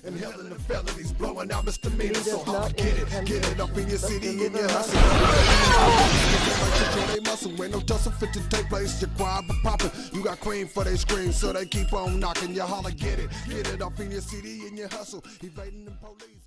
And hell in the felonies, blowing out misdemeanors. So hard, get it up in your city and your hustle. They muscle, ain't no tussle fit to take place. Your choir be popping, you got cream for they scream, so they keep on knocking. You holler, get it up in your city and your hustle. Evading the police.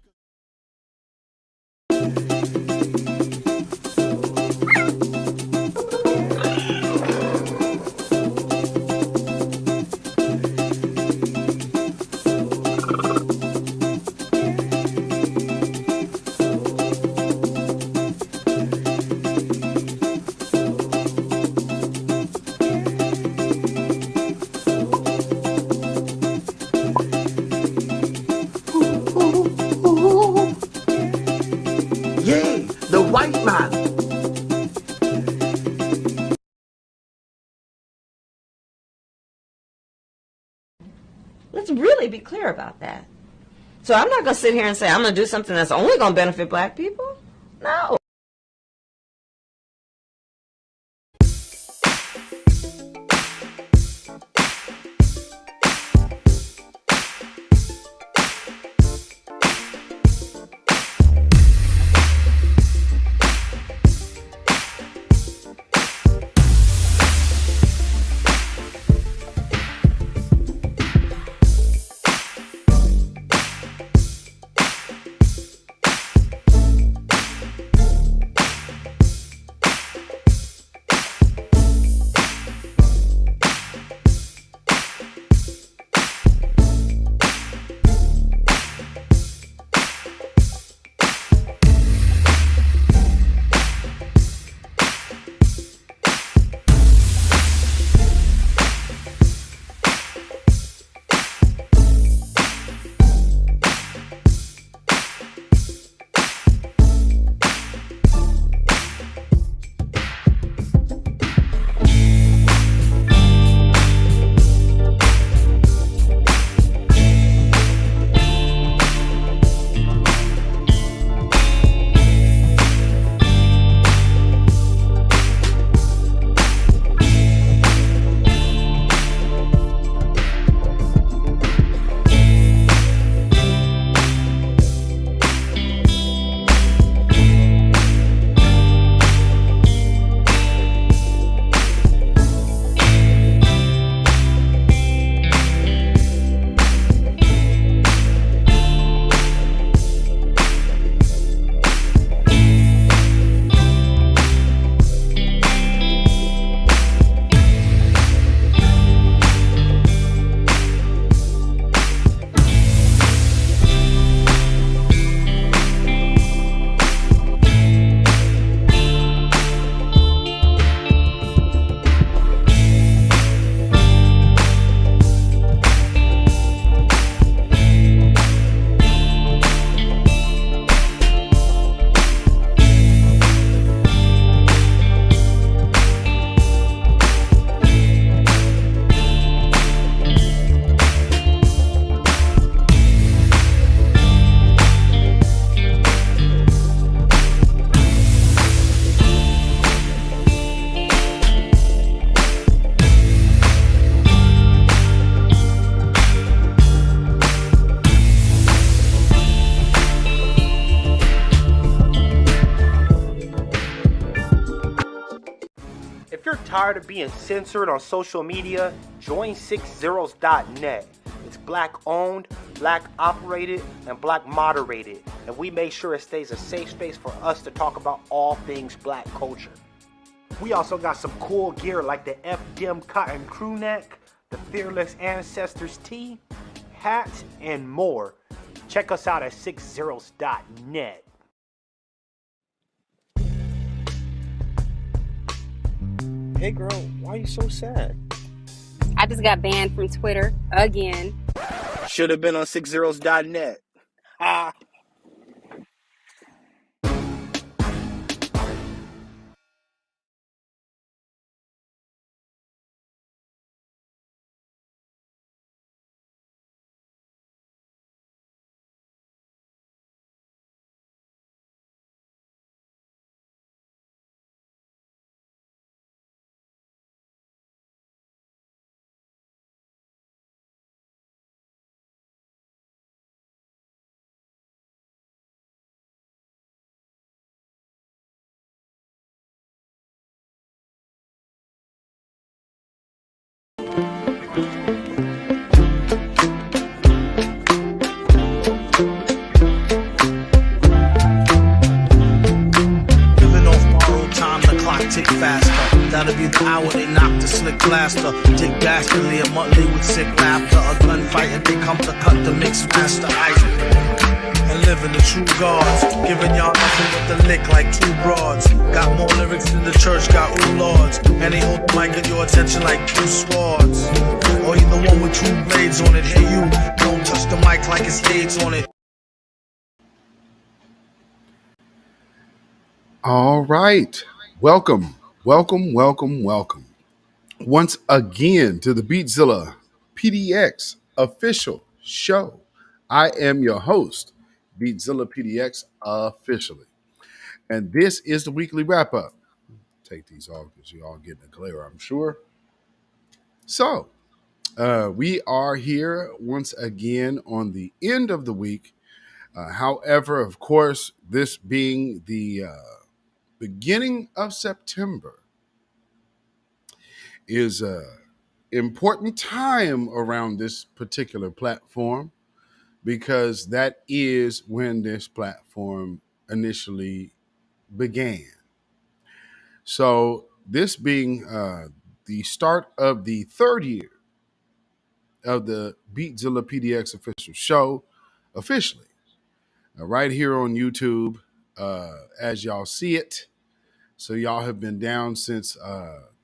Yea, the white man. Let's really be clear about that. So I'm not going to sit here and say I'm going to do something that's only going to benefit black people. No. If you're tired of being censored on social media, join 60s.net. It's black owned, black operated, and black moderated, and we make sure it stays a safe space for us to talk about all things black culture. We also got some cool gear like the FDM cotton crew neck, the Fearless Ancestors tee, hats, and more. Check us out at 60s.net. Hey girl, why are you so sad? I just got banned from Twitter again. Should have been on 60s.net. Ah. be the hour they knock the slick blaster. Dick dastardly, a monthly with sick laughter. A gunfight and they come to cut the mix master ice. And living the true gods, giving y'all nothing but the lick like two broads. Got more lyrics than the church got ooh lords. And they hold the mic at your attention like two swords. Or you the one with two blades on it. Hey you, don't touch the mic like it's AIDS on it. All right. Welcome once again to the Beatzilla PDX official show. I am your host, Beatzilla PDX officially. And this is the weekly wrap up. Take these off because you all getting a glare, I'm sure. So, we are here once again on the end of the week. However, of course, this being the beginning of September is a important time around this particular platform because that is when this platform initially began. So this being the start of the third year of the Beatzilla PDX official show officially right here on YouTube as y'all see it. So y'all have been down since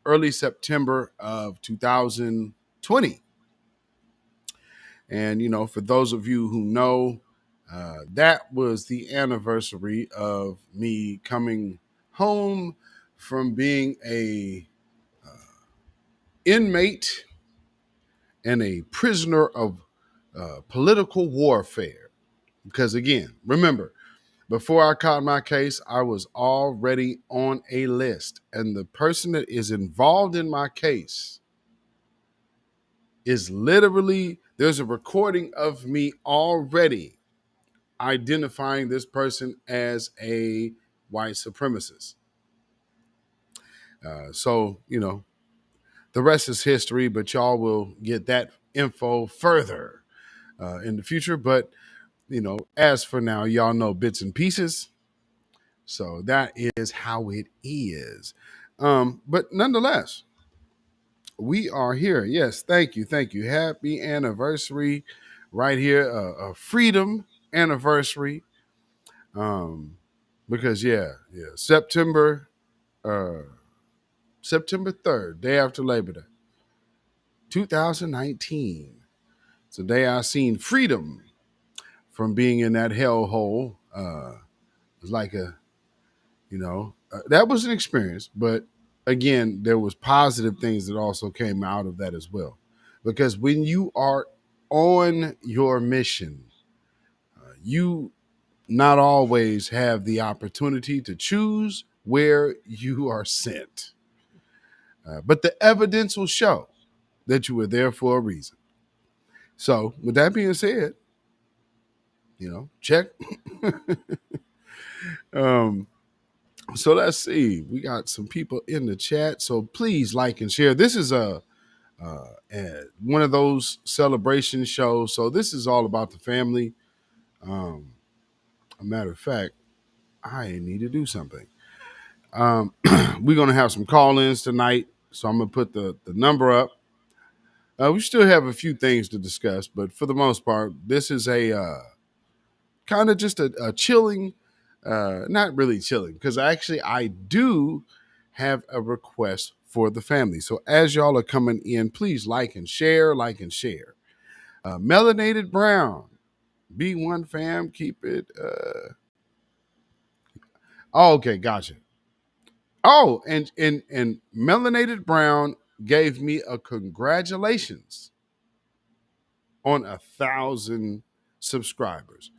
early September of 2020. And, you know, for those of you who know, that was the anniversary of me coming home from being a inmate and a prisoner of political warfare. Because again, remember, before I caught my case, I was already on a list. And the person that is involved in my case is literally, there's a recording of me already identifying this person as a white supremacist. So, you know, the rest is history, but y'all will get that info further in the future. But, you know, as for now, y'all know bits and pieces. So that is how it is. But nonetheless, we are here. Yes, thank you. Thank you. Happy anniversary right here. A freedom anniversary. Because September 3rd, day after Labor Day, 2019. It's the day I seen freedom from being in that hellhole. It was like that was an experience, but again, there was positive things that also came out of that as well. Because when you are on your mission, you not always have the opportunity to choose where you are sent. But the evidence will show that you were there for a reason. So, with that being said, check. So let's see. We got some people in the chat. So please like and share. This is one of those celebration shows. So this is all about the family. A matter of fact, I need to do something. We're going to have some call-ins tonight. So I'm going to put the number up. We still have a few things to discuss, but for the most part, this is a kind of just a chilling, not really chilling, because actually I do have a request for the family. So as y'all are coming in, please like and share. Melanated Brown, B1 fam, keep it. Okay, gotcha. Oh, and Melanated Brown gave me a congratulations on 1,000 subscribers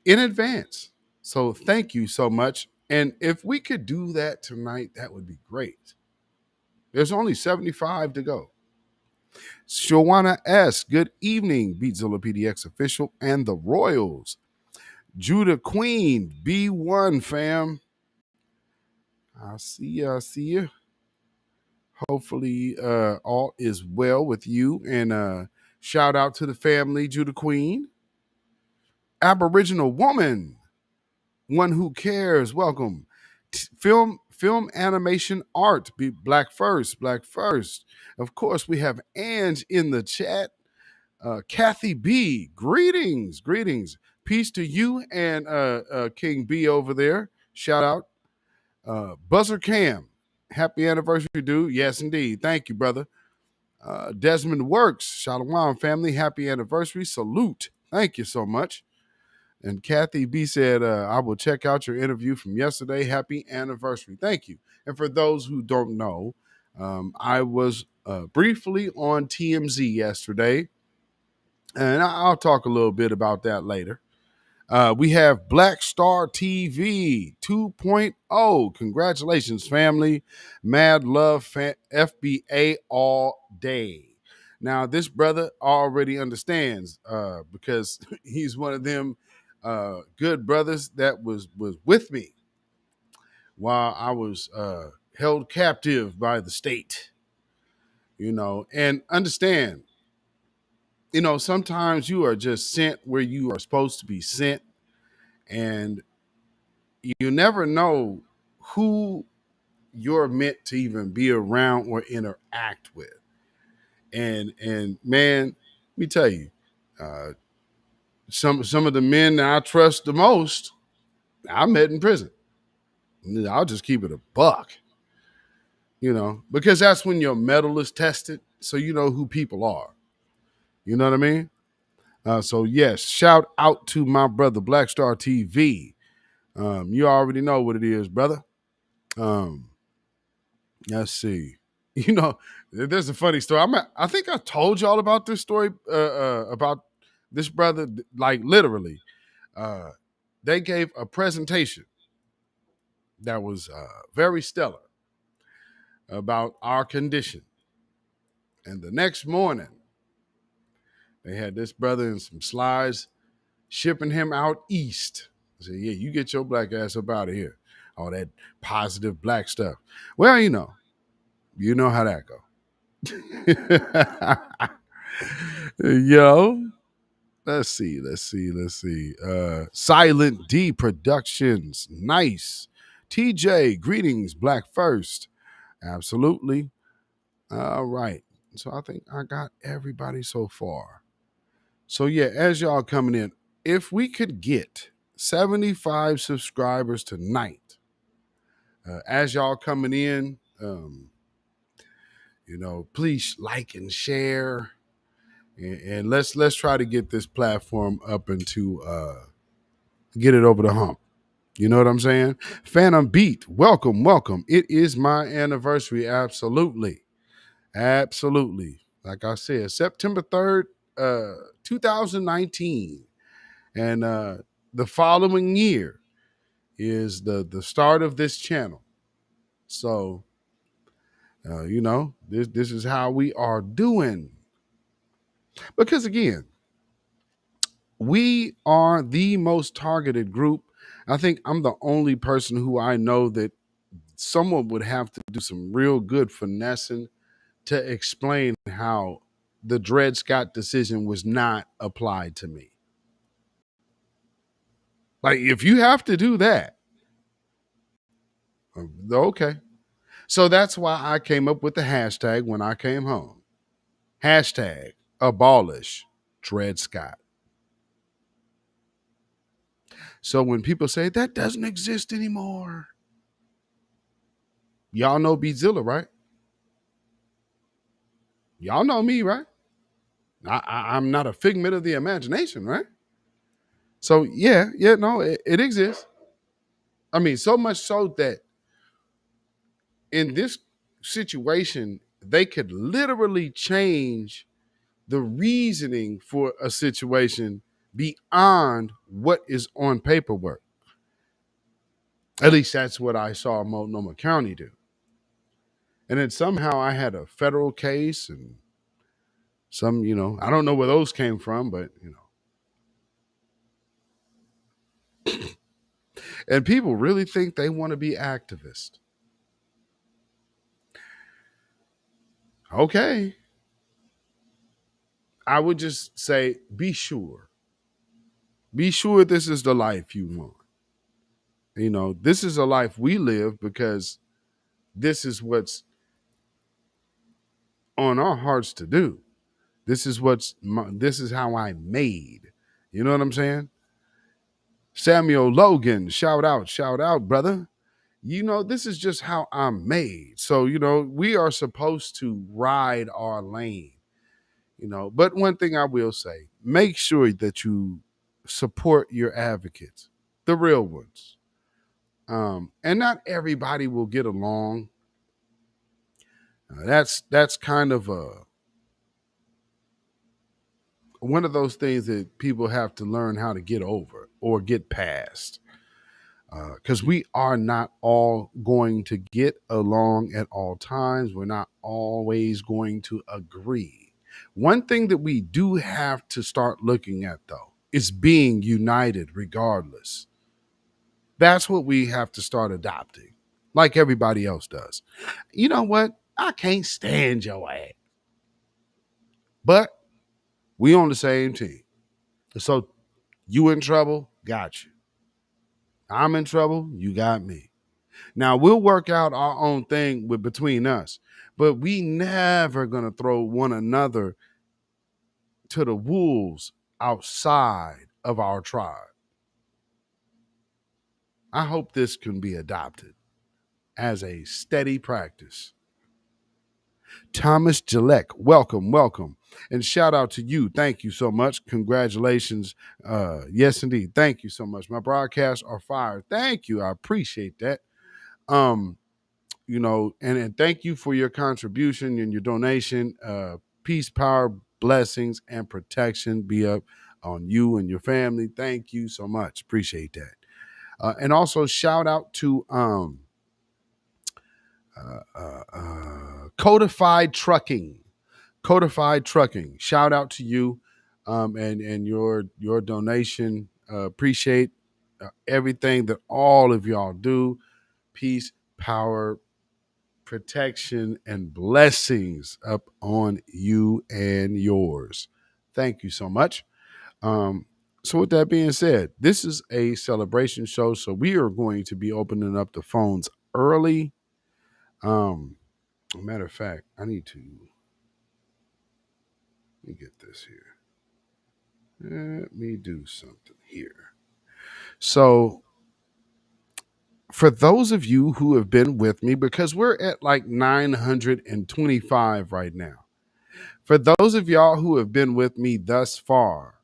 in advance. So thank you so much. And if we could do that tonight, that would be great. There's only 75 to go. Shawana S., good evening, Beatzilla PDX official and the Royals. Judah Queen, B1 fam. I see you. Hopefully all is well with you. And shout out to the family, Judah Queen. Aboriginal woman, one who cares, welcome. film animation art, be black first, black first. Of course, we have Ange in the chat. Kathy B, greetings, greetings. Peace to you and King B over there. Shout out. Buzzer Cam, happy anniversary, dude. Yes, indeed. Thank you, brother. Desmond Works, Shalom family, happy anniversary. Salute. Thank you so much. And Kathy B said, I will check out your interview from yesterday. Happy anniversary. Thank you. And for those who don't know, I was briefly on TMZ yesterday, and I'll talk a little bit about that later. We have Black Star TV 2.0. Congratulations, family. Mad love, FBA all day. Now, this brother already understands because he's one of them good brothers that was with me while I was held captive by the state, and understand, sometimes you are just sent where you are supposed to be sent, and you never know who you're meant to even be around or interact with. And man, let me tell you, uh, some of the men that I trust the most, I met in prison. I'll just keep it a buck, because that's when your metal is tested, so you know who people are. You know what I mean? So yes, shout out to my brother Black Star TV. You already know what it is, brother. Um, let's see. There's a funny story. I think I told y'all about this story about this brother. Like literally, they gave a presentation that was very stellar about our condition, and the next morning they had this brother and some slides shipping him out east. I said, "Yeah, you get your black ass up out of here. All that positive black stuff." Well, you know how that go. Yo, let's see. Silent D Productions, nice. TJ, greetings, Black First. Absolutely. All right. So I think I got everybody so far. So yeah, as y'all coming in, if we could get 75 subscribers tonight, as y'all coming in, please like and share. And let's try to get this platform up into get it over the hump. You know what I'm saying? Phantom Beat, welcome, welcome. It is my anniversary. Absolutely. Like I said, September 3rd, 2019. And the following year is the start of this channel. So, this is how we are doing. Because again, we are the most targeted group. I think I'm the only person who I know that someone would have to do some real good finessing to explain how the Dred Scott decision was not applied to me. Like, if you have to do that, okay. So that's why I came up with the hashtag when I came home. Hashtag abolish Dred Scott. So when people say that doesn't exist anymore, y'all know Beatzilla, right? Y'all know me, right? I'm not a figment of the imagination, right? So no, it exists. I mean, so much so that in this situation, they could literally change the reasoning for a situation beyond what is on paperwork. At least that's what I saw Multnomah County do. And then somehow I had a federal case and some, I don't know where those came from, but, and people really think they want to be activists. Okay. I would just say, be sure. Be sure this is the life you want. This is a life we live because this is what's on our hearts to do. This is how I made. You know what I'm saying? Samuel Logan, shout out, brother. You know, this is just how I'm made. So, you know, we are supposed to ride our lane, you know. But one thing I will say, make sure that you support your advocates, the real ones. And not everybody will get along. That's kind of one of those things that people have to learn how to get over or get past. Because we are not all going to get along at all times. We're not always going to agree. One thing that we do have to start looking at, though, is being united regardless. That's what we have to start adopting, like everybody else does. You know what? I can't stand your ass, but we on the same team. So you in trouble, got you. I'm in trouble, you got me. Now we'll work out our own thing between us, but we never gonna throw one another to the wolves outside of our tribe. I hope this can be adopted as a steady practice. Thomas Gillette, welcome. And shout out to you. Thank you so much. Congratulations. Yes, indeed. Thank you so much. My broadcasts are fire. Thank you. I appreciate that. Um, you know, and thank you for your contribution and your donation. Peace, power, blessings, and protection be up on you and your family. Thank you so much. Appreciate that. And also shout out to Codified Trucking. Codified Trucking. Shout out to you and your donation. Appreciate everything that all of y'all do. Peace, power, protection, and blessings up on you and yours. Thank you so much. So with that being said, this is a celebration show, so we are going to be opening up the phones early. Matter of fact, let me get this here. Let me do something here. So for those of you who have been with me, because we're at like 925 right now. For those of y'all who have been with me thus far,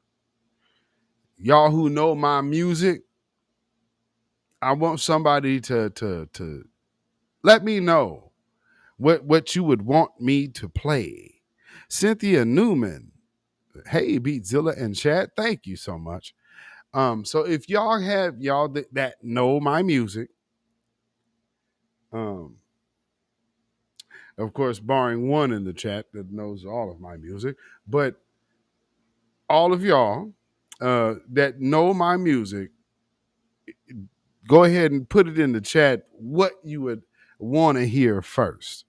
y'all who know my music, I want somebody to let me know what you would want me to play. Cynthia Newman, hey Beatzilla and Chad, thank you so much. So if y'all have y'all that know my music, um, of course, barring one in the chat that knows all of my music, but all of y'all that know my music, go ahead and put it in the chat what you would want to hear first.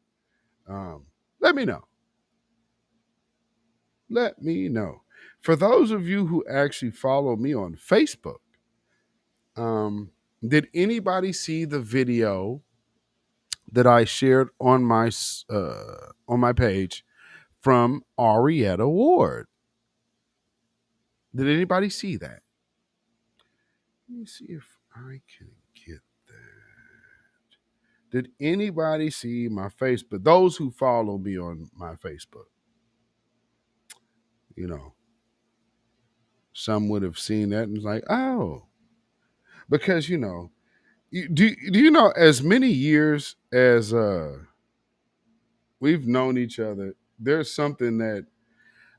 Let me know. Let me know. For those of you who actually follow me on Facebook, did anybody see the video that I shared on my page from Arietta Ward? Did anybody see that? Let me see if I can get that. Did anybody see my Facebook? Those who follow me on my Facebook, you know, some would have seen that and was like, oh, because do you know as many years as we've known each other, there's something that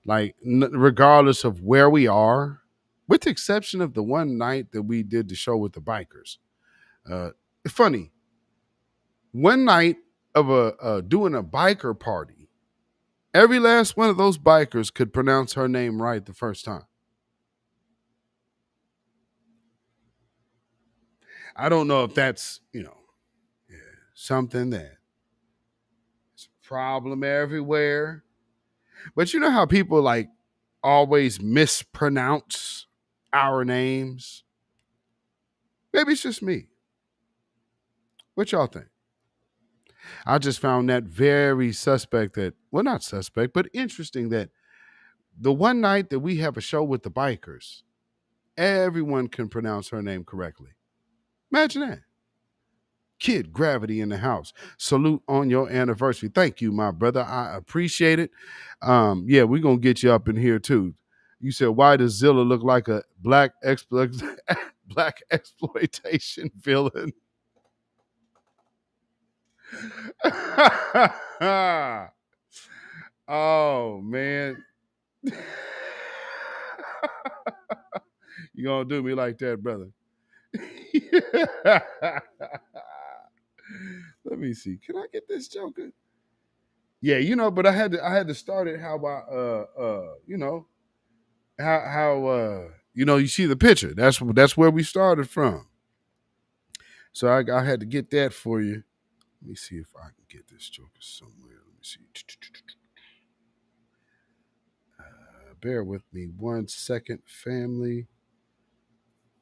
like regardless of where we are, with the exception of the one night that we did the show with the bikers. Uh, funny, one night of doing a biker party, every last one of those bikers could pronounce her name right the first time. I don't know if that's something that is a problem everywhere, but you know how people like always mispronounce our names. Maybe it's just me. What y'all think? I just found that very suspect that, well, not suspect, but interesting that the one night that we have a show with the bikers, everyone can pronounce her name correctly. Imagine that. Kid Gravity in the house. Salute on your anniversary. Thank you, my brother. I appreciate it. Yeah, we're gonna get you up in here too. You said, why does Zilla look like a black exploitation villain? Oh man. You gonna do me like that, brother? Let me see. Can I get this Joker? Yeah, but I had to start it how I how you see the picture. That's where we started from. So I had to get that for you. Let me see if I can get this Joker somewhere. Let me see. Bear with me 1 second, family.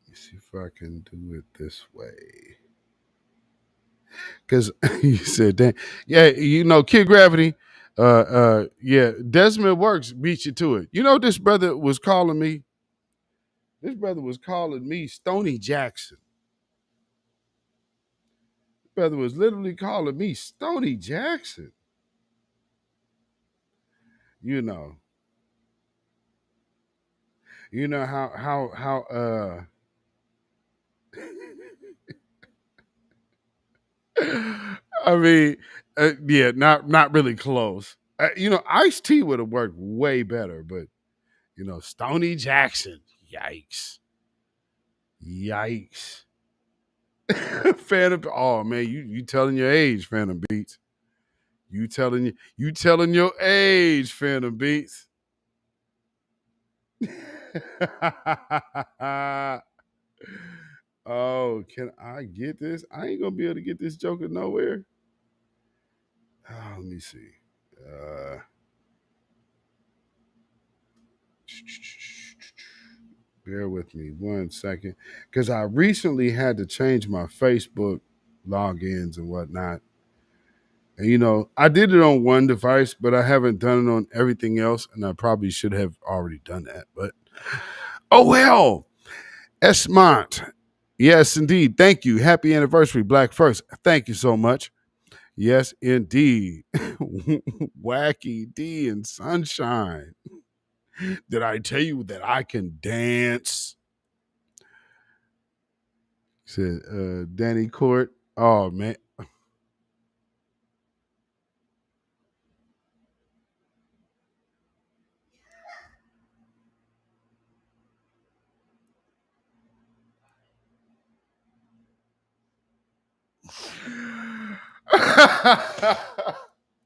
Let me see if I can do it this way. Because you said that, yeah, Kid Gravity, yeah, Desmond Works beat you to it. This brother was calling me. This brother was calling me Stony Jackson. This brother was literally calling me Stony Jackson. You know, how I mean, yeah, not really close. Ice-T would have worked way better, but Stony Jackson, yikes, yikes. Phantom, oh man, you telling your age, Phantom Beats. You telling your age, Phantom Beats. Oh, can I get this? I ain't gonna be able to get this Joker nowhere. Oh, let me see. Uh, Bear with me 1 second, because I recently had to change my Facebook logins and whatnot. And I did it on one device, but I haven't done it on everything else, and I probably should have already done that. But oh well. Esmont. Yes, indeed. Thank you. Happy anniversary, Black First. Thank you so much. Yes, indeed. Wacky D and Sunshine. Did I tell you that I can dance? Said Danny Court. Oh man.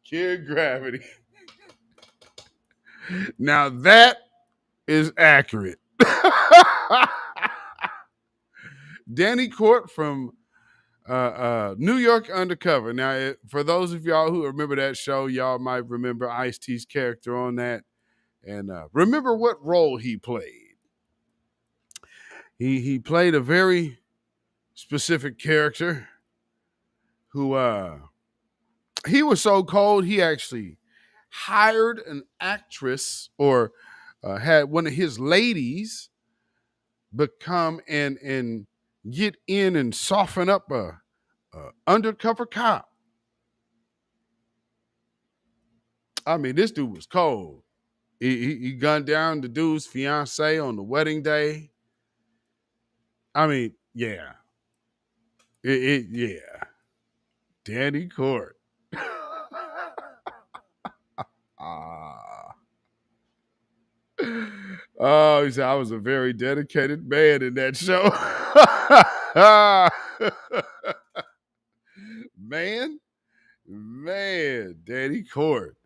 Kid Gravity. Now that is accurate. Danny Court from New York Undercover. Now, for those of y'all who remember that show, y'all might remember Ice-T's character on that, and remember what role he played. He played a very specific character who he was so cold he actually hired an actress, or had one of his ladies become and get in and soften up a undercover cop. I mean, this dude was cold. He gunned down the dude's fiance on the wedding day. I mean, yeah, yeah, Danny Court. Ah. Oh, he said I was a very dedicated man in that show. man, Danny Court.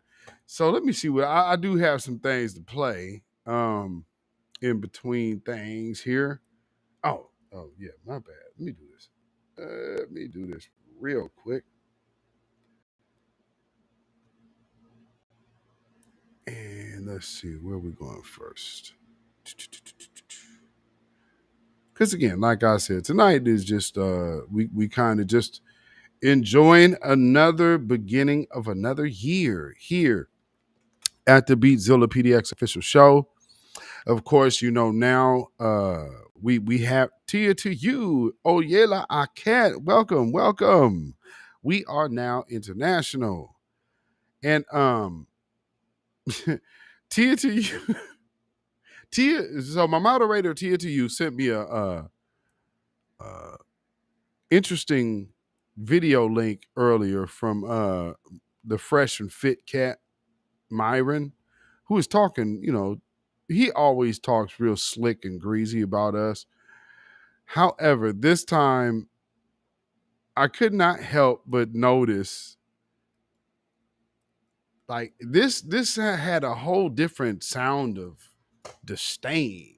So let me see what I do have some things to play in between things here. Oh yeah, my bad. Let me do this. Let me do this real quick. And let's see where we going first. Because again, like I said, tonight is just we kind of just enjoying another beginning of another year here at the Beatzilla PDX official show. Of course, you know now we have Tia to you. Oyela Aket. Welcome, welcome. We are now international. And Tia to you. Tia, so my moderator Tia to you sent me a interesting video link earlier from the fresh and fit cat Myron, who is talking, you know, he always talks real slick and greasy about us. However, this time I could not help but notice like this had a whole different sound of disdain.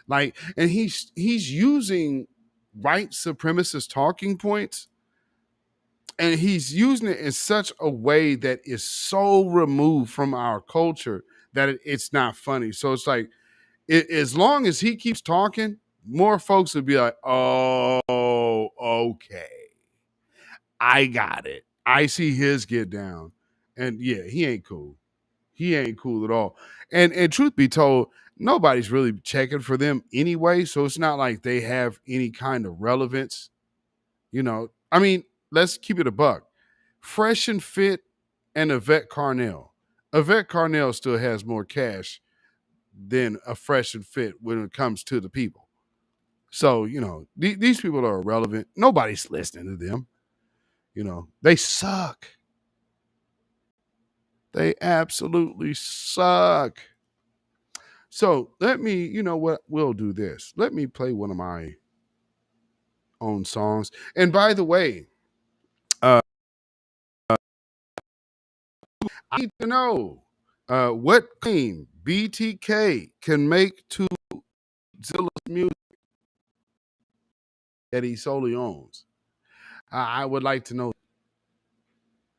Like, and he's using white supremacist talking points, and he's using it in such a way that is so removed from our culture that it's not funny. So it's like, as long as he keeps talking, more folks would be like, "Oh, okay, I got it. I see his get down." And yeah, he ain't cool. He ain't cool at all. And truth be told, nobody's really checking for them anyway. So it's not like they have any kind of relevance. You know, I mean, let's keep it a buck. Fresh and Fit and Yvette Carnell. Yvette Carnell still has more cash than a Fresh and Fit when it comes to the people. So, you know, these people are irrelevant. Nobody's listening to them. You know, they suck. They absolutely suck. So let me, you know what, we'll do this. Let me play one of my own songs. And by the way, uh, I need to know what claim BTK can make to Zilla's music that he solely owns. I would like to know,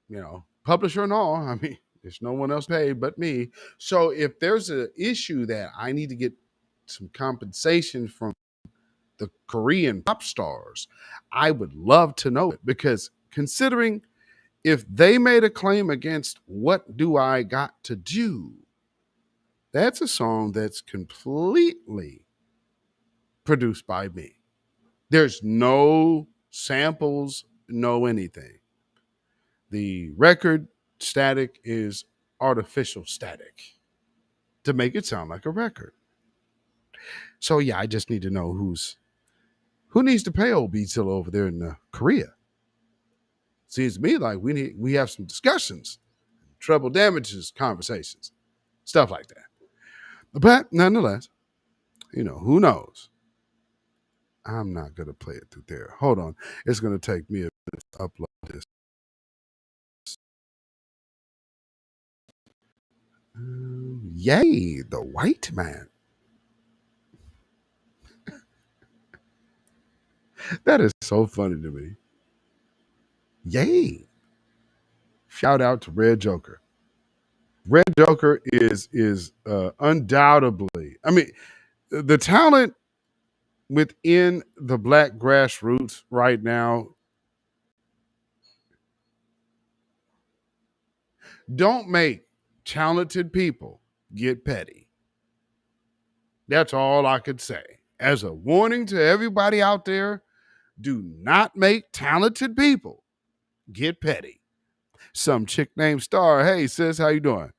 you know, publisher and all. I mean, there's no one else paid but me. So if there's an issue that I need to get some compensation from the Korean pop stars, I would love to know it, because considering if they made a claim against What Do I Got to Do, that's a song that's completely produced by me. There's no samples, no anything. The record static is artificial static to make it sound like a record. So yeah, I just need to know who needs to pay old Beatzilla over there in Korea. Seems to me like we have some discussions, treble damages conversations, stuff like that. But nonetheless, you know, who knows? I'm not gonna play it through there. Hold on, it's gonna take me a minute to upload this. Yay, the white man. That is so funny to me. Yay. Shout out to Red Joker. Red Joker is undoubtedly, I mean, the talent within the black grassroots right now. Don't make talented people get petty. That's all I could say. As a warning to everybody out there, do not make talented people get petty. Some chick named Star, hey sis, how you doing?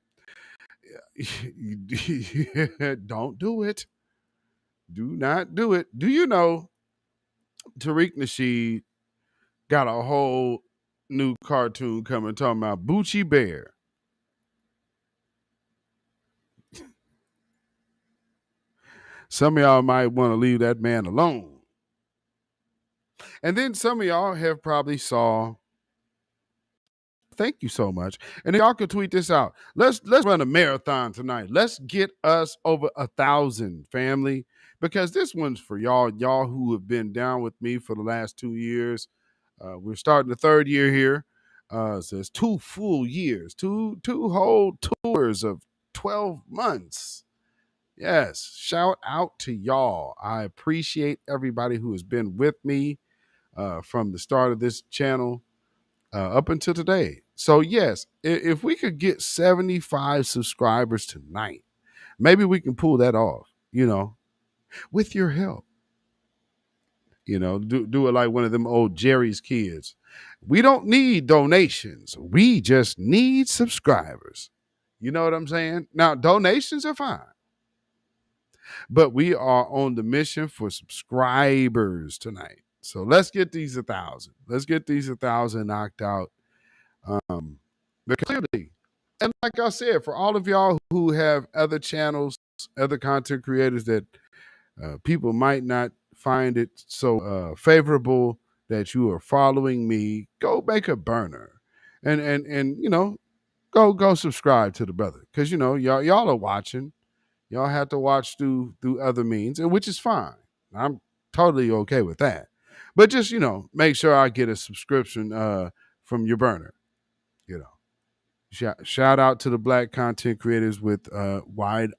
Don't do it. Do not do it. Do you know Tariq Nasheed got a whole new cartoon coming talking about Bucci Bear? Some of y'all might want to leave that man alone. And then some of y'all have probably saw, thank you so much. And y'all can tweet this out. Let's run a marathon tonight. Let's get us over 1,000, family, because this one's for y'all who have been down with me for the last 2 years. We're starting the third year here. So it's 2 full years, two whole tours of 12 months. Yes, shout out to y'all. I appreciate everybody who has been with me from the start of this channel. up until today. So yes, if we could get 75 subscribers tonight, maybe we can pull that off. With your help. Do it like one of them old Jerry's kids. We don't need donations. We just need subscribers. You know what I'm saying? Now, donations are fine, but we are on the mission for subscribers tonight. So let's get these 1,000. Let's get these 1,000 knocked out. But clearly, and like I said, for all of y'all who have other channels, other content creators that people might not find it so favorable that you are following me, go make a burner, and go subscribe to the brother, because y'all are watching. Y'all have to watch through other means, and which is fine. I'm totally okay with that. But just make sure I get a subscription from your burner. You know, shout out to the black content creators with wide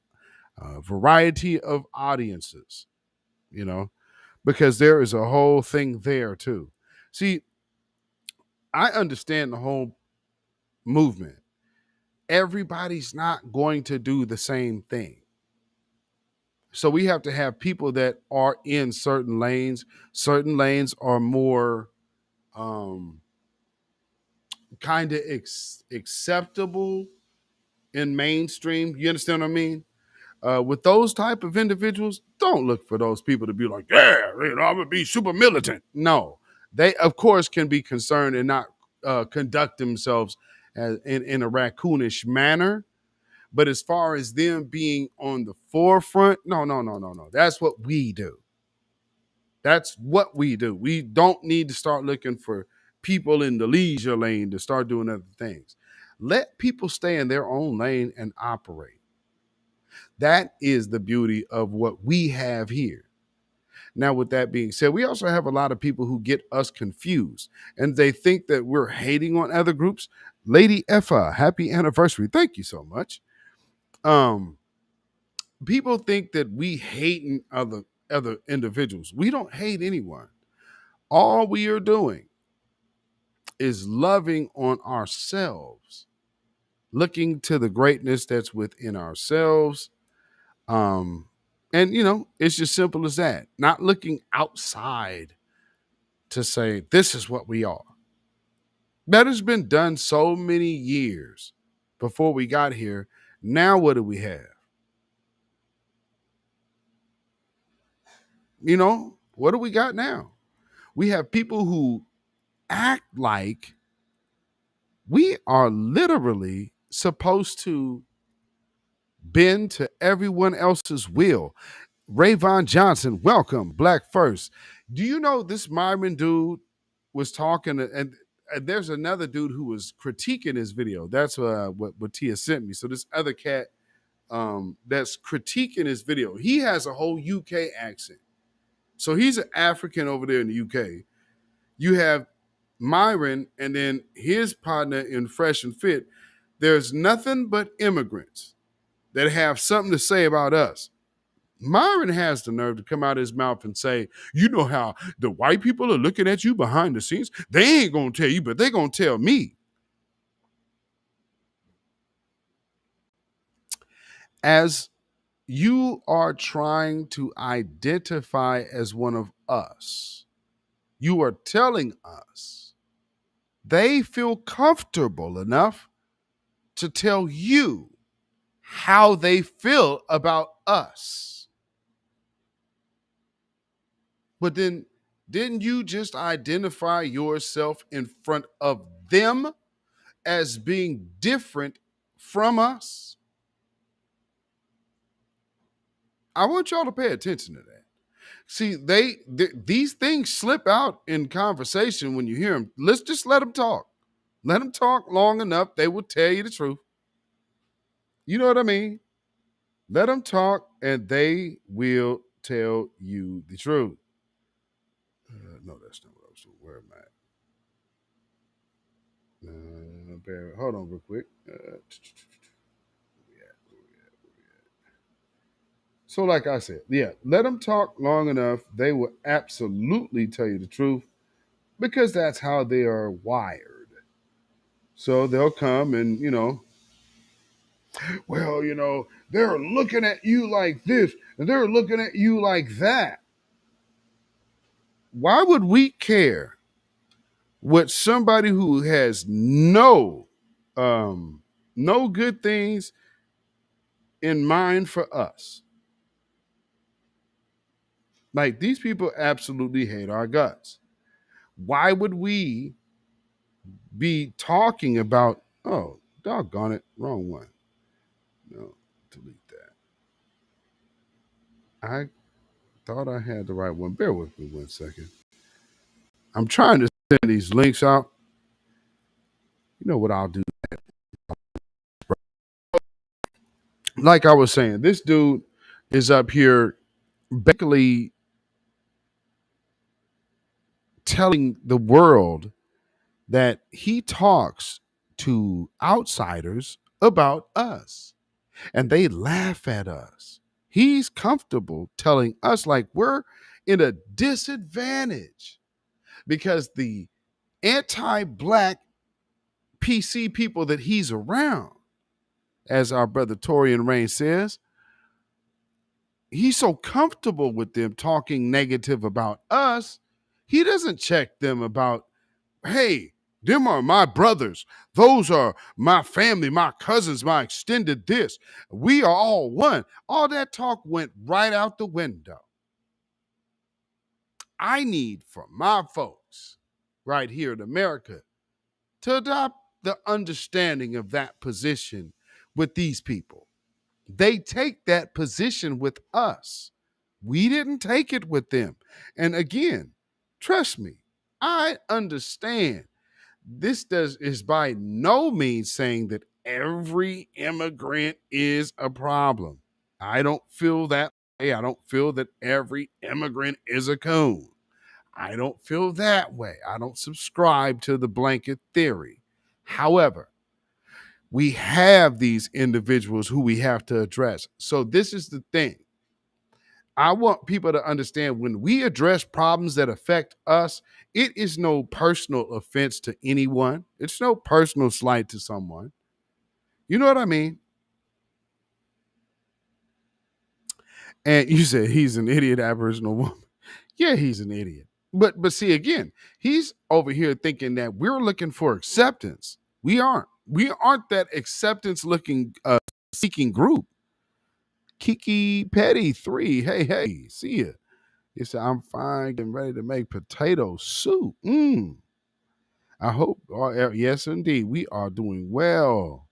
variety of audiences. You know, because there is a whole thing there too. See, I understand the whole movement. Everybody's not going to do the same thing. So we have to have people that are in certain lanes. Certain lanes are more kind of acceptable in mainstream. You understand what I mean? With those type of individuals, don't look for those people to be like, yeah, I'm gonna be super militant. No, they of course can be concerned and not conduct themselves in a raccoonish manner. But as far as them being on the forefront, no, no, no, no, no. That's what we do. That's what we do. We don't need to start looking for people in the leisure lane to start doing other things. Let people stay in their own lane and operate. That is the beauty of what we have here. Now, with that being said, we also have a lot of people who get us confused and they think that we're hating on other groups. Lady Effa, happy anniversary. Thank you so much. People think that we hating other individuals. We don't hate anyone. All we are doing is loving on ourselves, looking to the greatness that's within ourselves. Um, and it's just simple as that. Not looking outside to say this is what we are. That has been done so many years before we got here. Now what do we have? What do we got now? We have people who act like we are literally supposed to bend to everyone else's will. Rayvon Johnson, welcome. Black First. Do you know this Myron dude was talking, and there's another dude who was critiquing his video. That's what Tia sent me. So this other cat that's critiquing his video, he has a whole UK accent. So he's an African over there in the UK. You have Myron and then his partner in Fresh and Fit. There's nothing but immigrants that have something to say about us. Myron has the nerve to come out of his mouth and say, you know how the white people are looking at you behind the scenes? They ain't going to tell you, but they're going to tell me. As you are trying to identify as one of us, you are telling us they feel comfortable enough to tell you how they feel about us. But then, didn't you just identify yourself in front of them as being different from us? I want y'all to pay attention to that. See, these things slip out in conversation when you hear them. Let's just let them talk. Let them talk long enough. They will tell you the truth. You know what I mean? Let them talk and they will tell you the truth. No, that's not what I was doing. Where am I? Hold on real quick. So like I said, yeah, let them talk long enough. They will absolutely tell you the truth because that's how they are wired. So they'll come and, well, they're looking at you like this and they're looking at you like that. Why would we care what somebody who has no good things in mind for us? Like, these people absolutely hate our guts. Why would we be talking about, oh, doggone it, wrong one. No, delete that. I thought I had the right one. Bear with me 1 second. I'm trying to send these links out. You know what I'll do? Like I was saying, this dude is up here basically telling the world that he talks to outsiders about us and they laugh at us. He's comfortable telling us like we're in a disadvantage because the anti-black PC people that he's around, as our brother Torian Rain says, he's so comfortable with them talking negative about us, he doesn't check them about, hey, them are my brothers. Those are my family, my cousins, my extended this. We are all one. All that talk went right out the window. I need for my folks right here in America to adopt the understanding of that position with these people. They take that position with us. We didn't take it with them. And again, trust me, I understand this is by no means saying that every immigrant is a problem. I don't feel that way. I don't feel that every immigrant is a coon. I don't feel that way. I don't subscribe to the blanket theory. However, we have these individuals who we have to address. So this is the thing. I want people to understand when we address problems that affect us, it is no personal offense to anyone. It's no personal slight to someone. You know what I mean? And you said he's an idiot Aboriginal woman. Yeah, he's an idiot. But see again, he's over here thinking that we're looking for acceptance. We aren't. We aren't that acceptance looking seeking group. Kiki Petty 3. Hey, see ya. He said, I'm fine, getting ready to make potato soup. I hope. Yes, indeed. We are doing well.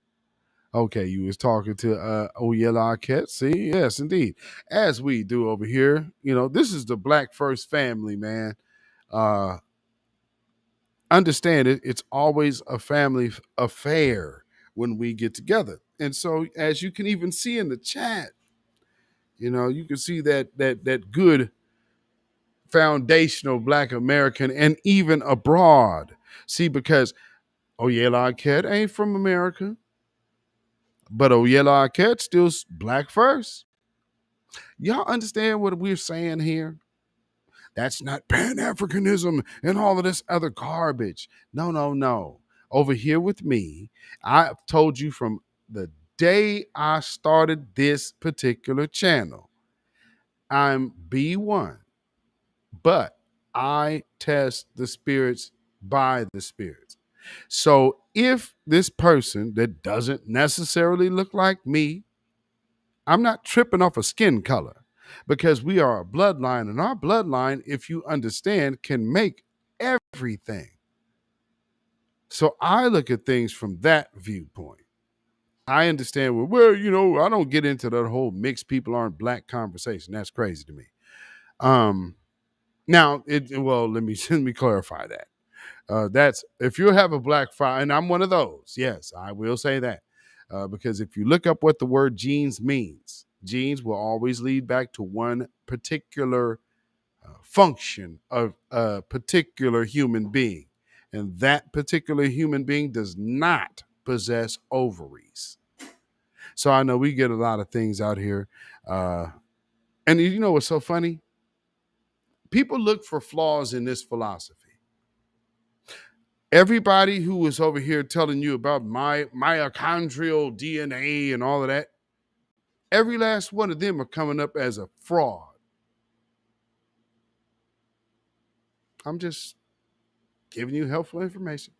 Okay, you was talking to Oyela Arquette. See? Yes, indeed. As we do over here. This is the Black First family, man. Uh Understand it, it's always a family affair when we get together. And so as you can even see in the chat, you can see that good foundational Black American and even abroad. See, because Oyela Arquette ain't from America, but Oyela Arquette still Black first. Y'all understand what we're saying here? That's not Pan-Africanism and all of this other garbage. No, no, no. Over here with me, I've told you from the day I started this particular channel, I'm B1, but I test the spirits by the spirits. So if this person that doesn't necessarily look like me, I'm not tripping off a skin color because we are a bloodline, and our bloodline, if you understand, can make everything. So I look at things from that viewpoint. I understand, I don't get into that whole mixed people aren't black conversation. That's crazy to me. Now, let me clarify that. That's if you have a black fire, and I'm one of those. Yes, I will say that. Because if you look up what the word genes means, genes will always lead back to one particular function of a particular human being. And that particular human being does not possess ovaries. So I know we get a lot of things out here. And you know what's so funny? People look for flaws in this philosophy. Everybody who was over here telling you about my mitochondrial DNA and all of that, every last one of them are coming up as a fraud. I'm just giving you helpful information.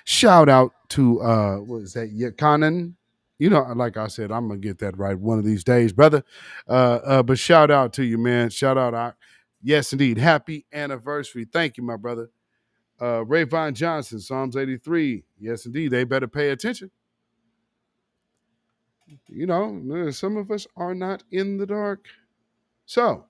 Shout out to what is that, Yakanan? You know, like I said, I'm gonna get that right one of these days, brother. But shout out to you, man. Shout out, yes, indeed. Happy anniversary. Thank you, my brother. Rayvon Johnson, Psalms 83. Yes, indeed. They better pay attention. You know, some of us are not in the dark. So,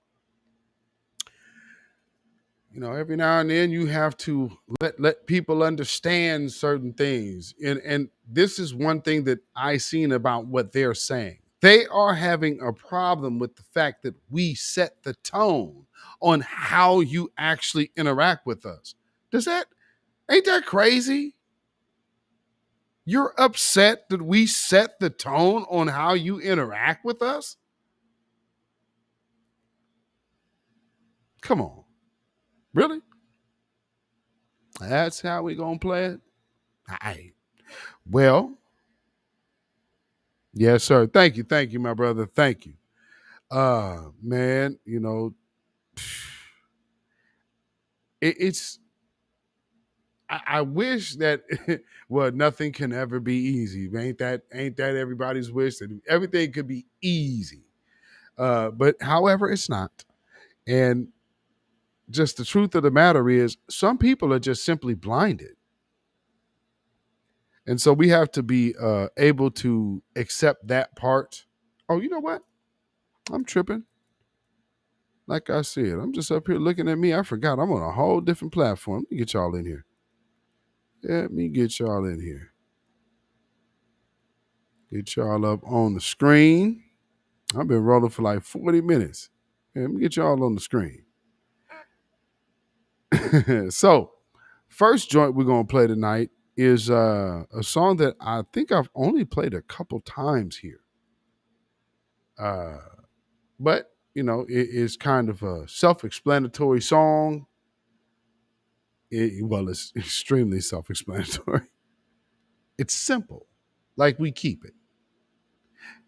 you know, every now and then you have to let people understand certain things. And this is one thing that I seen about what they're saying. They are having a problem with the fact that we set the tone on how you actually interact with us. Ain't that crazy? You're upset that we set the tone on how you interact with us? Come on. Really? That's how we gonna play it? All right. Well, yes, sir. Thank you, my brother. Thank you. Man, you know, it's I wish that well, nothing can ever be easy. Ain't that everybody's wish that everything could be easy? But however, it's not. And just the truth of the matter is, some people are just simply blinded. And so we have to be able to accept that part. Oh, you know what? I'm tripping. Like I said, I'm just up here looking at me. I forgot I'm on a whole different platform. Let me get y'all in here. Let me get y'all in here. Get y'all up on the screen. I've been rolling for like 40 minutes. Let me get y'all on the screen. So, first joint we're going to play tonight is a song that I think I've only played a couple times here. But, you know, it is kind of a self-explanatory song. It's extremely self-explanatory. It's simple, like we keep it.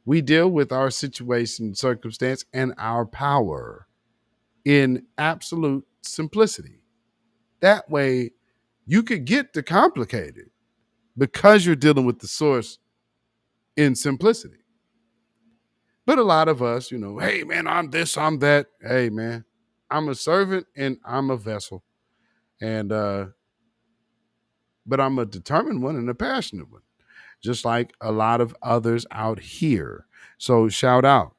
We deal with our situation, circumstance, and our power in absolute simplicity. That way, you could get the complicated because you're dealing with the source in simplicity. But a lot of us, you know, hey, man, I'm this, I'm that. Hey, man, I'm a servant and I'm a vessel. And, but I'm a determined one and a passionate one, just like a lot of others out here. So shout out.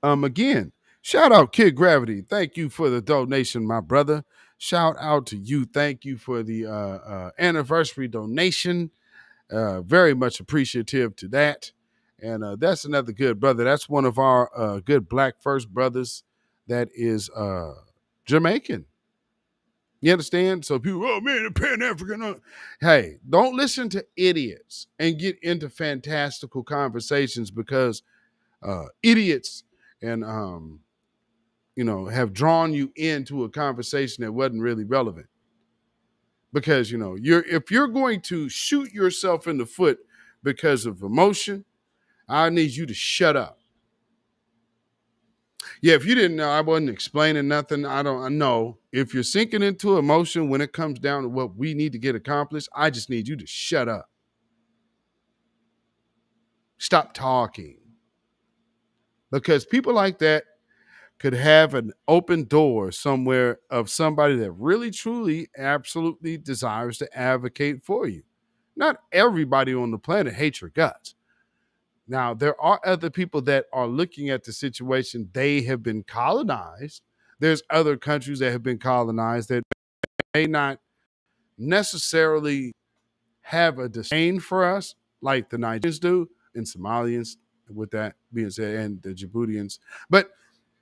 Again, shout out Kid Gravity. Thank you for the donation, my brother. Shout out to you. Thank you for the anniversary donation. Very much appreciative to that. And that's another good brother. That's one of our good Black First brothers that is Jamaican. You understand? So people, oh man, the Pan African. Hey, don't listen to idiots and get into fantastical conversations because idiots and you know, have drawn you into a conversation that wasn't really relevant. Because, you know, if you're going to shoot yourself in the foot because of emotion, I need you to shut up. Yeah, if you didn't know, I wasn't explaining nothing. I know. If you're sinking into emotion when it comes down to what we need to get accomplished, I just need you to shut up. Stop talking. Because people like that could have an open door somewhere of somebody that really, truly, absolutely desires to advocate for you. Not everybody on the planet hates your guts. Now, there are other people that are looking at the situation. They have been colonized. There's other countries that have been colonized that may not necessarily have a disdain for us like the Nigerians do and Somalians, with that being said, and the Djiboutians. But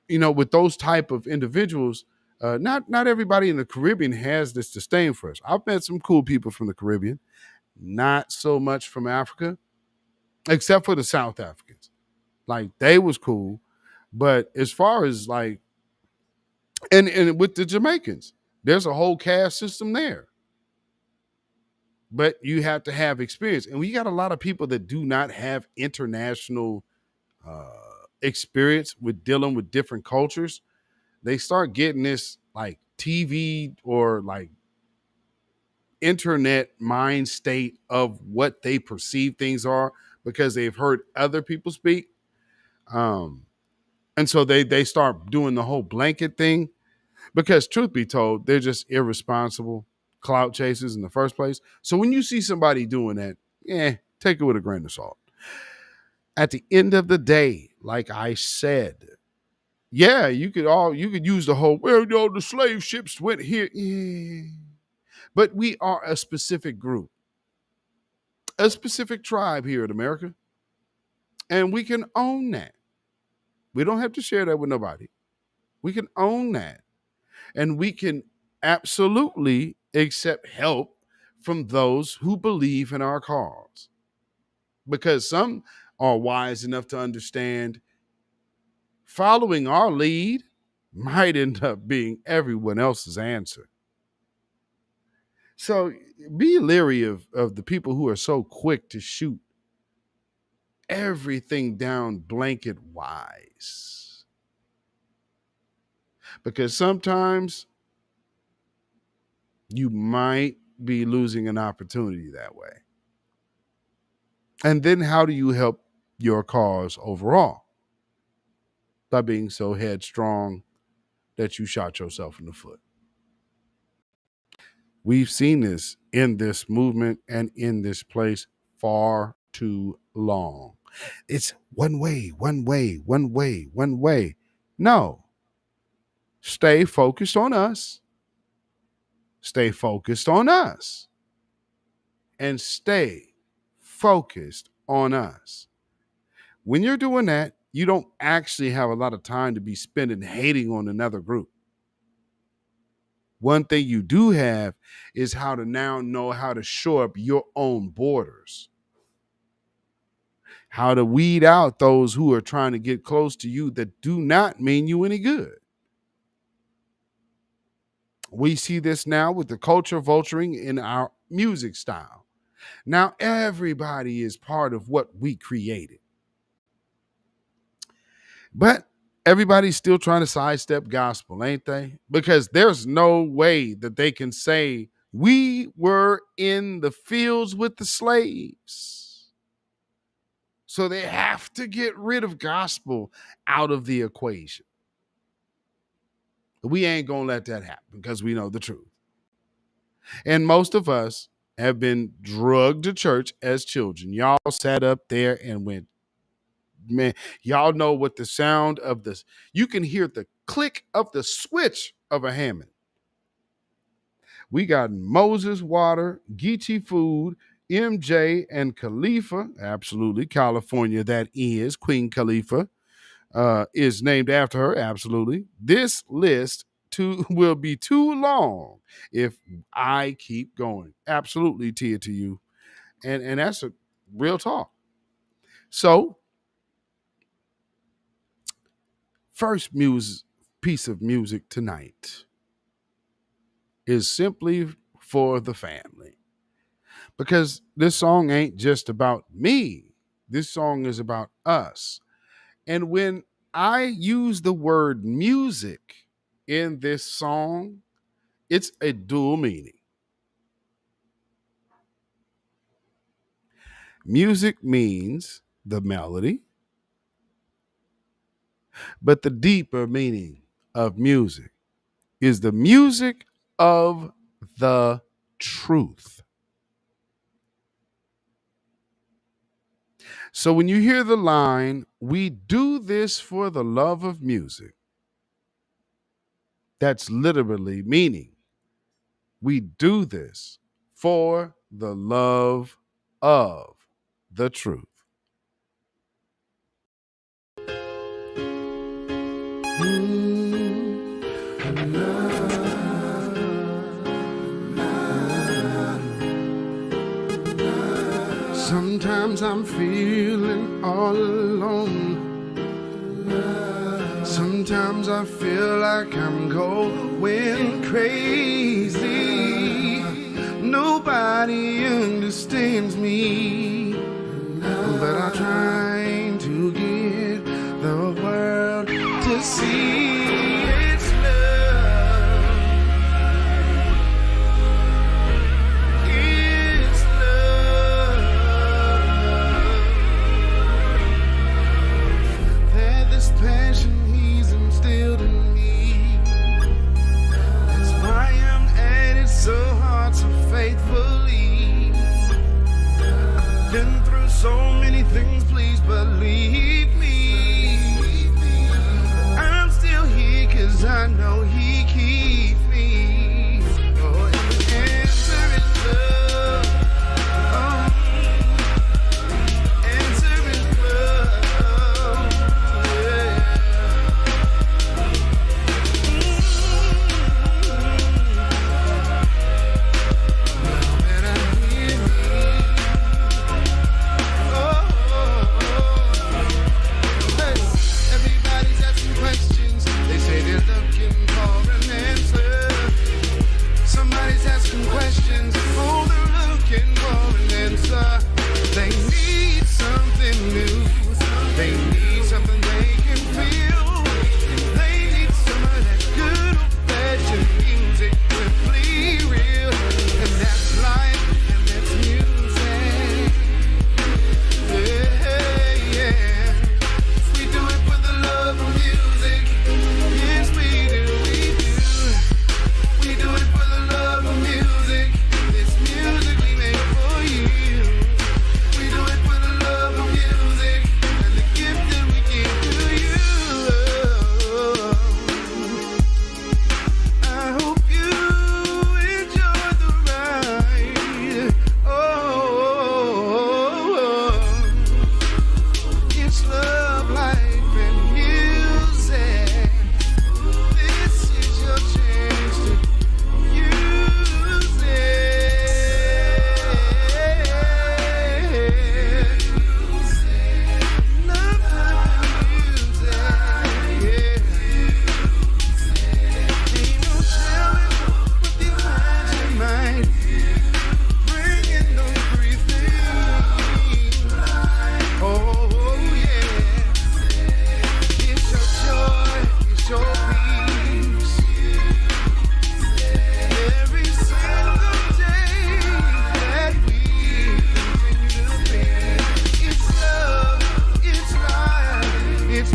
you know, with those type of individuals, not everybody in the Caribbean has this disdain for us. I've met some cool people from the Caribbean, not so much from Africa, except for the South Africans. Like they was cool, but as far as like, and with the Jamaicans, there's a whole caste system there. but you have to have experience. And we got a lot of people that do not have international experience with dealing with different cultures. They start getting this like TV or like internet mind state of what they perceive things are because they've heard other people speak. And so they start doing the whole blanket thing because truth be told, they're just irresponsible clout chasers in the first place. So when you see somebody doing that, take it with a grain of salt. At the end of the day, like I said, yeah, you could use the whole, well, the slave ships went here. Yeah. But we are a specific group, a specific tribe here in America. And we can own that. We don't have to share that with nobody. We can own that. And we can absolutely accept help from those who believe in our cause. Because some are wise enough to understand following our lead might end up being everyone else's answer. So be leery of the people who are so quick to shoot everything down blanket wise. Because sometimes you might be losing an opportunity that way. And then how do you help your cause overall? By being so headstrong that you shot yourself in the foot. We've seen this in this movement and in this place far too long. It's one way, one way, one way, one way. No. Stay focused on us. Stay focused on us. And stay focused on us. When you're doing that, you don't actually have a lot of time to be spending hating on another group. One thing you do have is how to now know how to shore up your own borders. How to weed out those who are trying to get close to you that do not mean you any good. We see this now with the culture vulturing in our music style. Now everybody is part of what we created. But everybody's still trying to sidestep gospel, ain't they? Because there's no way that they can say we were in the fields with the slaves. So they have to get rid of gospel out of the equation. We ain't going to let that happen because we know the truth. And most of us have been drugged to church as children. Y'all sat up there and went, man, y'all know what the sound of this, you can hear the click of the switch of a Hammond. We got Moses Water, Geechee Food, MJ, and Khalifa. Absolutely. California, that is. Queen Khalifa is named after her. Absolutely. This list will be too long if I keep going. Absolutely, Tia, to you. And that's a real talk. So, first piece of music tonight is simply for the family. Because this song ain't just about me. This song is about us. And when I use the word music in this song, it's a dual meaning. Music means the melody, but the deeper meaning of music is the music of the truth. So when you hear the line, we do this for the love of music, that's literally meaning we do this for the love of the truth. Sometimes I'm feeling all alone. Sometimes I feel like I'm going crazy. Nobody understands me, but I'm trying to get the world to see it's love. It's love that this passion he's instilled in me. That's why I'm at it so hard, so faithfully. Been through so many things, please believe me. I'm still here cause I know he keeps me. Oh, and the answer is love. Oh, answer is love. Yeah. Better hear me. Everybody's asking questions. They say they're looking for an answer. Somebody's asking questions. Oh, they're looking for an answer. They need something new. They need something they can feel. They need some of that good old-fashioned music, simply real. And that's life, and that's music. Yeah, yeah. We do it for the love of music. Yes, we do, we do. We do it for the love of music. This music we make for you. We do it for the love of music and the gift that we give to you. I hope you enjoy the ride. Oh, it's love, life, and music. This is your chance to use it. Love, love, music. Yeah. Ain't no telling what the magic might bring in those three things. Oh, yeah. It's your joy, it's your peace. Every single day that we continue to be. It's love, it's life, it's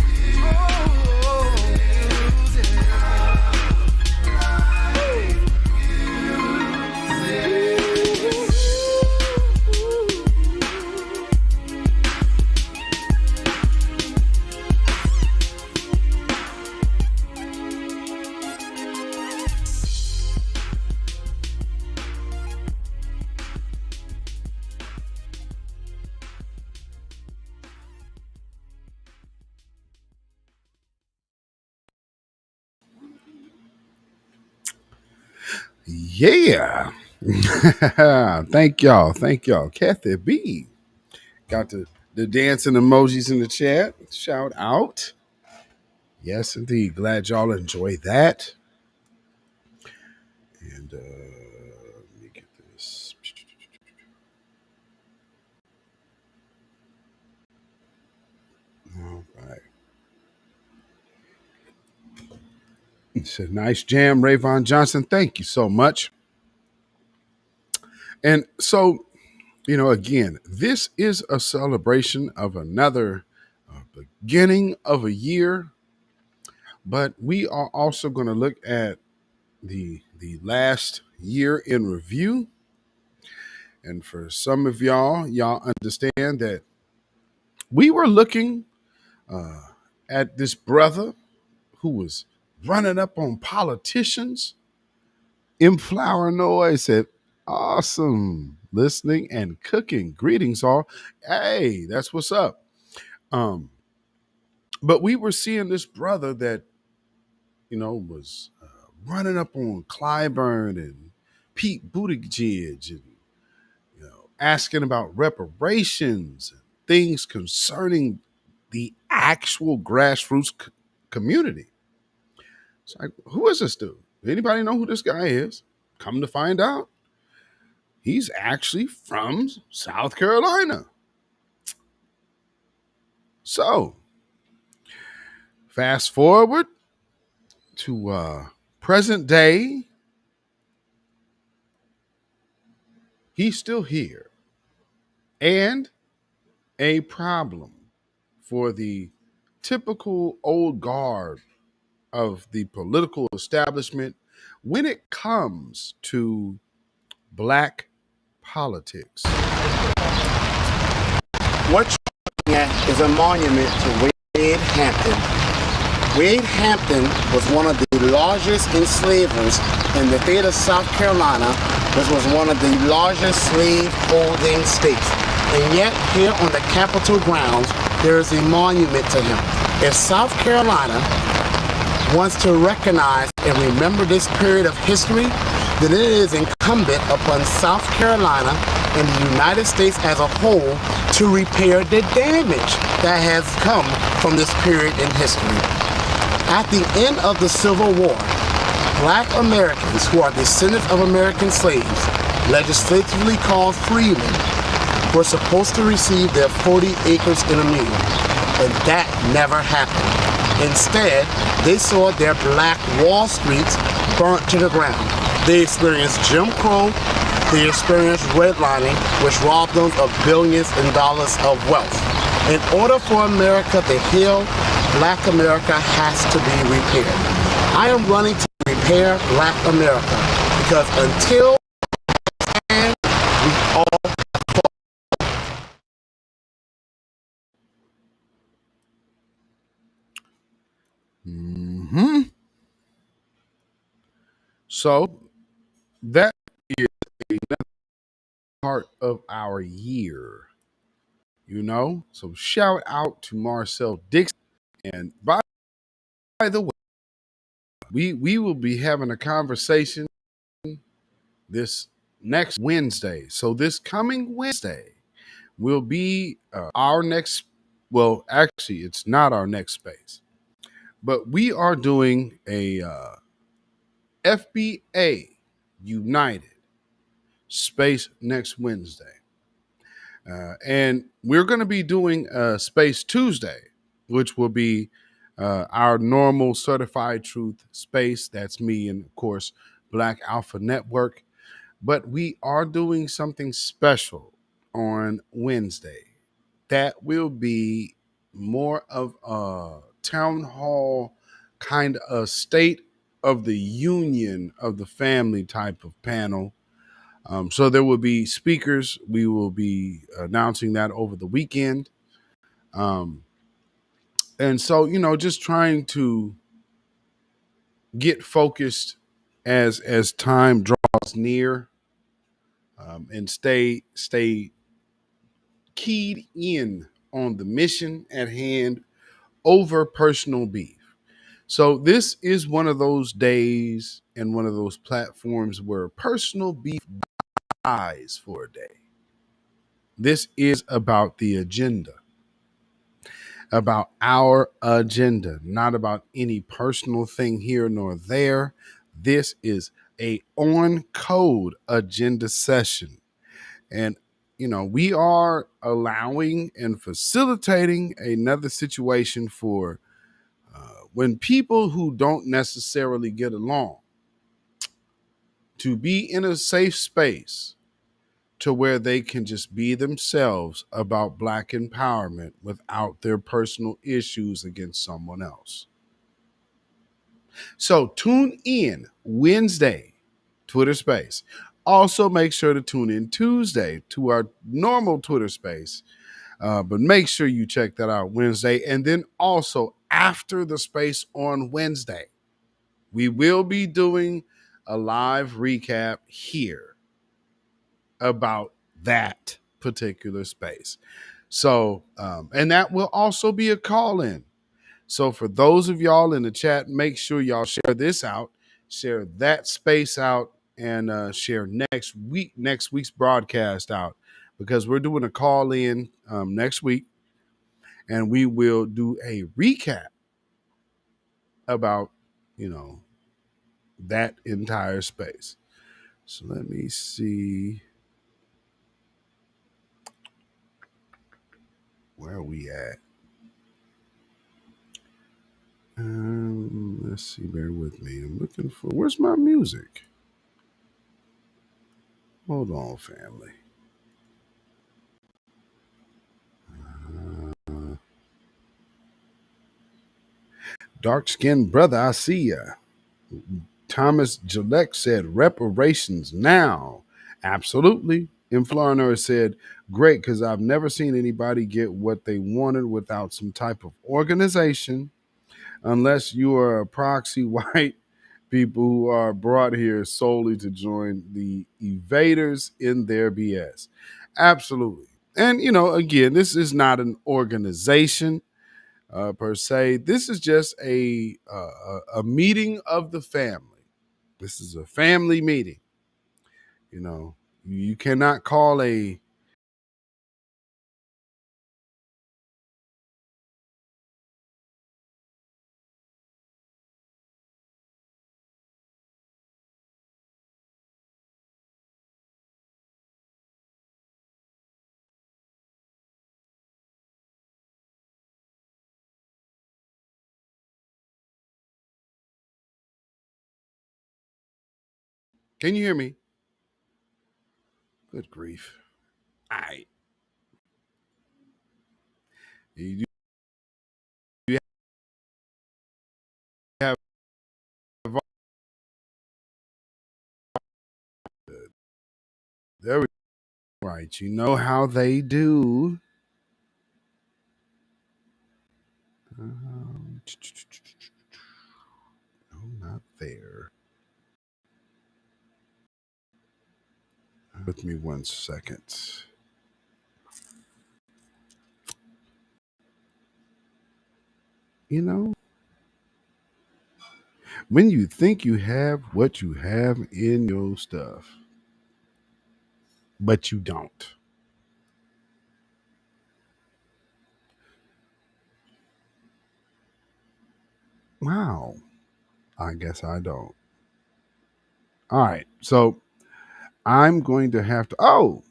yeah. Thank y'all. Thank y'all. Kathy B. Got the dancing emojis in the chat. Shout out. Yes, indeed. Glad y'all enjoy that. And let me get this. All right. It's a nice jam, Rayvon Johnson. Thank you so much. And so, again, this is a celebration of another beginning of a year, but we are also going to look at the last year in review. And for some of y'all understand that we were looking at this brother who was running up on politicians. M Flower Noise said, awesome listening and cooking. Greetings all. Hey, that's what's up. But we were seeing this brother that, was running up on Clyburn and Pete Buttigieg and, asking about reparations and things concerning the actual grassroots community. It's like, who is this dude? Anybody know who this guy is? Come to find out, He's actually from South Carolina. So, fast forward to present day, he's still here. And a problem for the typical old guard of the political establishment when it comes to black politics. What you're looking at is a monument to Wade Hampton. Wade Hampton was one of the largest enslavers in the state of South Carolina, which was one of the largest slave-holding states. And yet, here on the Capitol grounds, there is a monument to him. If South Carolina wants to recognize and remember this period of history, then it is incumbent upon South Carolina and the United States as a whole to repair the damage that has come from this period in history. At the end of the Civil War, black Americans who are descendants of American slaves, legislatively called freemen, were supposed to receive their 40 acres in a mule, and that never happened. Instead, they saw their black Wall Streets burnt to the ground. They experienced Jim Crow, they experienced redlining, which robbed them of billions in dollars of wealth. In order for America to heal, black America has to be repaired. I am running to repair black America because until we all So that is another part of our year, So shout out to Marcel Dixon. And by the way, we will be having a conversation this next Wednesday. So this coming Wednesday will be our next. Well, actually, it's not our next space, but we are doing a FBA United space next Wednesday. And we're going to be doing Space Tuesday, which will be our normal certified truth space. That's me and, of course, Black Alpha Network. But we are doing something special on Wednesday. That will be more of a town hall kind of state of the union of the family type of panel. So there will be speakers. We will be announcing that over the weekend. Um, and so, just trying to get focused as time draws near, and stay keyed in on the mission at hand over personal beef. So this is one of those days and one of those platforms where personal beef dies for a day. This is about the agenda, about our agenda, not about any personal thing here nor there. This is a on code agenda session. And, we are allowing and facilitating another situation for when people who don't necessarily get along to be in a safe space to where they can just be themselves about Black empowerment without their personal issues against someone else. So tune in Wednesday, Twitter Space. Also, make sure to tune in Tuesday to our normal Twitter Space. But make sure you check that out Wednesday. And then also after the space on Wednesday, we will be doing a live recap here about that particular space. So, and that will also be a call in. So for those of y'all in the chat, make sure y'all share this out, share that space out, and share next week's broadcast out, because we're doing a call in next week, and we will do a recap about that entire space. So let me see. Where are we at? Let's see. Bear with me. I'm looking for. Where's my music? Hold on, family. Dark skinned brother, I see ya. Thomas Gillette said, reparations now. Absolutely. And Floriner said, great, because I've never seen anybody get what they wanted without some type of organization, unless you are a proxy white people who are brought here solely to join the evaders in their BS. Absolutely. And, again, this is not an organization per se. This is just a meeting of the family. This is a family meeting. You cannot call a. Can you hear me? Good grief. I. You have there we go. Right. You know how they do. No, not there. With me 1 second. You know, when you think you have what you have in your stuff, but you don't. Wow. I guess I don't. All right. So I'm going to have to. Oh,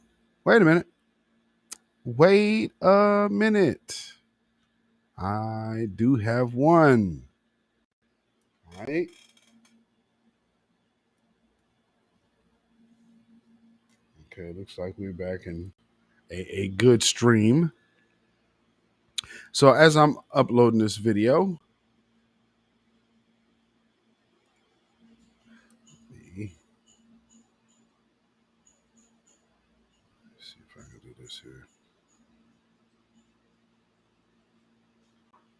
wait a minute. Wait a minute. I do have one. All right. Okay. Looks like we're back in a good stream. So as I'm uploading this video, let's see if I can do this here.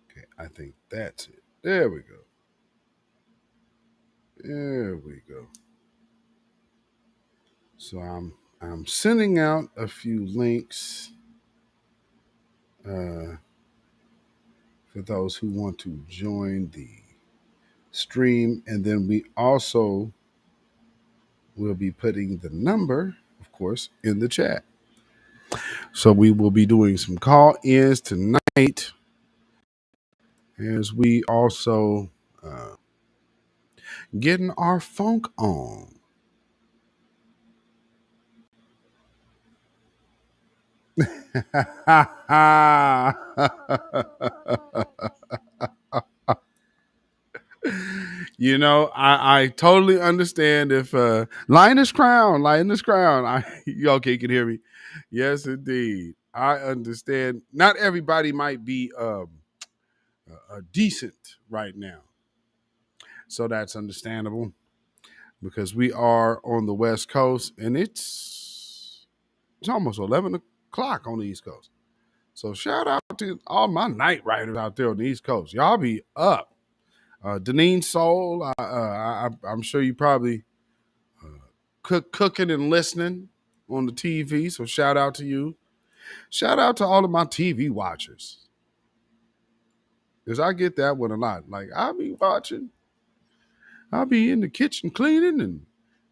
Okay. I think that's it. There we go. There we go. So I'm sending out a few links for those who want to join the stream, and then we also will be putting the number, of course, in the chat. So we will be doing some call-ins tonight, as we also getting our funk on. I totally understand if Linus Crown. You okay, can hear me? Yes, indeed. I understand. Not everybody might be decent right now. So that's understandable because we are on the West Coast and it's almost 11 o'clock on the East Coast. So shout out to all my night riders out there on the East Coast. Y'all be up. Deneen Soul, I'm sure you probably cooking and listening on the TV. So shout out to you. Shout out to all of my TV watchers. Because I get that one a lot. Like I'll be watching. I'll be in the kitchen cleaning and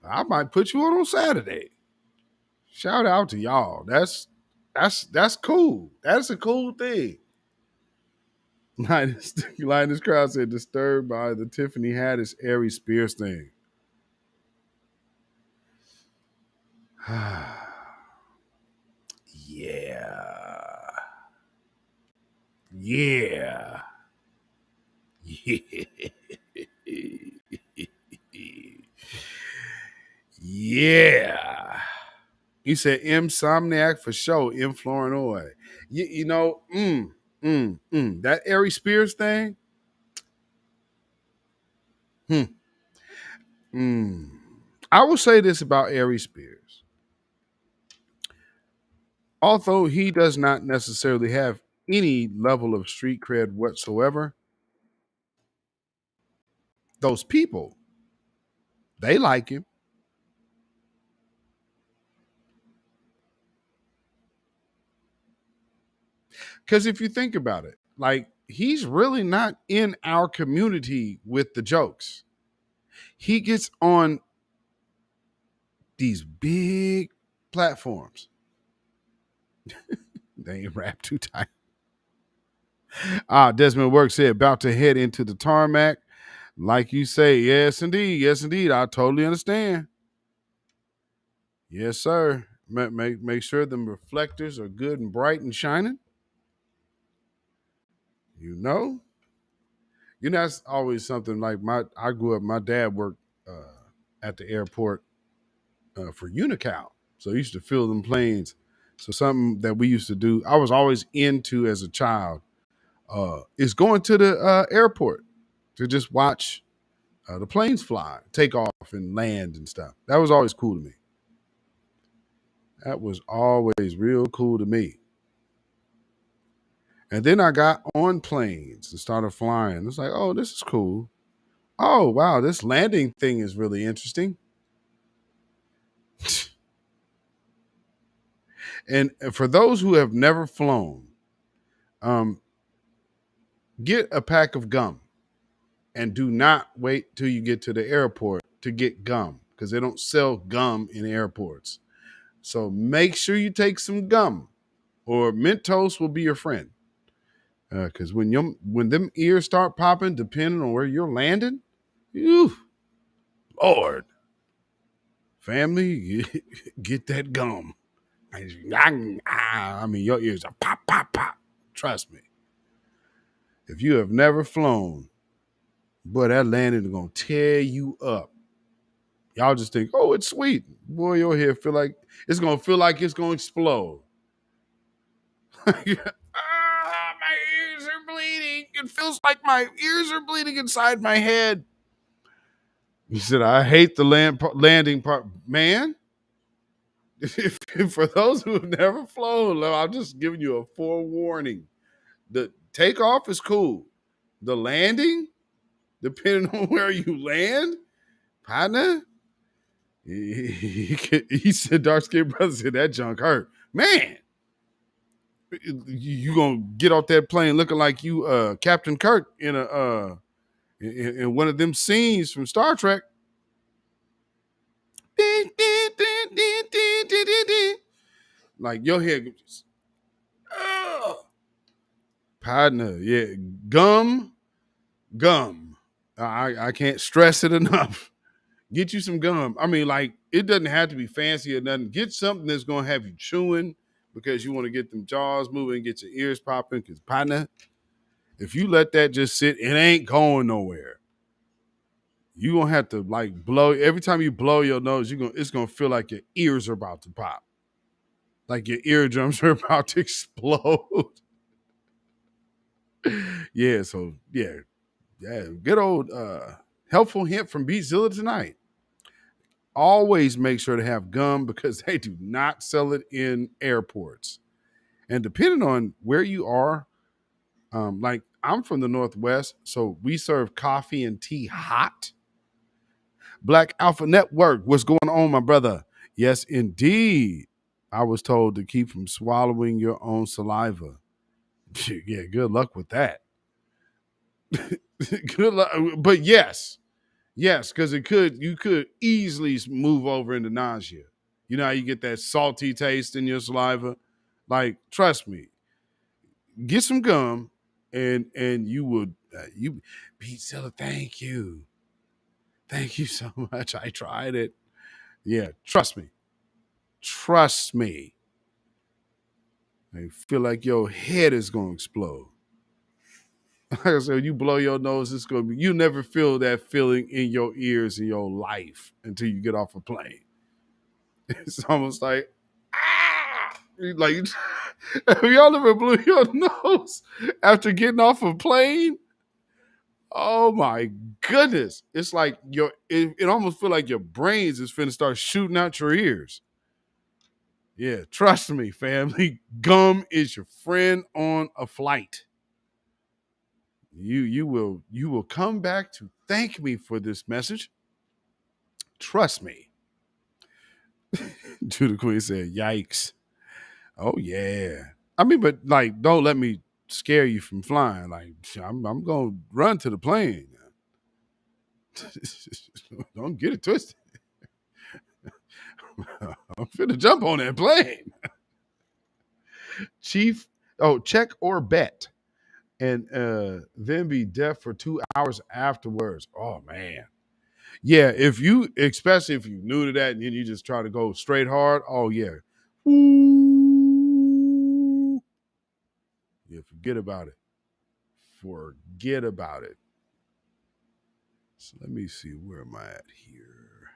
I might put you on Saturday. Shout out to y'all. That's cool. That's a cool thing. Linus Crowd said disturbed by the Tiffany Haddish Ari Spears thing. Yeah. Yeah. Yeah. You said Insomniac for sure, M. Flournoy. You know, that Ari Spears thing. Hmm. Mm. I will say this about Ari Spears. Although he does not necessarily have any level of street cred whatsoever, those people, they like him. Because if you think about it, like he's really not in our community with the jokes. He gets on these big platforms. They ain't rap too tight. Desmond Work said, about to head into the tarmac. Like you say, yes, indeed. Yes, indeed. I totally understand. Yes, sir. Make sure them reflectors are good and bright and shining. You know? That's always something like I grew up, my dad worked at the airport for Unical. So he used to fill them planes. So something that we used to do, I was always into as a child, is going to the airport to just watch the planes fly, take off and land and stuff. That was always cool to me. That was always real cool to me. And then I got on planes and started flying. It's like, oh, this is cool. Oh, wow, this landing thing is really interesting. And for those who have never flown, um, get a pack of gum and do not wait till you get to the airport to get gum because they don't sell gum in airports. So make sure you take some gum or Mentos will be your friend. Because when them ears start popping, depending on where you're landing, ew, Lord, family, get that gum. I mean, your ears are pop, pop, pop. Trust me. If you have never flown, boy, that landing is gonna tear you up. Y'all just think, oh, it's sweet. Boy, your head feel like it's gonna explode. My ears are bleeding. It feels like my ears are bleeding inside my head. He said, I hate the landing part. Man, for those who have never flown, I'm just giving you a forewarning. The takeoff is cool. The landing, depending on where you land, partner, he said, dark skinned brother said that junk hurt. Man, you gonna get off that plane looking like you Captain Kirk in in one of them scenes from Star Trek. Like your head goes, partner, yeah, gum. I can't stress it enough. Get you some gum. I mean, like it doesn't have to be fancy or nothing. Get something that's gonna have you chewing because you want to get them jaws moving, get your ears popping. Because partner, if you let that just sit, it ain't going nowhere. You gonna have to like blow every time you blow your nose. It's gonna feel like your ears are about to pop, like your eardrums are about to explode. Yeah. So yeah. Good old helpful hint from Beatzilla tonight. Always make sure to have gum because they do not sell it in airports. And depending on where you are, like I'm from the Northwest, so we serve coffee and tea hot. Black Alpha Network, what's going on, my brother? Yes, indeed. I was told to keep from swallowing your own saliva. Yeah, good luck with that. Good luck. But yes, because you could easily move over into nausea. You know how you get that salty taste in your saliva? Like, trust me, get some gum and you would you Pete Silla, thank you so much. I tried it. Yeah, trust me. I feel like your head is gonna explode. Like I said, you blow your nose, it's gonna be you never feel that feeling in your ears in your life until you get off a plane. It's almost like like have y'all ever blew your nose after getting off a plane? Oh my goodness. It's like it almost feel like your brains is finna start shooting out your ears. Yeah, trust me, family. Gum is your friend on a flight. You will come back to thank me for this message. Trust me. Judah Queen said, yikes. Oh yeah. I mean, but like, don't let me scare you from flying. Like, I'm gonna run to the plane. Don't get it twisted. I'm finna jump on that plane. Chief, check or bet. And then be deaf for 2 hours afterwards. Oh man. Yeah, especially if you're new to that and then you just try to go straight hard. Oh yeah. Ooh. Yeah, forget about it. Forget about it. So let me see, where am I at here?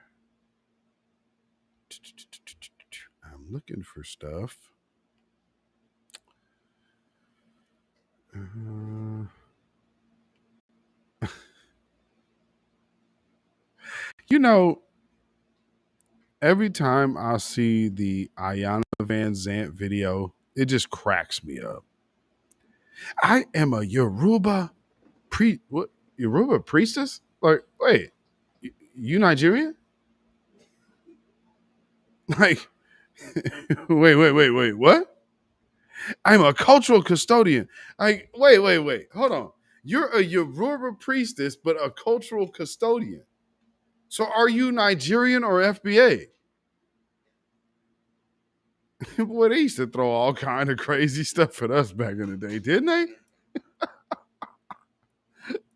I'm looking for stuff. You know, every time I see the Ayanna Van Zant video, it just cracks me up. I am a Yoruba what Yoruba priestess? Like, wait, you Nigerian? Like, wait, what? I'm a cultural custodian. Like, wait, hold on. You're a Yoruba priestess, but a cultural custodian. So are you Nigerian or FBA? Boy, they used to throw all kind of crazy stuff at us back in the day, didn't they?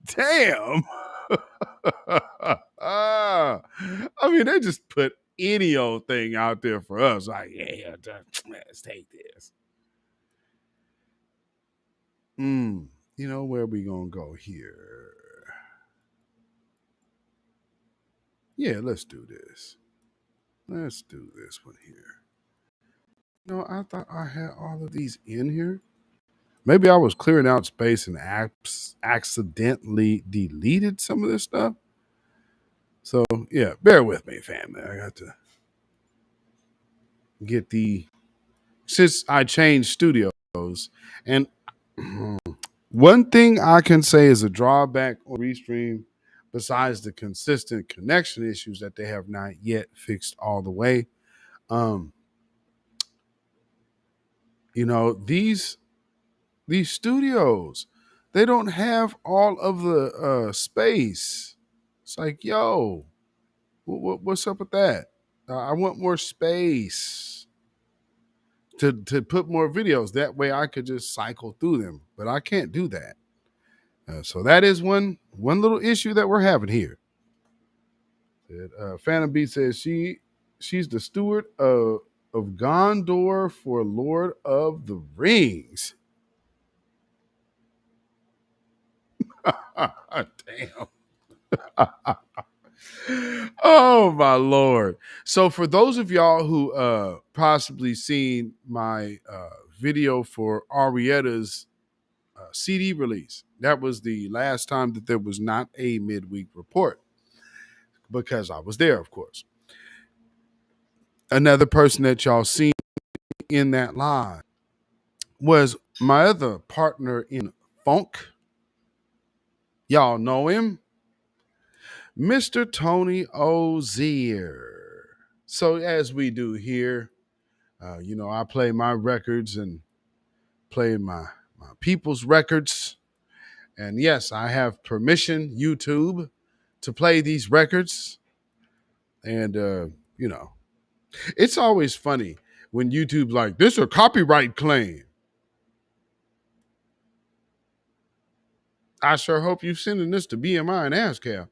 Damn. I mean, they just put any old thing out there for us. Like, yeah, let's take this. You know, where we gonna go here? Yeah, let's do this. Let's do this one here. No, I thought I had all of these in here. Maybe I was clearing out space and accidentally deleted some of this stuff. So yeah, bear with me, family. I got to get since I changed studios. And one thing I can say is a drawback on Restream, besides the consistent connection issues that they have not yet fixed all the way. You know, these studios, they don't have all of the space. It's like, yo, what's up with that? I want more space to put more videos. That way I could just cycle through them, but I can't do that. So that is one little issue that we're having here. Phantom B says she's the steward of Gondor for Lord of the Rings. Damn. Oh my Lord. So for those of y'all who possibly seen my video for Arietta's CD release, that was the last time that there was not a midweek report, because I was there, of course. Another person that y'all seen in that live was my other partner in funk. Y'all know him, Mr. Tony Ozier. So as we do here, you know, I play my records and play my people's records. And yes, I have permission, YouTube, to play these records. And, you know, it's always funny when YouTube's like, this is a copyright claim. I sure hope you're sending this to BMI and ASCAP.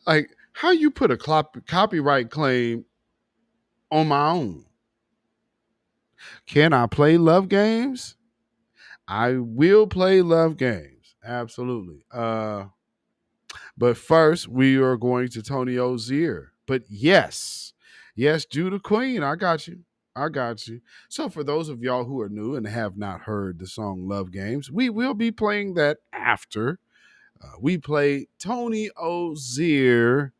Like, how you put a copyright claim on my own? Can I play love games? I will play Love Games. Absolutely. But first, we are going to Tony Ozier. But yes, Judah Queen, I got you. I got you. So, for those of y'all who are new and have not heard the song Love Games, we will be playing that after we play Tony Ozier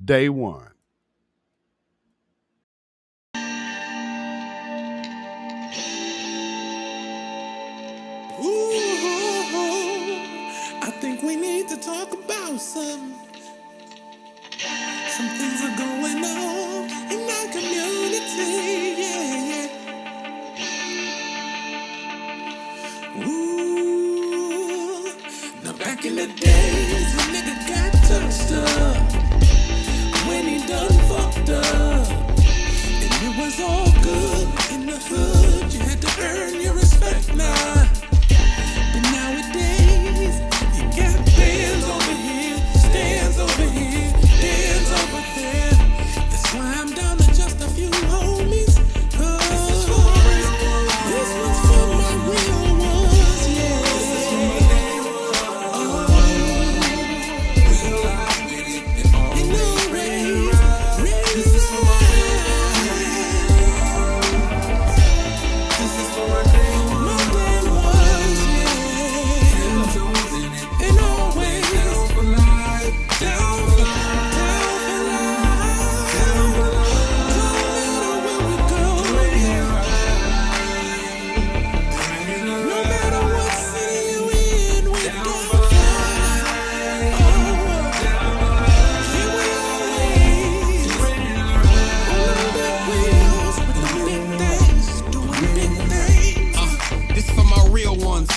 Day One. Ooh, I think we need to talk about some things are going on in our community. Yeah, yeah. Ooh, now back in the days when nigga got touched up, when he done fucked up, and it was all good in the hood. You had to earn your respect now. But nowadays, you got bands over here, stands over here, stands over there. That's why I'm down to just a few homies. This one's for my real ones, yeah. Real life with it, and always this is for my this is for my day ones, yeah. And always down for life, down for life, down for life. No matter where we go, no matter what city you in, we're down for life. Here we always on the wheels with the big things, doing big things. This for my real ones.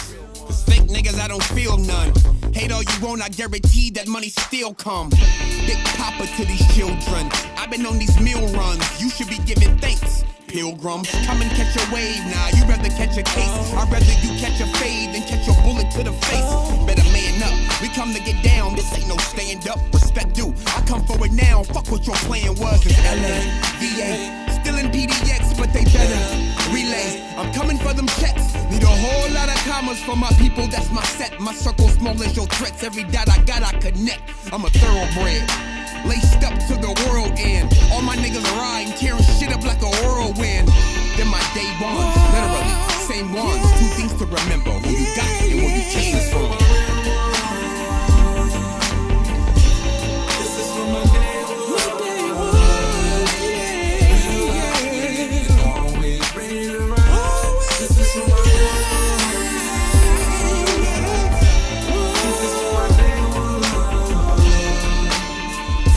Cause fake niggas, I don't feel none. Hate all you want, I guarantee that money still come. Big papa to these children. I've been on these meal runs. You should be giving thanks. Pilgrims, come and catch a wave now. You rather catch a case. I'd rather you catch a fade than catch a bullet to the face. Better man up. We come to get down. This ain't no stand up. Respect due. I come for it now. Fuck what your plan was. It's LA, VA. Still in PDX, but they better relay. I'm coming for them checks. Need a whole lot of commas for my people. That's my set. My circle small as your threats. Every dot I got, I connect. I'm a thoroughbred. Laced up to the world end. All my niggas riding, tearing shit up like a whirlwind. Then my day ones, literally, same ones. Two things to remember: who you got and where you came from. This is for my day ones, yeah. Always ready to ride. This is for my day This is for my day ones.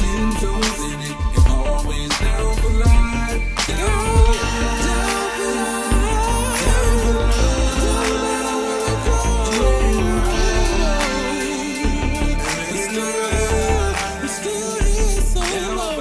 10 toes in it, and always down for life. Down for life, down for life, down for life. No matter where we go, we're still here, so long.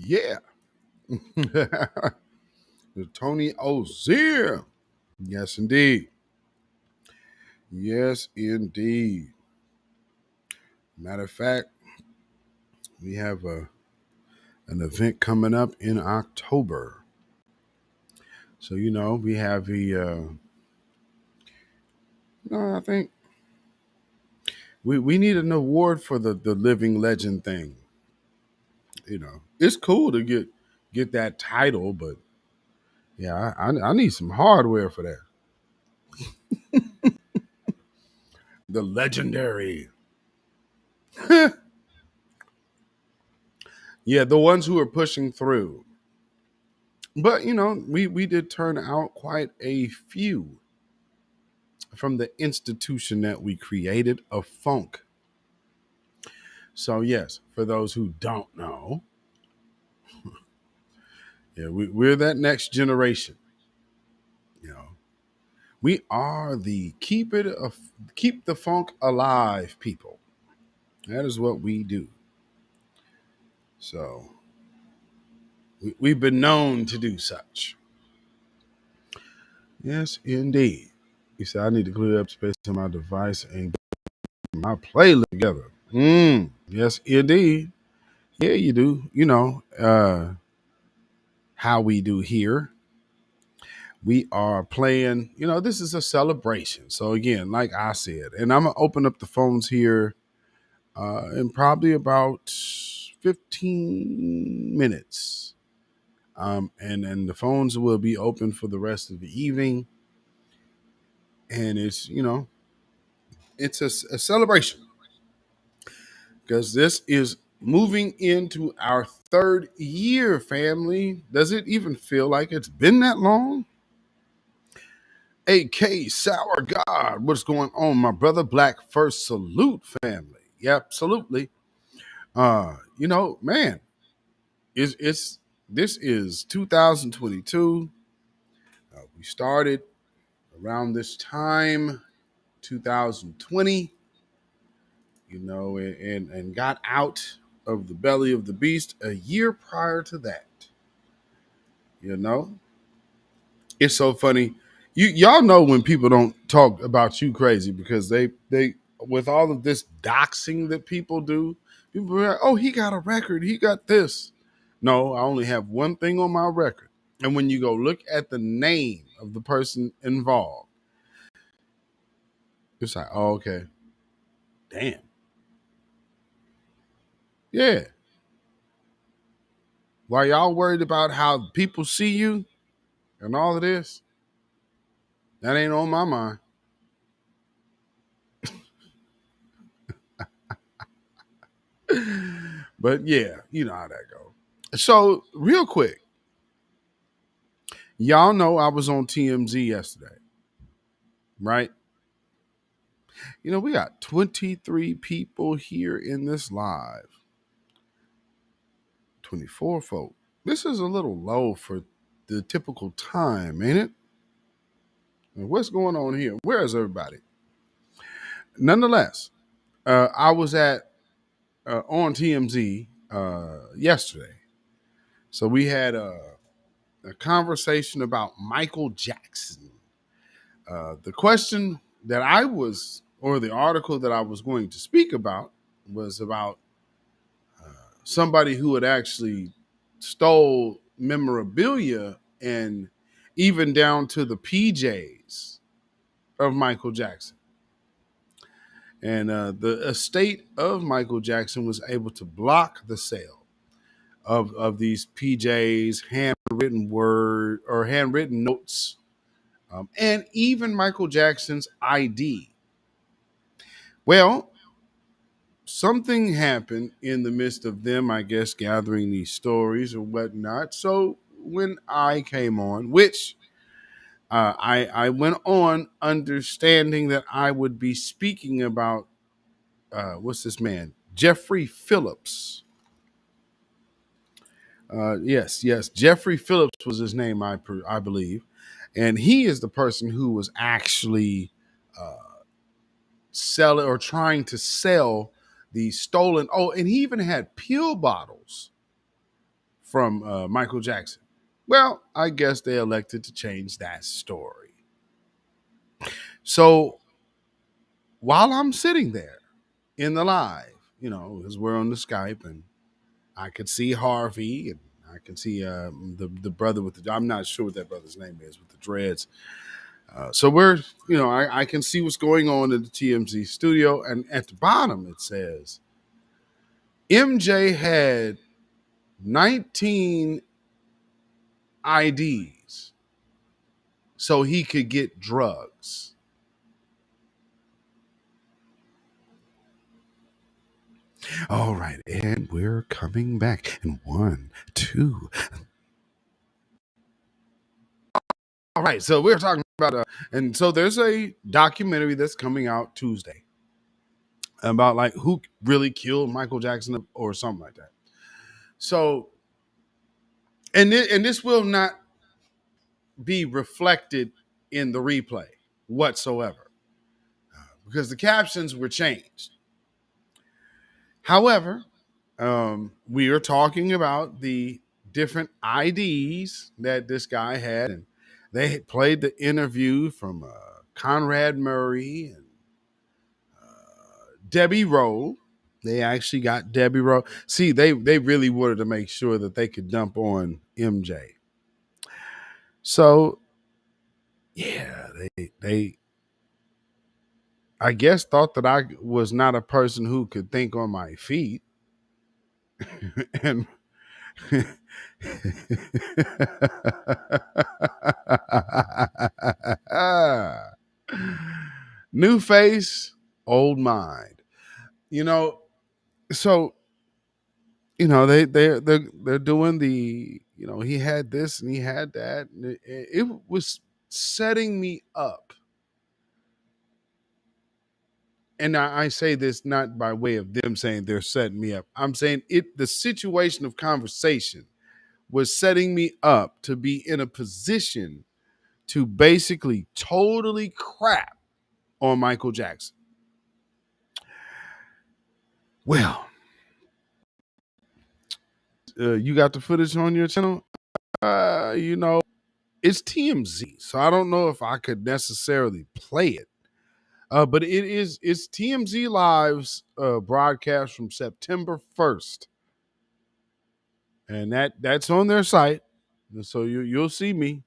Yeah. Tony Ozier. Yes, indeed. Yes, indeed. Matter of fact, we have an event coming up in October. So, we have I think we need an award for the living legend thing. It's cool to get that title, but yeah, I need some hardware for that. The legendary. Yeah, the ones who are pushing through. But we did turn out quite a few from the institution that we created of funk. So yes, for those who don't know, yeah, we're that next generation. You know, we are the keep the funk alive people. That is what we do. So we've been known to do such. Yes, indeed. He said, I need to clear up space on my device and get my playlist together. Yes, indeed. Yeah, you do. How we do here. We are playing, this is a celebration. So, again, like I said, and I'm going to open up the phones here in probably about 15 minutes. And the phones will be open for the rest of the evening. And it's a celebration because this is moving into our third year, family. Does it even feel like it's been that long? AK Sour God, what's going on, my brother? Black First Salute, family. Yep, absolutely. Man, it's this is 2022. We started around this time, 2020. And got out of the belly of the beast a year prior to that. You know, it's so funny. Y'all know when people don't talk about you crazy because they with all of this doxing that people do, people are like, oh, he got a record, he got this. No, I only have one thing on my record. And when you go look at the name of the person involved, it's like, oh, okay. Damn. Yeah. While y'all worried about how people see you and all of this, that ain't on my mind. But yeah, you know how that goes. So, real quick, y'all know I was on TMZ yesterday, right? We got 23 people here in this live. 24 folk. This is a little low for the typical time, ain't it? What's going on here? Where is everybody? Nonetheless, I was at on TMZ yesterday. So we had a conversation about Michael Jackson. The question that or the article that I was going to speak about was about somebody who had actually stole memorabilia and even down to the PJs of Michael Jackson. And the estate of Michael Jackson was able to block the sale of these PJs, handwritten notes, and even Michael Jackson's ID. Well, something happened in the midst of them, I guess, gathering these stories or whatnot. So when I came on, which I went on understanding that I would be speaking about, what's this man? Jeffrey Phillips. Yes, Jeffrey Phillips was his name, I believe. And he is the person who was actually selling or trying to sell the stolen. Oh, and he even had pill bottles from Michael Jackson. Well, I guess they elected to change that story. So while I'm sitting there in the live, because we're on the Skype and I could see Harvey and I can see the brother with I'm not sure what that brother's name is with the dreads. So we're, I can see what's going on in the TMZ studio. And at the bottom, it says MJ had 19 IDs so he could get drugs. All right. And we're coming back in 1, 2. All right, so we're talking about, and so there's a documentary that's coming out Tuesday about like who really killed Michael Jackson or something like that. So, and this will not be reflected in the replay whatsoever because the captions were changed. However, we are talking about the different IDs that this guy had, and they played the interview from Conrad Murray and Debbie Rowe. They actually got Debbie Rowe. See, they really wanted to make sure that they could dump on MJ. So yeah, they I guess thought that I was not a person who could think on my feet. And new face, old mind. You know, so they're doing the, he had this and he had that, and it was setting me up. And I say this not by way of them saying they're setting me up. I'm saying the situation of conversation was setting me up to be in a position to basically totally crap on Michael Jackson. Well, you got the footage on your channel? It's TMZ, so I don't know if I could necessarily play it. But it's TMZ Live's broadcast from September 1st. And that's on their site. So you'll see me.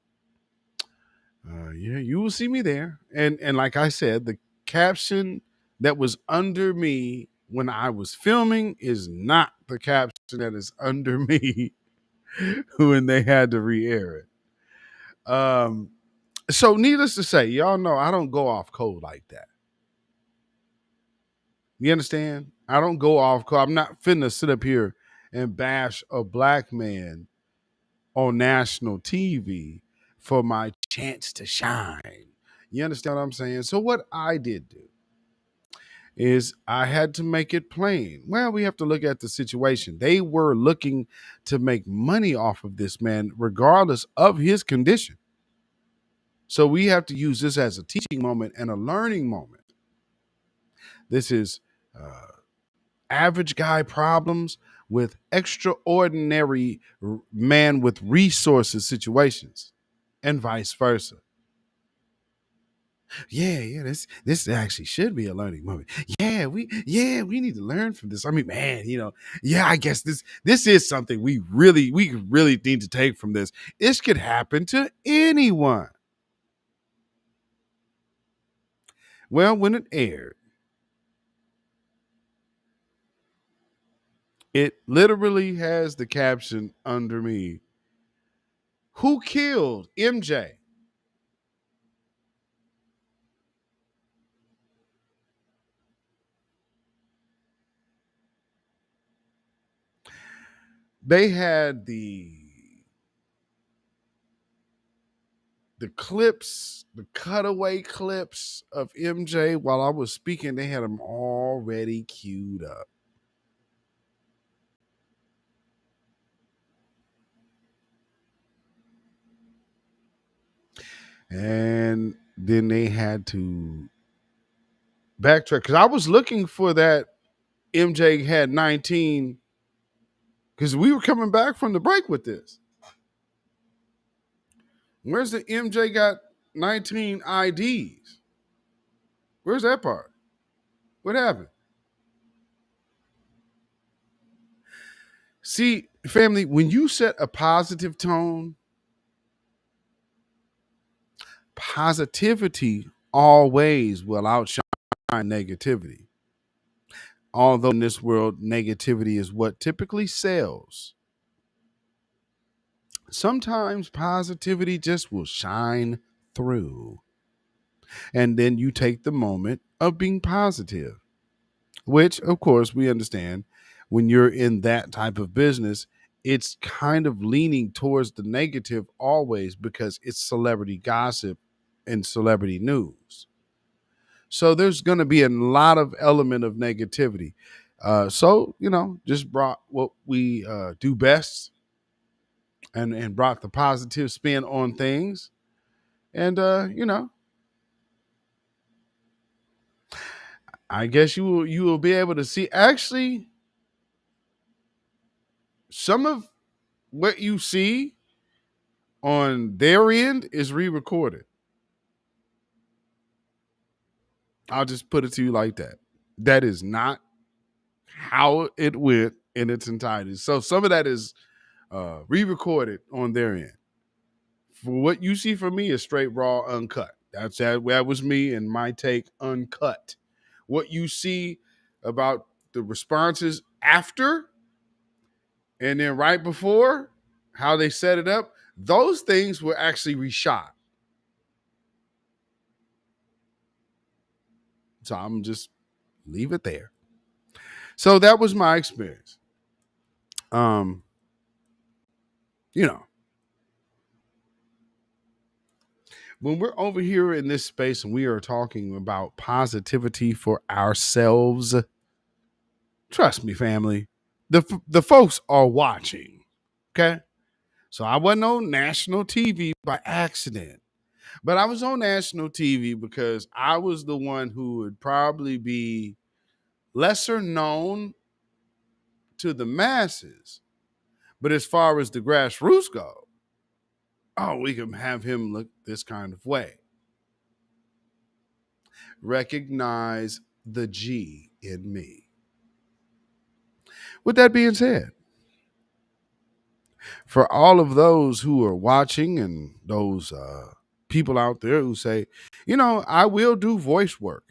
Yeah, you will see me there. And like I said, the caption that was under me when I was filming is not the caption that is under me when they had to re-air it. So needless to say, y'all know I don't go off code like that. You understand? I don't go off code. I'm not finna sit up here and bash a black man on national TV for my chance to shine. You understand what I'm saying? So what I did do is I had to make it plain. Well, we have to look at the situation. They were looking to make money off of this man, regardless of his condition. So we have to use this as a teaching moment and a learning moment. This is average guy problems with extraordinary man with resources situations, and vice versa. Yeah, this actually should be a learning moment. We need to learn from this. I mean, man, I guess this is something we really need to take from this. This could happen to anyone. Well, when it aired, it literally has the caption under me: "Who killed MJ?" They had the clips, the cutaway clips of MJ while I was speaking. They had them already queued up. And then they had to backtrack because I was looking for that MJ had 19 because we were coming back from the break with this. Where's the MJ got 19 IDs? Where's that part? What happened? See, family, when you set a positive tone, positivity always will outshine negativity. Although in this world, negativity is what typically sells. Sometimes positivity just will shine through. And then you take the moment of being positive, which, of course, we understand when you're in that type of business, it's kind of leaning towards the negative always because it's celebrity gossip and celebrity news. So there's going to be a lot of element of negativity. So, just brought what we do best and brought the positive spin on things. And, I guess you will be able to see actually some of what you see on their end is re-recorded. I'll just put it to you like that. That is not how it went in its entirety. So some of that is re-recorded on their end. For what you see from me is straight raw, uncut. That was me and my take, uncut. What you see about the responses after and then right before, how they set it up, those things were actually reshot. So I'm just leave it there. So that was my experience. When we're over here in this space and we are talking about positivity for ourselves, trust me, family, the folks are watching. Okay. So I wasn't on national TV by accident, but I was on national TV because I was the one who would probably be lesser known to the masses. But as far as the grassroots go, we can have him look this kind of way. Recognize the G in me. With that being said, for all of those who are watching and those people out there who say, I will do voice work,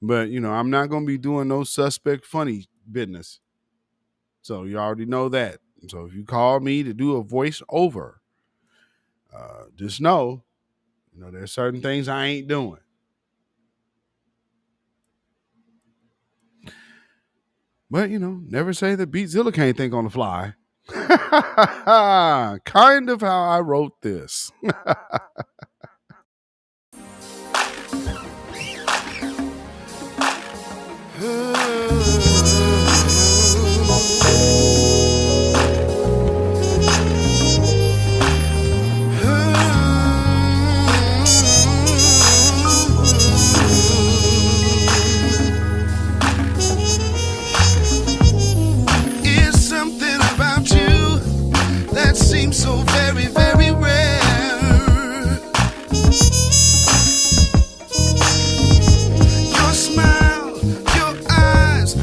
but, I'm not going to be doing no suspect funny business. So you already know that. So if you call me to do a voice over, just know, there's certain things I ain't doing. But, never say that Beatzilla can't think on the fly. Kind of how I wrote this. Seems so very, very rare. Your smile, your eyes,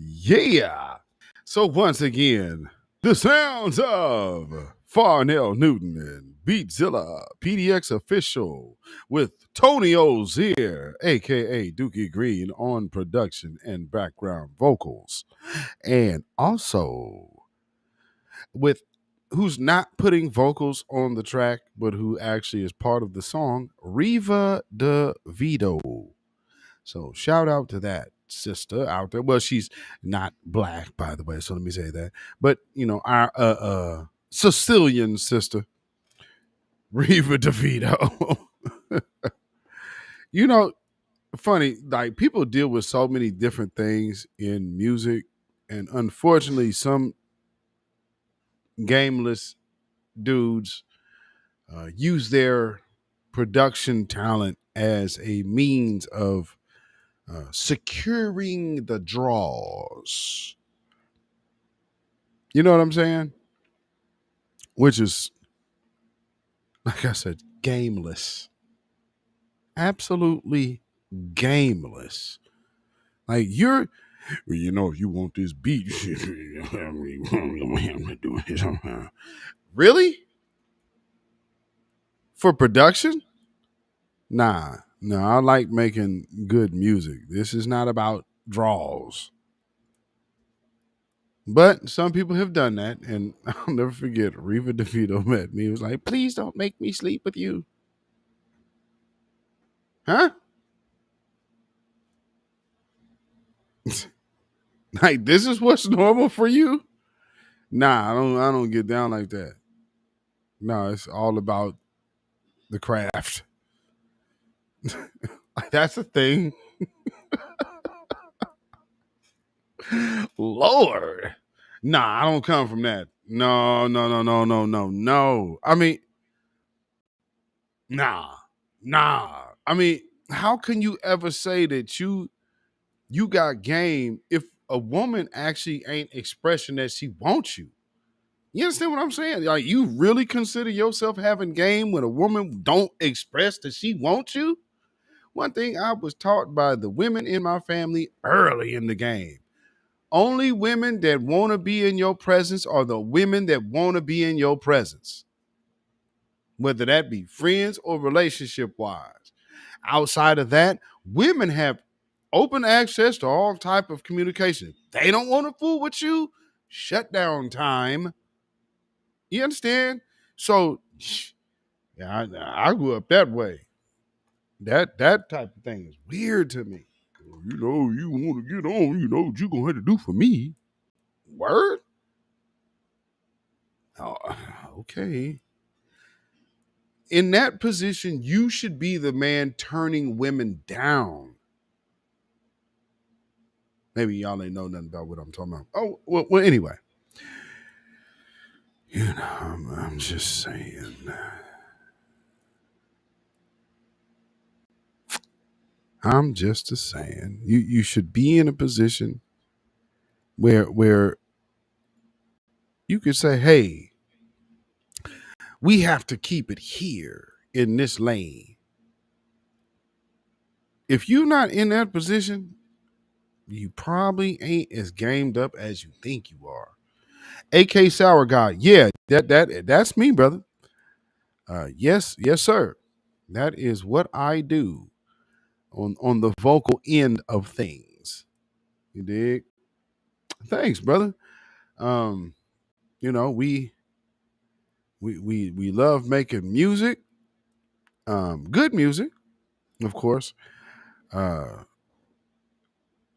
Yeah. So once again, the sounds of Farnell Newton and Beatzilla PDX official with Tony Ozier, aka Dookie Green, on production and background vocals. And also with who's not putting vocals on the track, but who actually is part of the song, Riva DeVito. So shout out to that sister out there. Well, she's not black, by the way, so let me say that. But our Sicilian sister, Riva DeVito. you know, funny, like people deal with so many different things in music, and unfortunately, some gameless dudes use their production talent as a means of securing the draws. You know what I'm saying? Which is, like I said, gameless. Absolutely gameless. Like if you want this beat, really? For production? Nah, no, I like making good music. This is not about draws. But some people have done that, and I'll never forget. Riva DeVito met me. He was like, "Please don't make me sleep with you." Huh? Like this is what's normal for you? Nah, I don't get down like that. No, it's all about the craft. That's a thing. Lord. Nah, I don't come from that. No, no, no, no, no, no, no. I mean, nah, nah. I mean, how can you ever say that you got game if a woman actually ain't expressing that she wants you? You understand what I'm saying? Like you really consider yourself having game when a woman don't express that she wants you? One thing I was taught by the women in my family early in the game. Only women that want to be in your presence are the women that want to be in your presence, whether that be friends or relationship wise. Outside of that, women have open access to all type of communication. They don't want to fool with you. Shut down time. You understand? So, yeah, I grew up that way. That type of thing is weird to me. You want to get on. You know what you gonna have to do for me. Word. Oh, okay. In that position, you should be the man turning women down. Maybe y'all ain't know nothing about what I'm talking about. Oh, well anyway. I'm just saying. I'm just a saying. You should be in a position where you could say, hey, we have to keep it here in this lane. If you're not in that position, you probably ain't as gamed up as you think you are. AK Sour Guy. Yeah, that's me, brother. Yes, sir. That is what I do on the vocal end of things. You dig? Thanks, brother. Um, we love making music, good music, of course. Uh,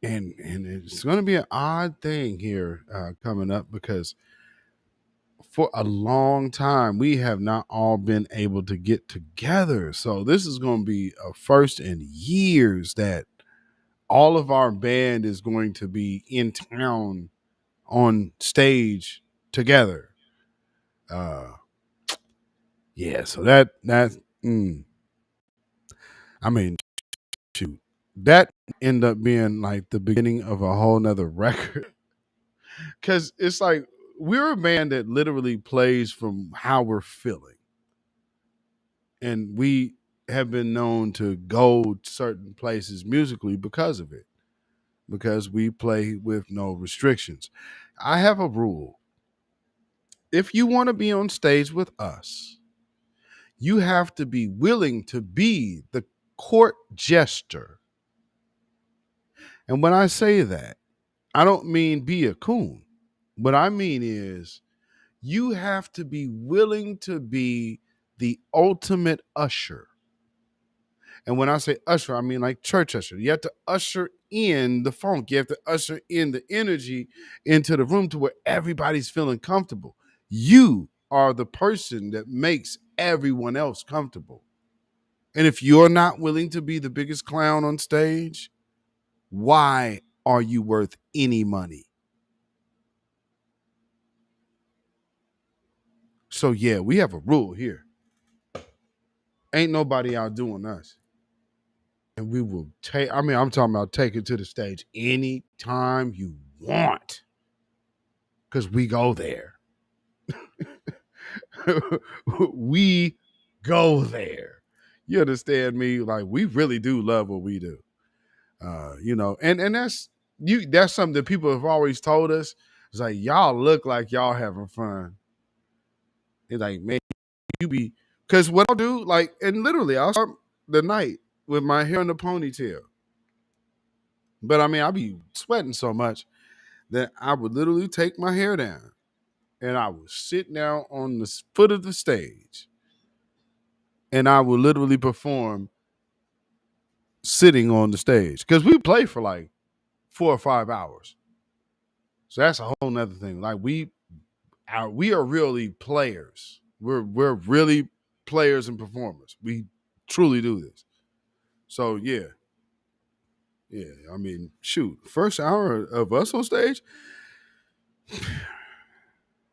and it's going to be an odd thing here coming up because for a long time we have not all been able to get together. So this is going to be a first in years that all of our band is going to be in town on stage together. Uh yeah, so mm, I mean, shoot, that end up being like the beginning of a whole nother record. Cause it's like we're a band that literally plays from how we're feeling. And we have been known to go certain places musically because of it. because we play with no restrictions. I have a rule. If you want to be on stage with us, you have to be willing to be the court jester. And when I say that, I don't mean be a coon. What I mean is you have to be willing to be the ultimate usher. And when I say usher, I mean like church usher. You have to usher in the funk. You have to usher in the energy into the room to where everybody's feeling comfortable. You are the person that makes everyone else comfortable. And if you're not willing to be the biggest clown on stage, why are you worth any money? So yeah, we have a rule here. Ain't nobody outdoing us. And we will take, I mean, I'm talking about take it to the stage anytime you want. Because we go there. We go there. You understand me? Like, we really do love what we do. And that's something that people have always told us. It's like, y'all look like y'all having fun. It's like, man, you be, because what I'll do, like, and literally I'll start the night with my hair in a ponytail. But I mean, I'll be sweating so much that I would literally take my hair down and I would sit down on the foot of the stage and I would literally perform sitting on the stage because we play for like 4 or 5 hours. So that's a whole nother thing. Like we are really players. We're really players and performers. We truly do this. So yeah. I mean, shoot, first hour of us on stage,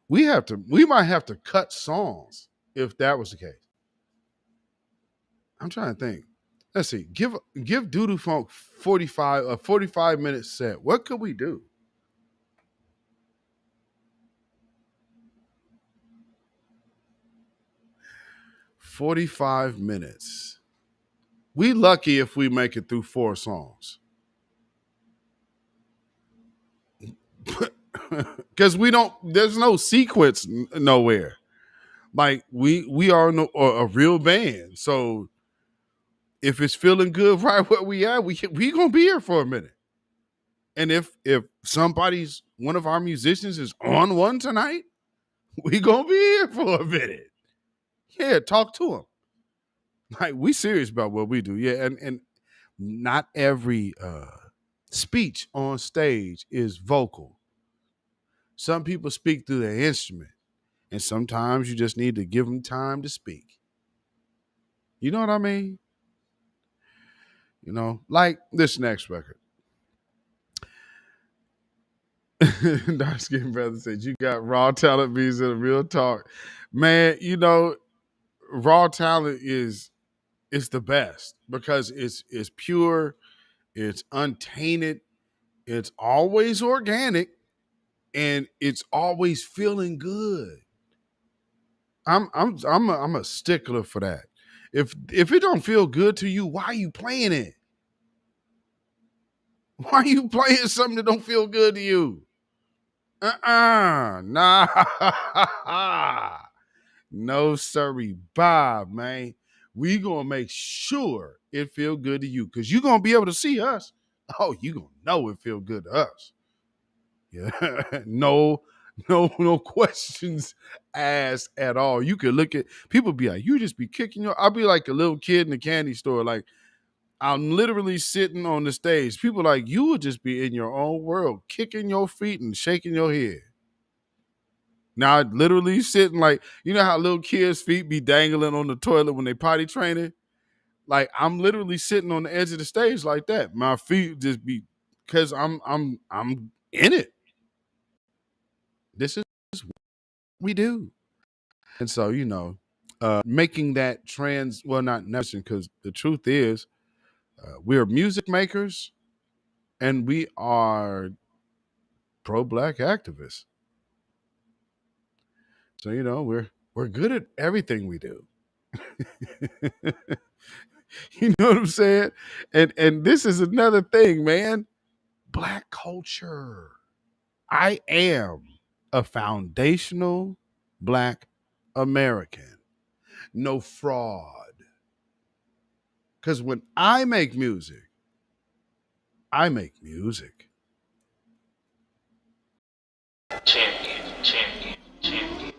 we might have to cut songs if that was the case. I'm trying to think. Let's see. Give Doodoo Funk a 45-minute set. What could we do? $45. We lucky if we make it through 4 songs. Because there's no sequence nowhere. Like we are a real band. So if it's feeling good right where we at, we gonna be here for a minute. And if one of our musicians is on one tonight, we gonna be here for a minute. Yeah, talk to him. Like, we serious about what we do. Yeah, and not every speech on stage is vocal. Some people speak through their instrument, and sometimes you just need to give them time to speak. You know what I mean? Like this next record. Dark Skin Brother said, you got raw talent beats and a real talk. Man, raw talent is the best because it's pure, it's untainted, it's always organic, and it's always feeling good. I'm a stickler for that. If it don't feel good to you, why are you playing it? Why are you playing something that don't feel good to you? Nah. No, sorry, Bob, man. We gonna make sure it feel good to you because you gonna be able to see us. Oh, you gonna know it feel good to us. Yeah, no questions asked at all. You could look at people be like, you just be kicking I'll be like a little kid in the candy store. Like, I'm literally sitting on the stage. People like, you would just be in your own world, kicking your feet and shaking your head. Now, I literally sitting like, you know how little kids' feet be dangling on the toilet when they potty training? Like, I'm literally sitting on the edge of the stage like that. My feet just be, because I'm in it. This is what we do. And so, making that not necessary, because the truth is, we're music makers and we are pro-Black activists. So, we're good at everything we do. You know what I'm saying? And this is another thing, man. Black culture. I am a foundational Black American. No fraud. Because when I make music, I make music. Champion, champion, champion.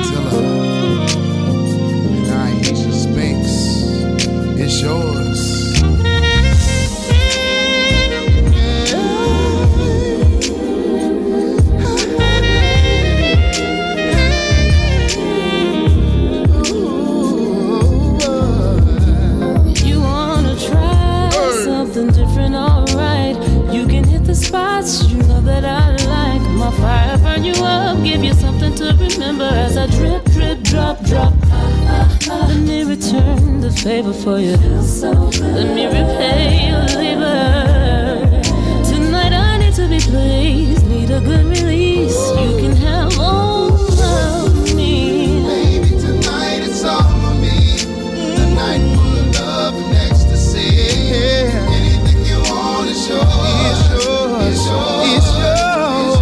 Beatzilla and Aisha Spinks, it's yours. You wanna try something different, alright. You can hit the spots you know that I like. My fire burn you up, give you something to remember as I drip, drip, drop, drop. Let me return the favor for you. Let me repay your labor. Tonight I need to be pleased, need a good release. You can have all of me. Baby, tonight it's all on me. A night full of love and ecstasy. Anything you want is yours. It's yours. It's yours. It's yours.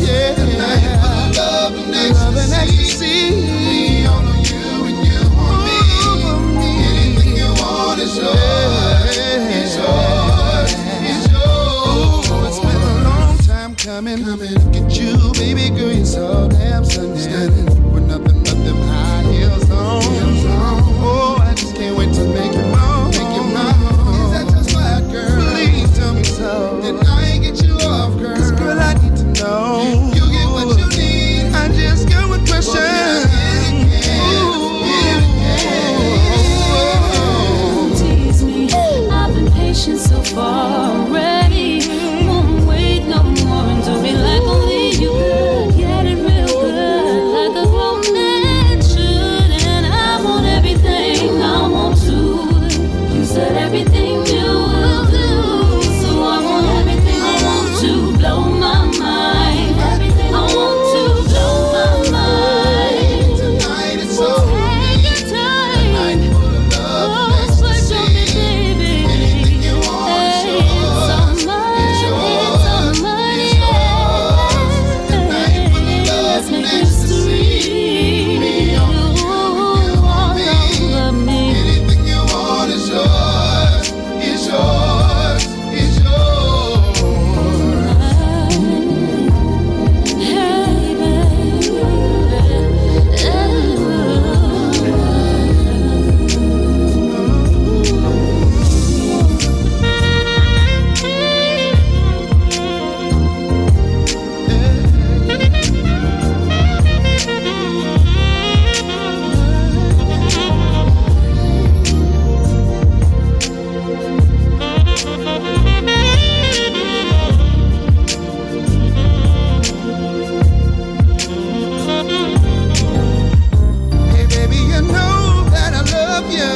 Yeah. A night full of love and ecstasy. Me all on you and you on me. Anything you want is yours. It's yours. It's yours. Ooh, it's been a long time coming. Get you, baby girl, you're so damn stunning. With nothing but them high heels on. Oh, I just can't wait to make you mine. Is that just right, girl? Please tell me so. Did I get you off, girl? 'Cause girl, I need to know. You get what you need. I just got one question. Tease me, I've been patient so far already. Won't wait no more and do me like only you could. Get it real good, like a grown man should. And I want everything I want to. You said everything you will do, so I want everything I want to. Blow my mind, everything I want to blow my mind. Tonight it's all Take your time. night full of love and ecstasy. Anything you want is yours. It's yours. It's yours. Tonight full of love and ecstasy. Me on you on me. Anything you want is yours. It's yours. It's yours. Hey, baby. Hey baby, you know that I love you,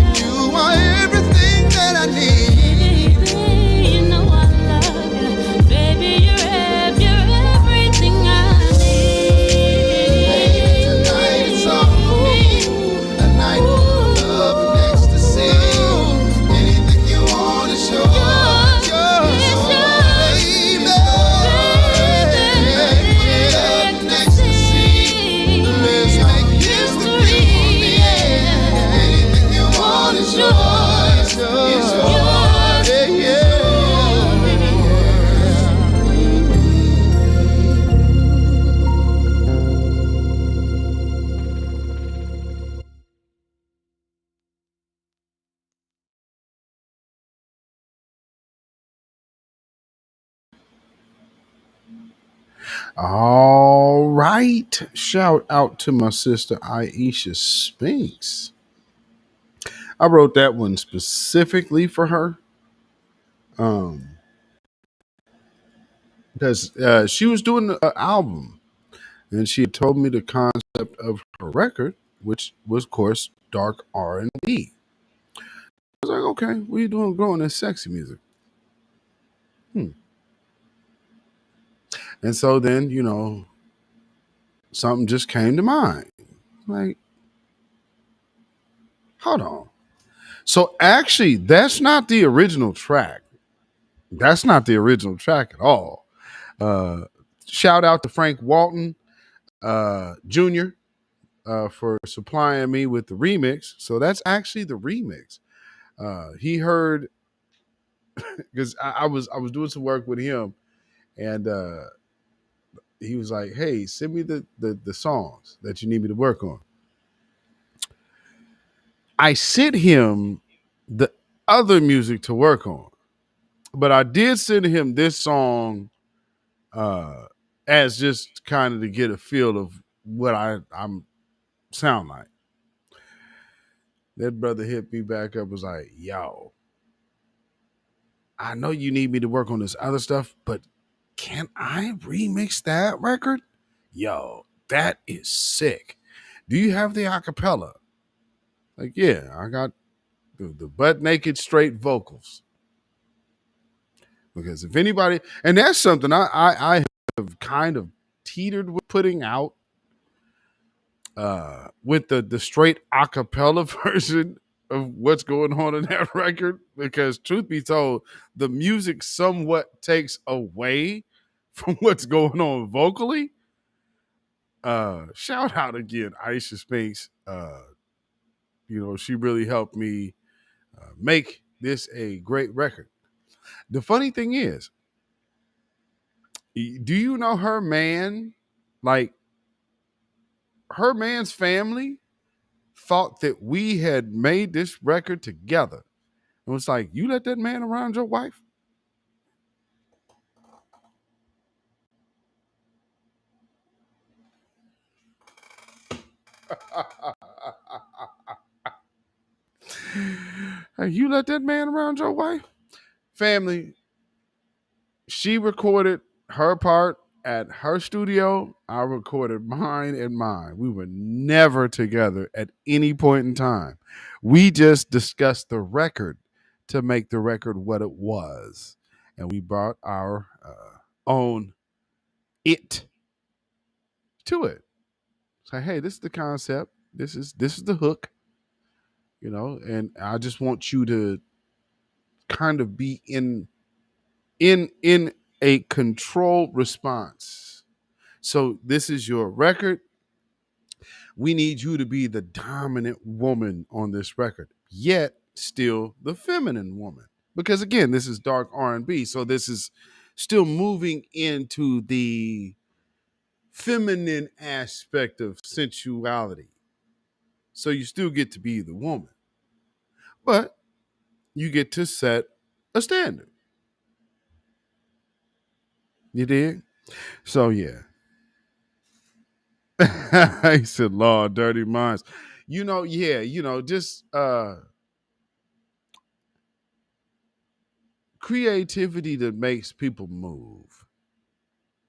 and you are everything that I need. Baby, you know I love you. Baby, you're everything I need. Tonight it's all for me, a night full of love and ecstasy. Anything you want is yours, yours, baby. Love and ecstasy. Let's make history. Anything you want is yours, yours, yeah, yeah. All right. Shout out to my sister Aisha Spinks. I wrote that one specifically for her. Because she was doing an album and she had told me the concept of her record, which was, of course, dark R&B. I was like, okay, what are you doing growing this sexy music? And so then, something just came to mind. Like, Hold on. So actually, that's not the original track. That's not the original track at all. Uh, Shout out to Frank Walton Jr. For supplying me with the remix. So that's actually the remix. He heard because I was doing some work with him, and he was like, "Hey, send me the songs that you need me to work on." I sent him the other music to work on, but I did send him this song uh, as just kind of to get a feel of what I'm sound like. That brother hit me back up, was like, "Yo, I know you need me to work on this other stuff, but can I remix that record? Yo, that is sick. Do you have the acapella?" Like, yeah, I got the butt naked straight vocals. Because if anybody, and that's something I have kind of teetered with putting out with the straight acapella version of what's going on in that record. Because truth be told, the music somewhat takes away from what's going on vocally. Shout out again, Aisha Spinks. She really helped me make this a great record. The funny thing is, do you know her man? Like, her man's family thought that we had made this record together. And was like, you let that man around your wife? Hey, you let that man around your wife? Family, she recorded her part at her studio. I recorded mine and mine. We were never together at any point in time. We just discussed the record to make the record what it was. And we brought our own it to it. Say, hey, this is the concept. This is the hook, and I just want you to kind of be in a controlled response. So this is your record. We need you to be the dominant woman on this record, yet still the feminine woman. Because again, this is dark R&B, so this is still moving into the feminine aspect of sensuality. So you still get to be the woman, but you get to set a standard. You dig? So yeah. He said, Lord, dirty minds. Just creativity that makes people move,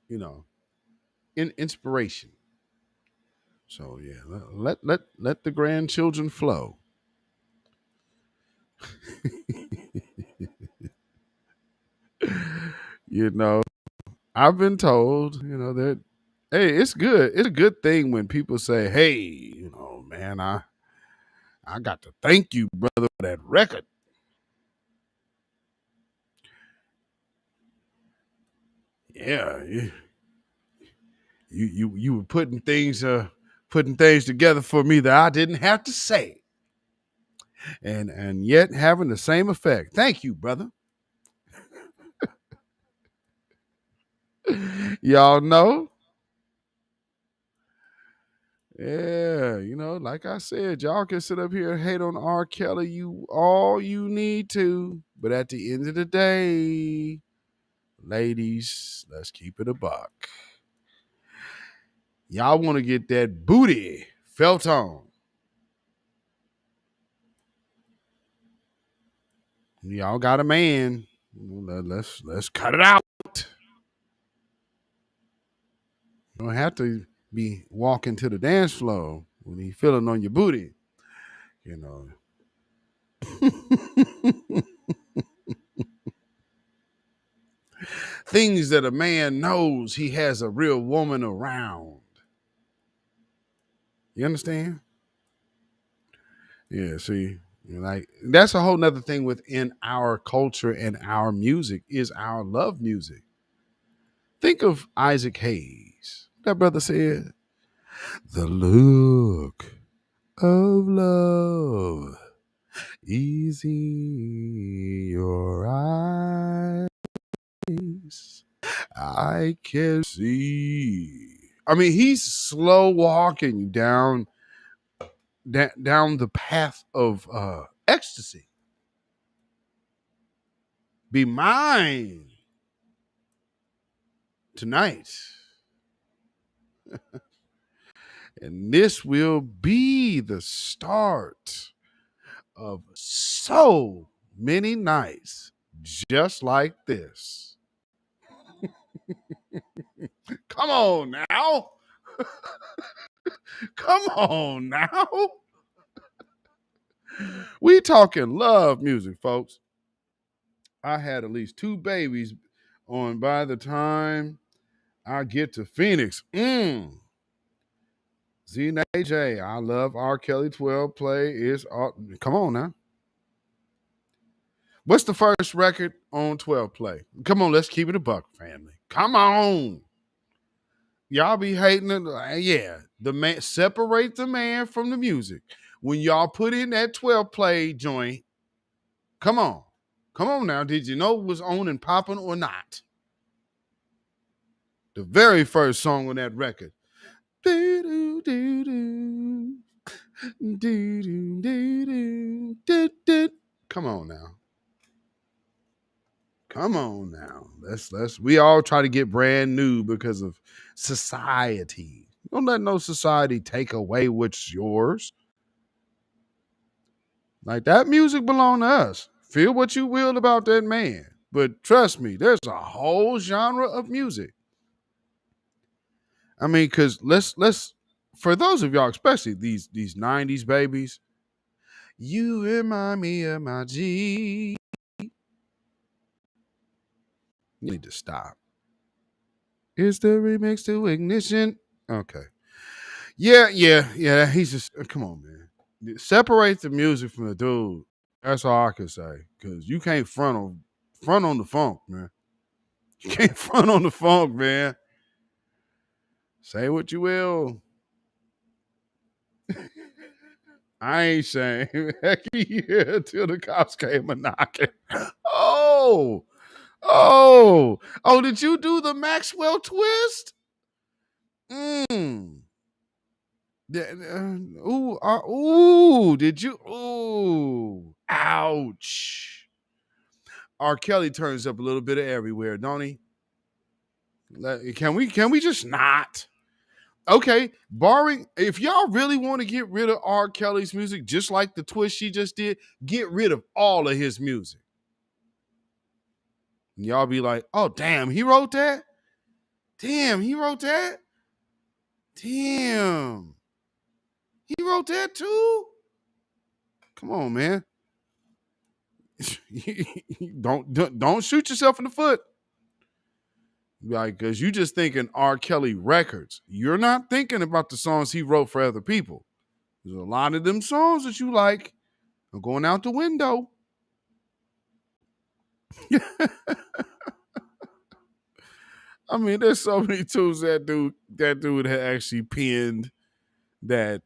in inspiration. So yeah, let the grandchildren flow. you know, I've been told, that hey, it's good. It's a good thing when people say, hey, man, I got to thank you, brother, for that record. Yeah, you were putting things together for me that I didn't have to say, and yet having the same effect. Thank you, brother. Y'all know. Yeah, like I said, y'all can sit up here and hate on R. Kelly you all you need to, but at the end of the day, ladies, let's keep it a buck. Y'all want to get that booty felt on. Y'all got a man. Let's cut it out. You don't have to be walking to the dance floor when he feeling on your booty. You know. Things that a man knows he has a real woman around. You understand? Yeah, see, like that's a whole nother thing within our culture and our music is our love music. Think of Isaac Hayes. That brother said, "The look of love is in your eyes. I can see." I mean, he's slow walking down the path of ecstasy. Be mine tonight. And this will be the start of so many nights just like this. Come on now. Come on now. We talking love music, folks. I had at least 2 babies on by the time I get to Phoenix. Z-J, I love R. Kelly 12 play. Come on now. What's the first record on 12 play? Come on, let's keep it a buck, family. Come on. Y'all be hating it. Yeah. The man separate the man from the music. When y'all put in that 12 play joint, come on. Come on now. Did you know it was on and popping or not? The very first song on that record. Come on now. Come on now. Let's we all try to get brand new because of society. Don't let no society take away what's yours. Like that music belong to us. Feel what you will about that man. But trust me, there's a whole genre of music. I mean, cause let's for those of y'all, especially these 90s babies, you remind me of my G. You need to stop. It's the remix to Ignition. Okay. Yeah. He's just come on, man. Separate the music from the dude. That's all I can say. Cause you can't front on the funk, man. You can't front on the funk, man. Say what you will. I ain't saying heck yeah till the cops came a knocking. Oh, did you do the Maxwell twist? Did you? Ooh, ouch. R. Kelly turns up a little bit of everywhere, don't he? Can we just not? Okay, barring if y'all really want to get rid of R. Kelly's music, just like the twist she just did, get rid of all of his music. And y'all be like, oh damn, he wrote that? Damn, he wrote that? Damn. He wrote that too? Come on, man. don't shoot yourself in the foot. Like, because you just thinking R. Kelly records. You're not thinking about the songs he wrote for other people. There's a lot of them songs that you like are going out the window. I mean, there's so many tunes that dude had actually penned that,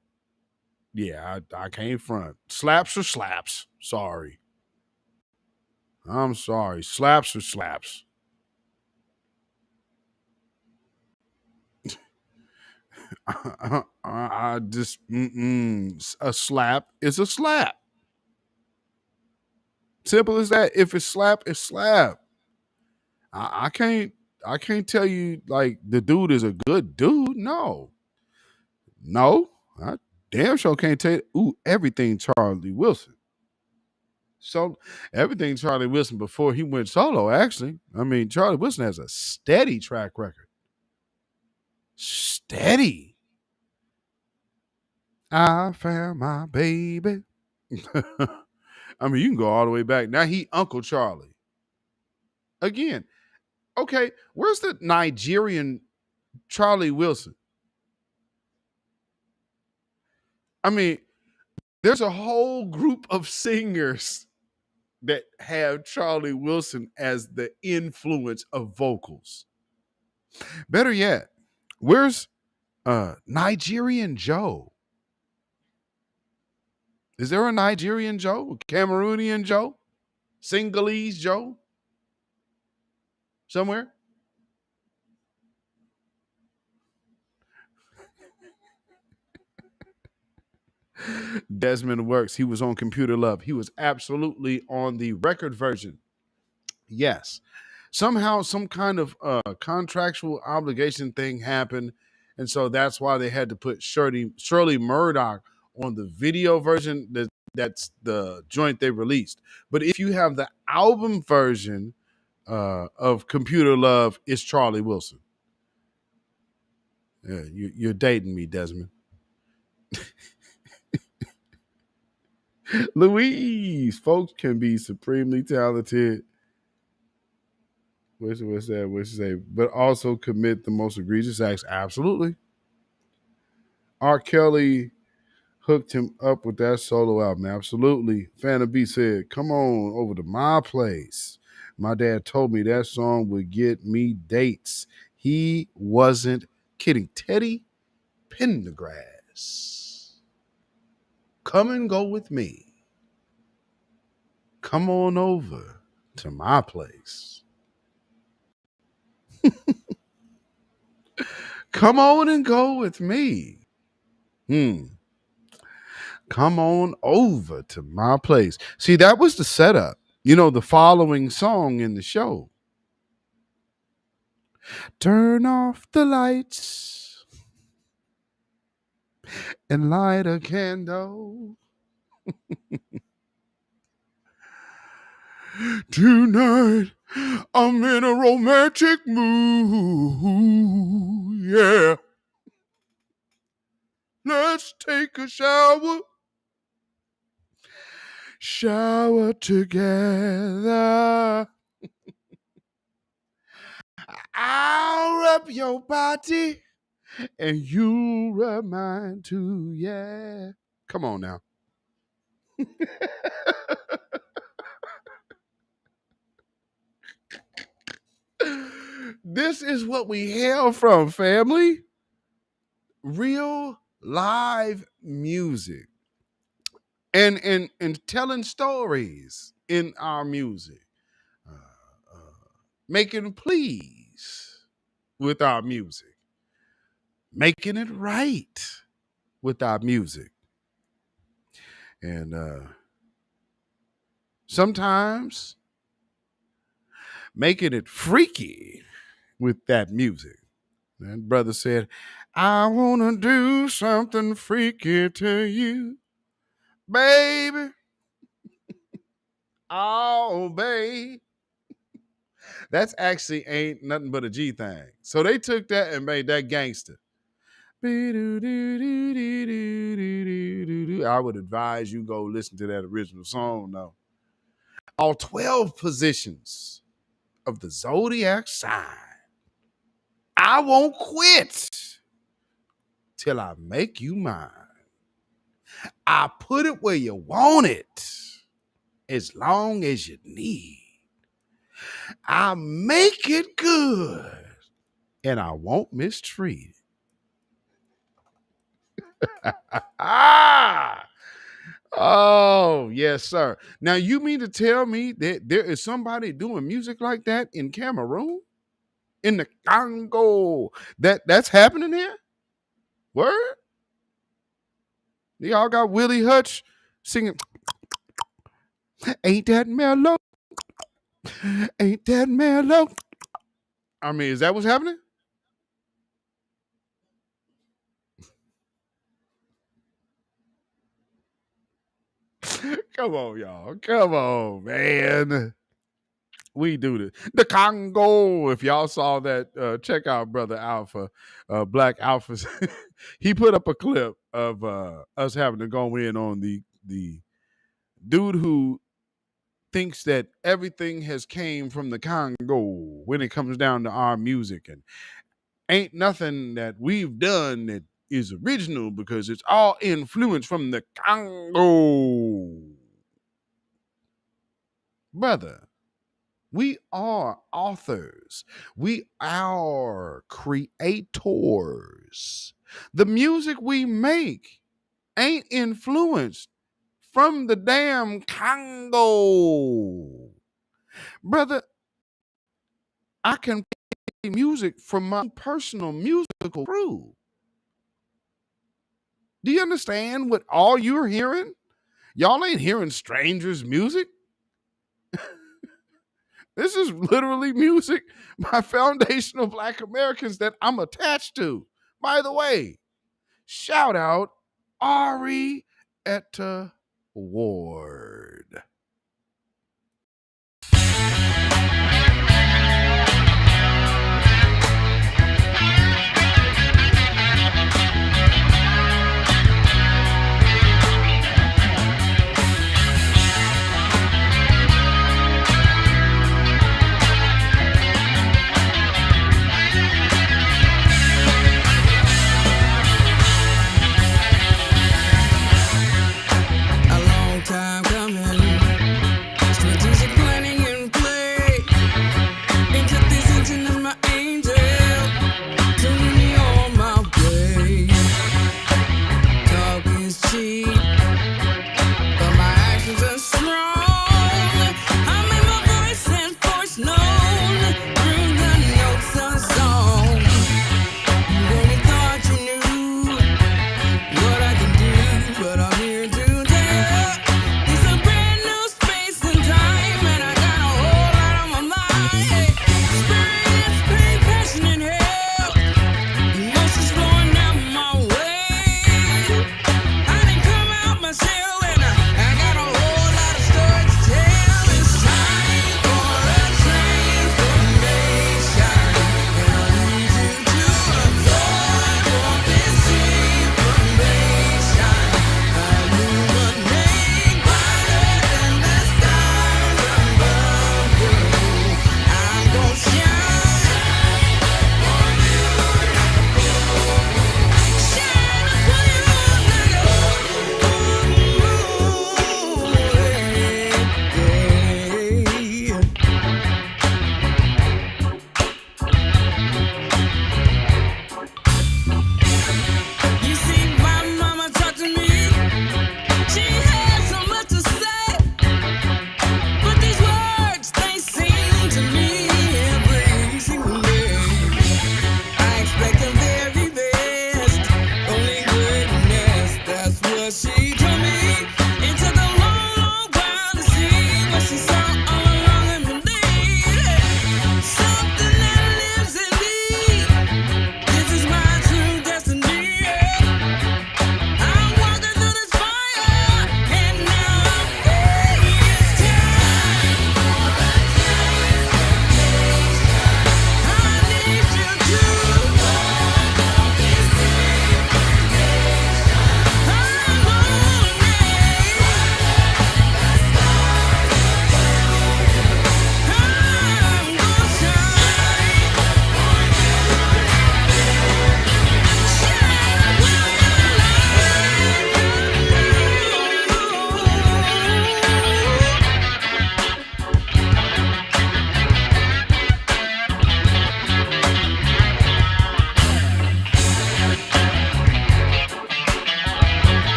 yeah, I can't front. Slaps or slaps. Sorry. I'm sorry. Slaps or slaps. I just a slap is a slap. Simple as that. If it's slap, it's slap. I can't tell you like the dude is a good dude. No. I damn sure can't tell you. Ooh, everything Charlie Wilson. So everything Charlie Wilson before he went solo, actually. I mean, Charlie Wilson has a steady track record. Steady. I found my baby. I mean, you can go all the way back. Now he Uncle Charlie. Again, okay, where's the Nigerian Charlie Wilson? I mean, There's a whole group of singers that have Charlie Wilson as the influence of vocals. Better yet, where's Nigerian Joe? Is there a Nigerian Joe? Cameroonian Joe? Sinhalese Joe? Somewhere? Desmond Works. He was on Computer Love. He was absolutely on the record version. Yes. Somehow, some kind of contractual obligation thing happened. And so that's why they had to put Shirley Murdoch on the video version. That's the joint they released. But if you have the album version of Computer Love, it's Charlie Wilson. Yeah, you're dating me, Desmond. Louise, folks can be supremely talented. What's that? What's you say? But also commit the most egregious acts. Absolutely. R. Kelly hooked him up with that solo album. Absolutely. Fan of B said, "Come on over to my place. My dad told me that song would get me dates." He wasn't kidding. Teddy Pendergrass. Come and go with me. Come on over to my place. Come on and go with me. Come on over to my place. See, that was the setup. The following song in the show. Turn off the lights and light a candle. Tonight, I'm in a romantic mood. Yeah. Let's take a shower. Shower together. I'll rub your body and you rub mine too. Yeah. Come on now. This is what we hail from, family. Real live music. And telling stories in our music. Making pleas with our music. Making it right with our music. And sometimes making it freaky with that music. That brother said, "I want to do something freaky to you, baby. Oh, babe." That's actually ain't nothing but a G thing. So they took that and made that gangster. I would advise you go listen to that original song now. All 12 positions of the zodiac sign. I won't quit till I make you mine. I put it where you want it as long as you need. I make it good and I won't mistreat it. Oh, yes, sir. Now, you mean to tell me that there is somebody doing music like that in Cameroon? In the Congo? That's happening here? Word? Y'all got Willie Hutch singing, "Ain't that mellow? Ain't that mellow?" I mean, is that what's happening? Come on, y'all. Come on, man. We do this. The Congo. If y'all saw that, check out Brother Alpha, Black Alpha. He put up a clip of us having to go in on the dude who thinks that everything has came from the Congo when it comes down to our music, and ain't nothing that we've done that is original because it's all influenced from the Congo. Brother, we are authors. We are creators. The music we make ain't influenced from the damn Congo. Brother, I can play music from my personal musical crew. Do you understand what all you're hearing? Y'all ain't hearing strangers' music. This is literally music by foundational Black Americans that I'm attached to. By the way, shout out Ari Etta Ward. Time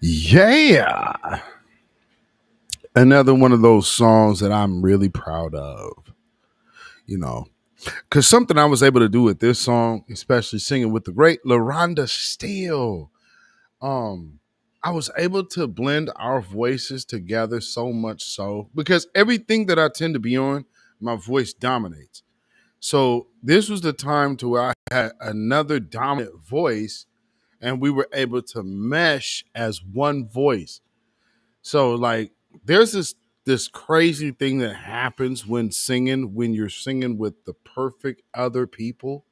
Yeah. Another one of those songs that I'm really proud of, you know, because something I was able to do with this song, especially singing with the great LaRonda Steele, um, I was able to blend our voices together so much so because everything that I tend to be on, my voice dominates. So this was the time to where I had another dominant voice and we were able to mesh as one voice. So like there's this crazy thing that happens when you're singing with the perfect other people.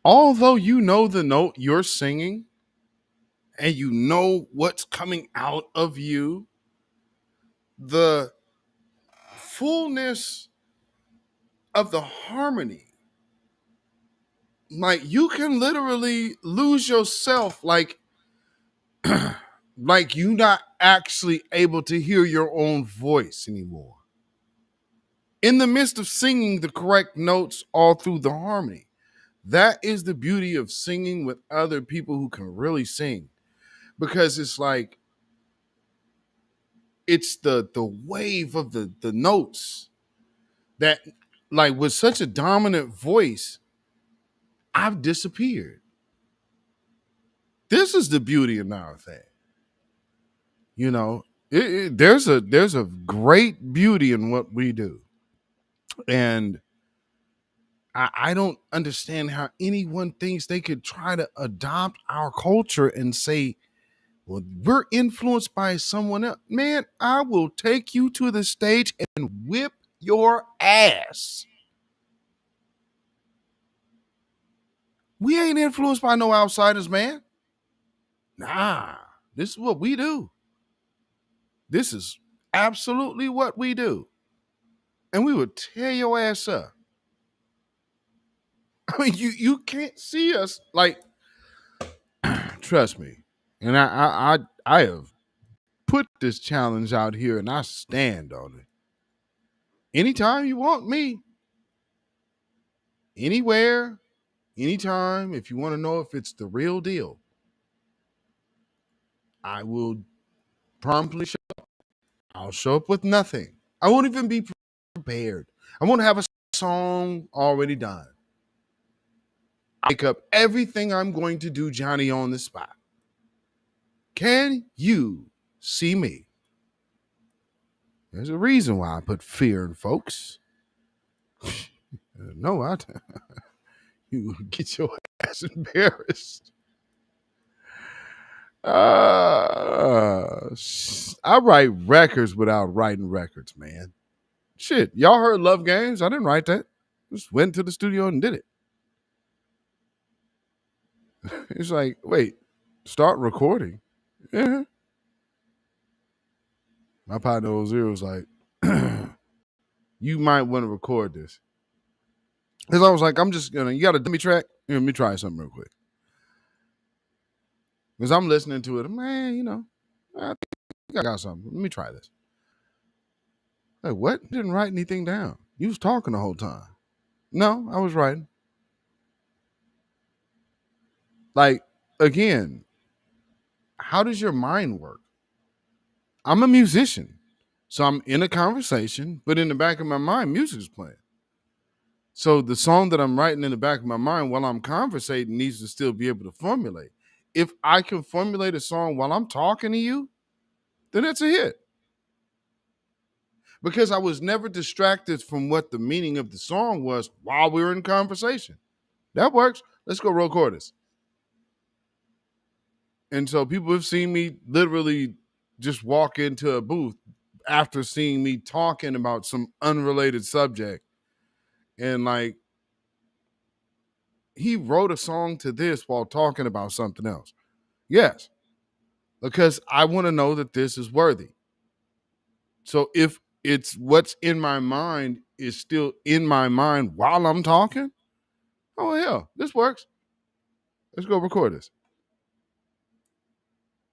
Although you know the note you're singing and you know what's coming out of you, the fullness of the harmony, like you can literally lose yourself, like you not actually able to hear your own voice anymore in the midst of singing the correct notes all through the harmony. That is the beauty of singing with other people who can really sing, because it's like it's the wave of the notes that, like, with such a dominant voice, I've disappeared. This is the beauty of our thing. You know, there's a great beauty in what we do, and I don't understand how anyone thinks they could try to adopt our culture and say, well, we're influenced by someone else. Man, I will take you to the stage and whip your ass. We ain't influenced by no outsiders, man. Nah, this is what we do. This is absolutely what we do. And we would tear your ass up. I mean, you can't see us like, trust me. And I have put this challenge out here and I stand on it. Anytime you want me, anywhere, anytime, if you want to know if it's the real deal, I will promptly show up. I'll show up with nothing. I won't even be prepared. I won't have a song already done. I make up everything I'm going to do, Johnny, on the spot. Can you see me? There's a reason why I put fear in folks. No, you get your ass embarrassed. I write records without writing records, man. Shit, y'all heard Love Games? I didn't write that. Just went to the studio and did it. It's like, wait, start recording. Yeah. My partner Ozir was like, you might want to record this. Because I was like, I'm just gonna, you got a dummy track? Here, let me try something real quick. Because I'm listening to it, man, I think I got something. Let me try this. Like, what? You didn't write anything down. You was talking the whole time. No, I was writing. Like, again, how does your mind work? I'm a musician. So I'm in a conversation, but in the back of my mind, music is playing. So the song that I'm writing in the back of my mind while I'm conversating needs to still be able to formulate. If I can formulate a song while I'm talking to you, then it's a hit. Because I was never distracted from what the meaning of the song was while we were in conversation. That works. Let's go record this. And so people have seen me literally just walk into a booth after seeing me talking about some unrelated subject. And like, he wrote a song to this while talking about something else. Yes, because I want to know that this is worthy. So if it's what's in my mind is still in my mind while I'm talking, oh, hell, this works. Let's go record this.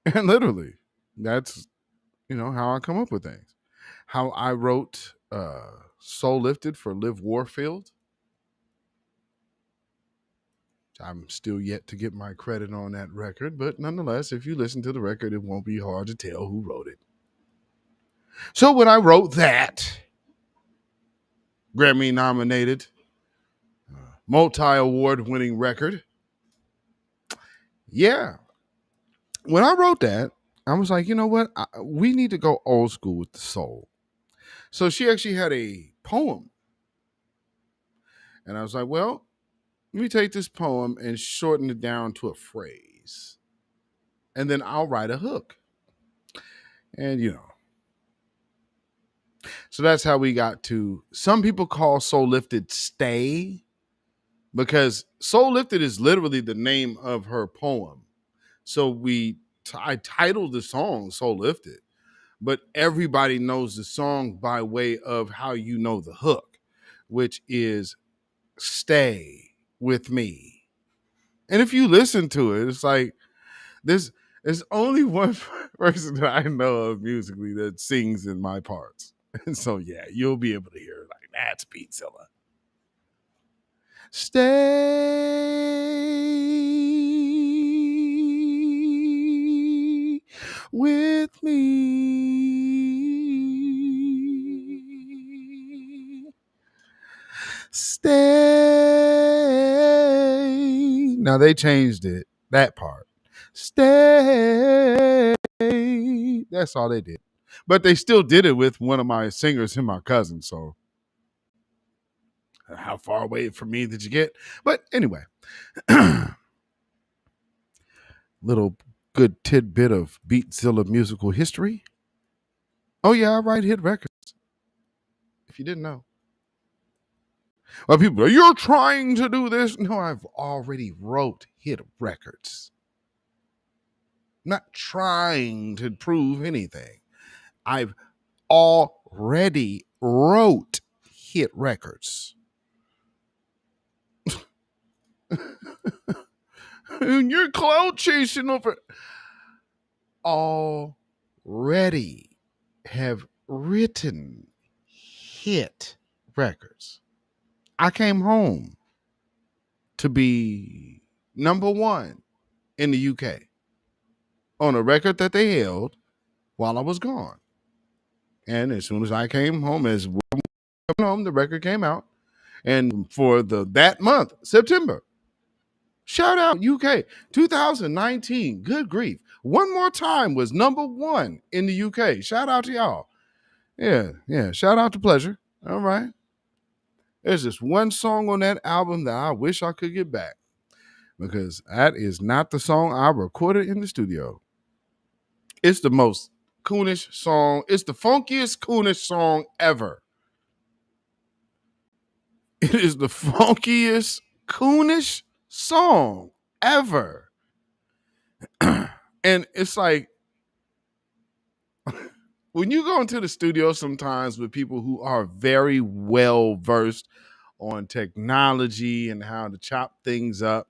And literally, that's, how I come up with things. How I wrote Soul Lifted for Liv Warfield. I'm still yet to get my credit on that record, but nonetheless, if you listen to the record, it won't be hard to tell who wrote it. So when I wrote that Grammy nominated, multi-award winning record, yeah, when I wrote that, I was like, you know what? We need to go old school with the soul. So she actually had a poem. And I was like, well, let me take this poem and shorten it down to a phrase. And then I'll write a hook. And, so that's how we got to, some people call Soul Lifted Stay, because Soul Lifted is literally the name of her poem. So I titled the song Soul Lifted, but everybody knows the song by way of how you know the hook, which is Stay With Me. And if you listen to it, it's like there's only one person that I know of musically that sings in my parts. And so yeah, you'll be able to hear it. Like, that's Beatzilla. Stay with me. Stay. Now they changed it, that part. Stay. That's all they did. But they still did it with one of my singers and my cousin. So how far away from me did you get? But anyway, little good tidbit of Beatzilla musical history. Oh yeah, I write hit records. If you didn't know. Well, people are, you're trying to do this. No, I've already wrote hit records. I'm not trying to prove anything. I've already wrote hit records. And you're cloud chasing over. Already have written hit records. I came home to be number one in the UK on a record that they held while I was gone. And as soon as I came home, the record came out. And for that month, September, shout out UK 2019. Good grief. One More Time was number one in the UK. Shout out to y'all. Yeah. Shout out to Pleasure. All right. There's just one song on that album that I wish I could get back, because that is not the song I recorded in the studio. It's the most coonish song. It's the funkiest coonish song ever. It is the funkiest coonish song ever. And it's like, when you go into the studio sometimes with people who are very well versed on technology and how to chop things up,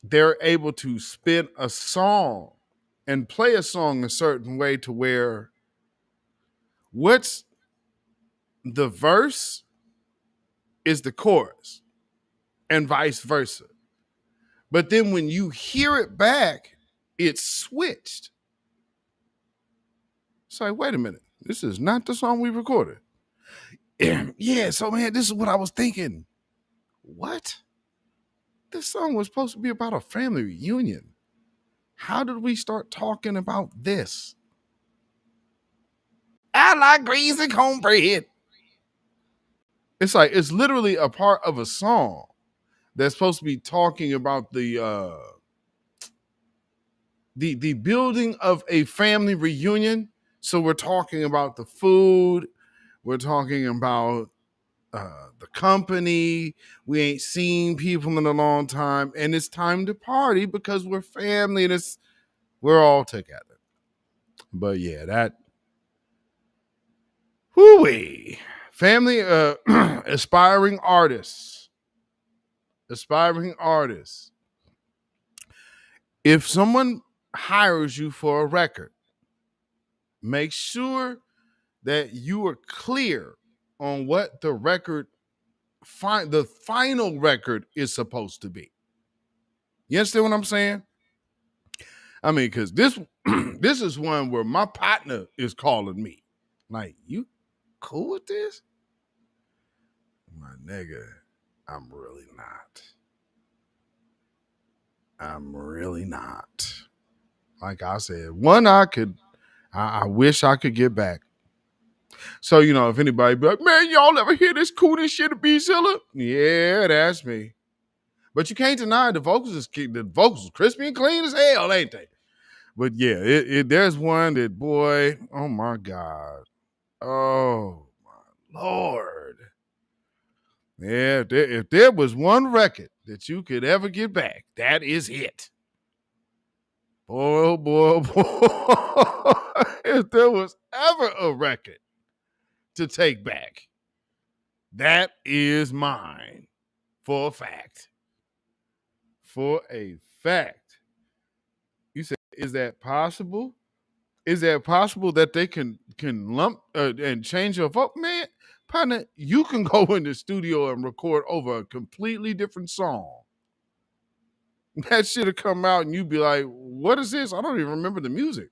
they're able to spin a song and play a song a certain way to where what's the verse is the chorus and vice versa. But then when you hear it back, it's switched. It's like, wait a minute, this is not the song we recorded. Yeah, so man, this is what I was thinking. What? This song was supposed to be about a family reunion. How did we start talking about this? I like greasy cornbread. It's like, it's literally a part of a song that's supposed to be talking about the building of a family reunion. So we're talking about the food. We're talking about the company. We ain't seen people in a long time, and it's time to party because we're family and we're all together. But yeah, that whoo-wee. Family aspiring artists. If someone hires you for a record, make sure that you are clear on what the record the final record is supposed to be. You understand what I'm saying? I mean, because this this is one where my partner is calling me. Like, you cool with this? My nigga, I'm really not. I'm really not. Like I said, one I wish I could get back. So, if anybody be like, man, y'all ever hear this cool shit of Beatzilla? Yeah, that's me. But you can't deny the vocals is crispy and clean as hell, ain't they? But yeah, there's one that, boy, oh my God. Oh my Lord. Yeah, if there was one record that you could ever get back, that is it. Boy, oh boy, oh boy. If there was ever a record to take back, that is mine. For a fact. For a fact. You said, is that possible? Is that possible that they can lump and change your vote? Man, partner, you can go in the studio and record over a completely different song. That shit will come out and you be like, what is this? I don't even remember the music.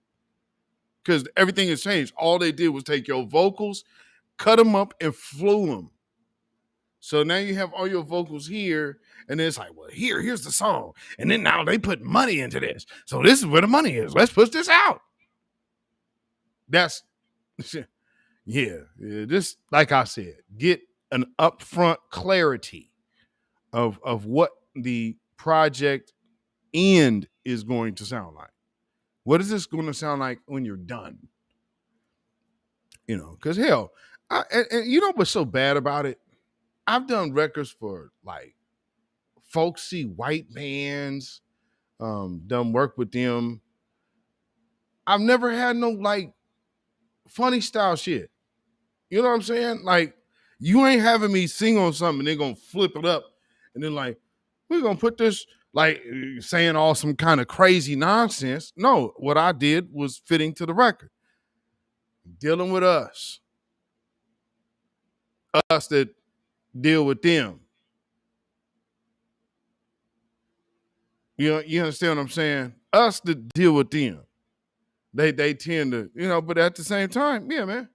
Because everything has changed. All they did was take your vocals, cut them up, and flew them. So now you have all your vocals here, and then it's like, well, here's the song. And then now they put money into this. So this is where the money is. Let's push this out. That's, yeah, just like I said, get an upfront clarity of what the project end is going to sound like. What is this going to sound like when you're done? Because hell, and you know what's so bad about it? I've done records for like folksy white bands, done work with them. I've never had no like funny style shit. You know what I'm saying? Like, you ain't having me sing on something and they're going to flip it up and then like, we're going to put this, like saying all some kind of crazy nonsense. No, what I did was fitting to the record. Dealing with us that deal with them. You understand what I'm saying? Us that deal with them. They tend to, but at the same time, yeah, man.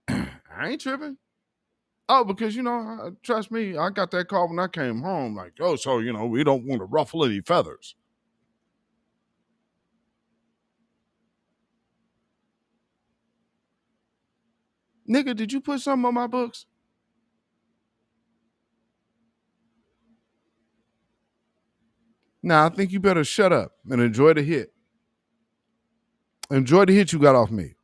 I ain't tripping. Oh, because, trust me, I got that call when I came home. Like, oh, so, we don't want to ruffle any feathers. Nigga, did you put something on my books? Nah, I think you better shut up and enjoy the hit. Enjoy the hit you got off me.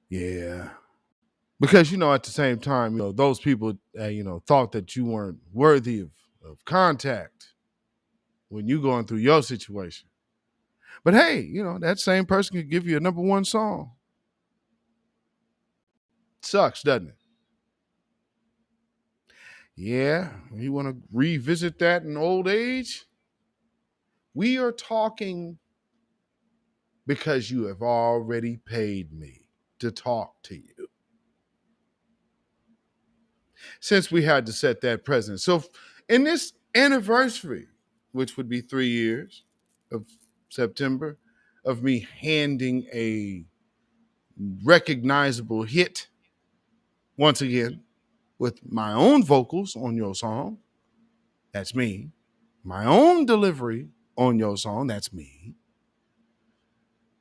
Yeah. Because, at the same time, those people, thought that you weren't worthy of contact when you going through your situation. But hey, that same person could give you a number one song. Sucks, doesn't it? Yeah, you want to revisit that in old age? We are talking because you have already paid me to talk to you. Since we had to set that precedent. So in this anniversary, which would be 3 years of September, of me handing a recognizable hit once again with my own vocals on your song, that's me. My own delivery on your song, that's me.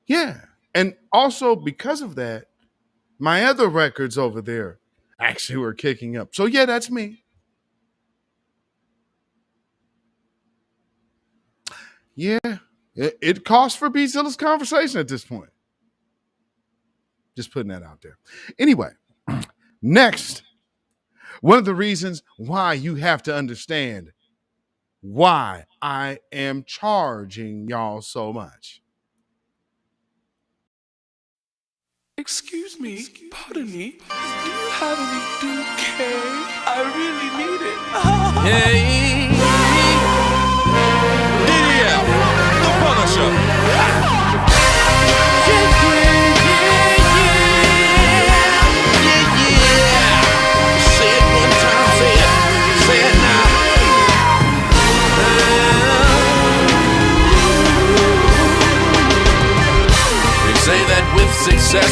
Yeah. And also because of that, my other records over there actually were kicking up. So yeah, that's me. Yeah. It costs for Beatzilla's conversation at this point. Just putting that out there. Anyway, next, one of the reasons why you have to understand why I am charging y'all so much. Excuse me, pardon me, do you have any bouquet? I really need it. Hey, DDL, the publisher.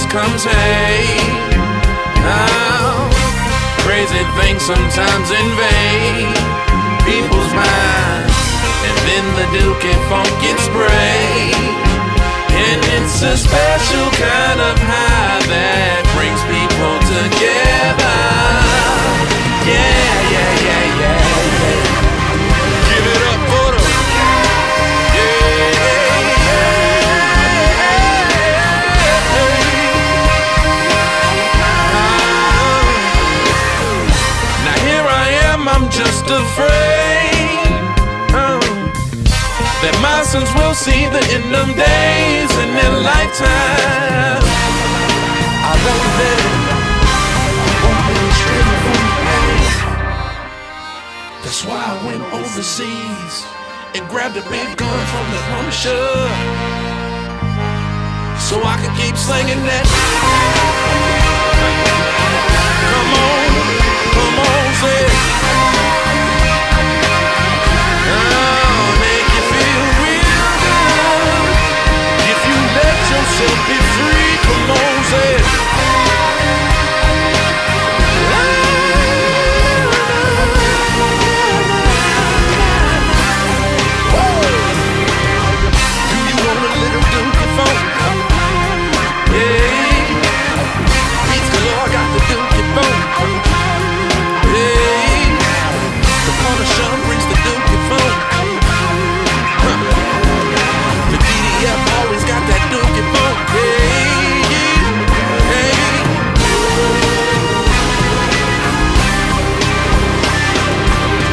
comes hate. Now, crazy things sometimes invade people's minds, and then the dookie funk gets sprayed. And it's a special kind of high that brings people together. Yeah, yeah, yeah, yeah, yeah. Give it up for them. Now here I am, I'm just afraid that my sons will see the end of days in their lifetime. I won't let it, won't let it stray from me. That's why I went overseas and grabbed a big gun from the publisher, so I could keep slinging that. Come on, say it. Make you feel real good. If you let yourself be free, come on, say it. Do you want a little dookie funk? Yeah. Beats galore, got the dookie funk. Yeah. The Punisher brings the dookie funk. The DDF always got that dookie funk. Yeah, yeah, yeah.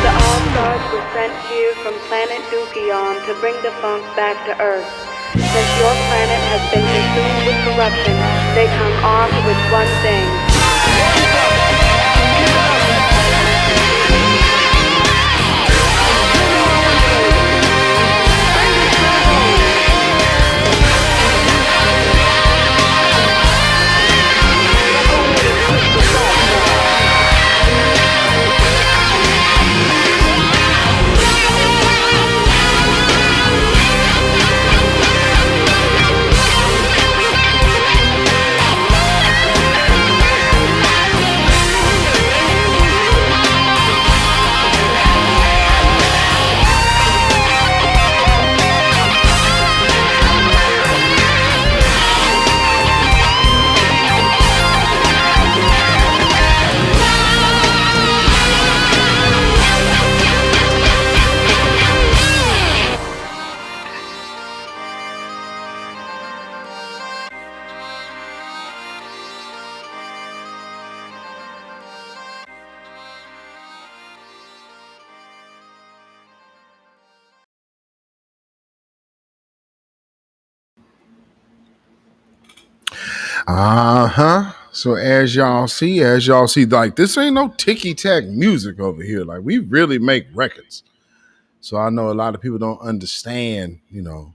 The All-Stars were sent here from planet Dookion to bring the funk back to Earth. Since your planet has been consumed with corruption, they come armed with one thing. So as y'all see, like this ain't no ticky tack music over here. Like we really make records. So I know a lot of people don't understand, you know.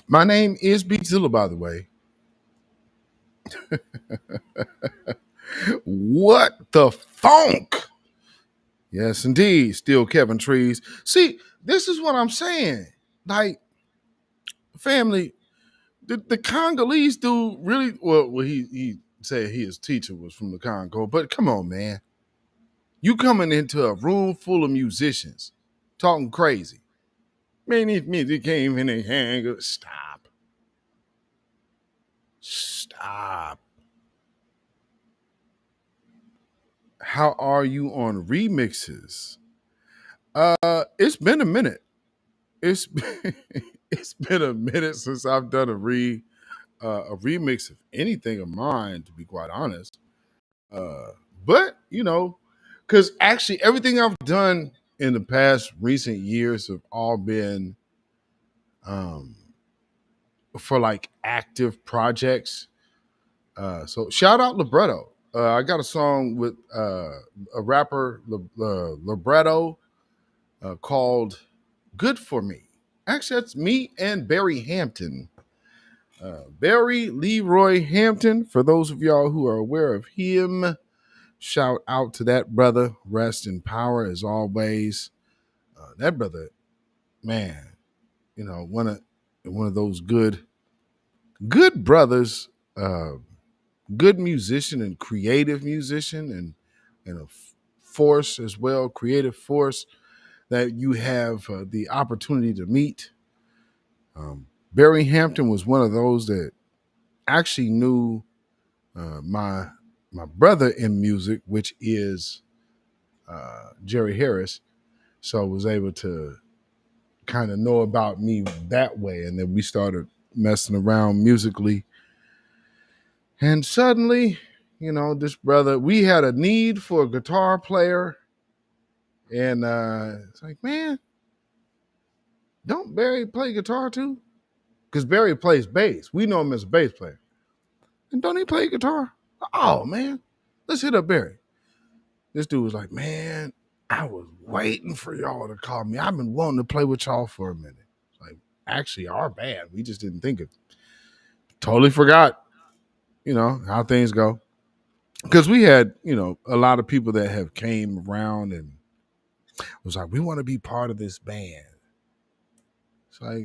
My name is Beatzilla, by the way. What the funk? Yes, indeed. Still Kevin Trees. See, this is what I'm saying. Like, family, the Congolese dude really, well he said his teacher was from the Congo, but come on, man. You coming into a room full of musicians talking crazy. Man, this music came in a hang. Stop. Stop. How are you on remixes? It's been a minute. It's been, it's been a minute since I've done a remix of anything of mine, to be quite honest. But you know, because actually everything I've done in the past recent years have all been um for like active projects. So shout out Libretto. I got a song with a rapper Libretto called "Good for Me." Actually, that's me and Barry Hampton. Barry Leroy Hampton. For those of y'all who are aware of him, shout out to that brother. Rest in power as always. That brother, man, you know, one of those good brothers good musician and creative musician and a force as well, creative force that you have the opportunity to meet. Barry Hampton was one of those that actually knew my brother in music, which is Jerry Harris. So I was able to kind of know about me that way. And then we started messing around musically. And suddenly, this brother, we had a need for a guitar player. And it's like, man, don't Barry play guitar too? Because Barry plays bass. We know him as a bass player. And don't he play guitar? Oh, man, let's hit up Barry. This dude was like, man, I was waiting for y'all to call me. I've been wanting to play with y'all for a minute. Like, actually, our band, we just didn't think of it. Totally forgot, how things go. Because we had, a lot of people that have came around and was like, we want to be part of this band. It's like,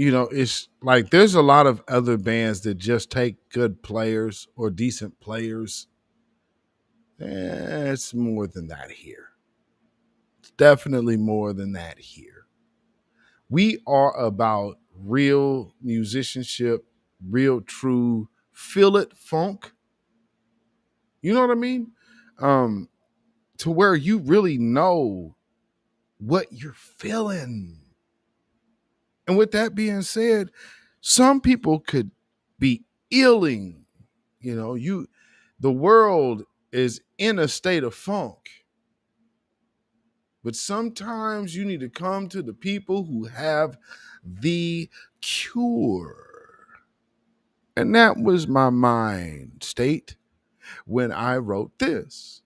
it's like there's a lot of other bands that just take good players or decent players. It's more than that here. It's definitely more than that here. We are about real musicianship, real true feel it funk. You know what I mean? To where you really know what you're feeling. And with that being said, some people could be illing. The world is in a state of funk. But sometimes you need to come to the people who have the cure. And that was my mind state when I wrote this.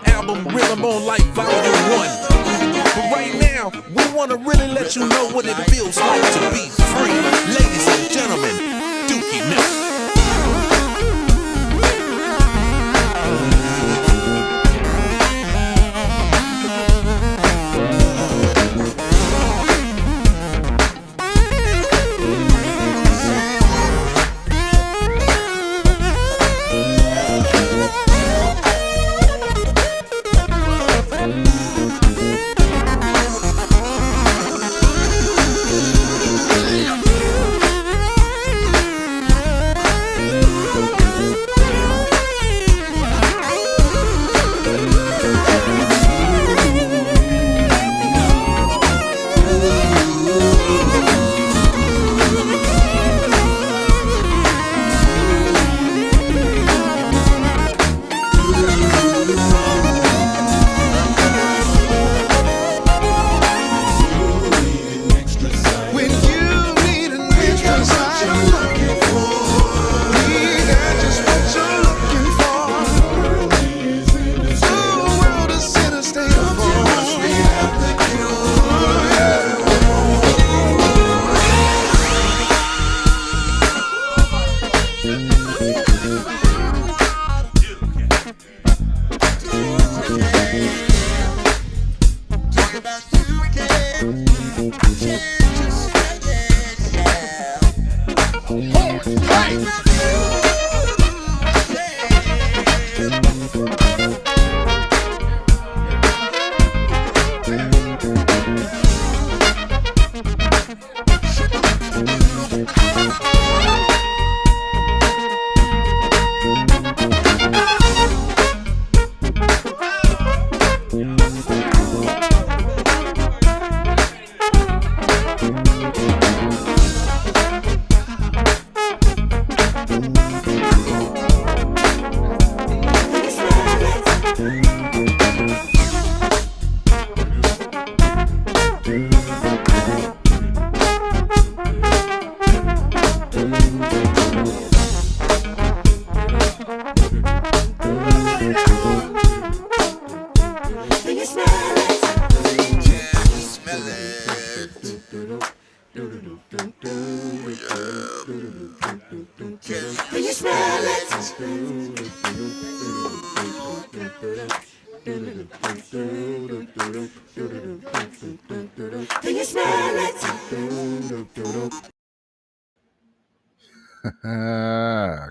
Album Rhythm on Life Volume 1. But right now, we want to really let you know what it feels like to be free. Ladies and gentlemen, Dookie Milk.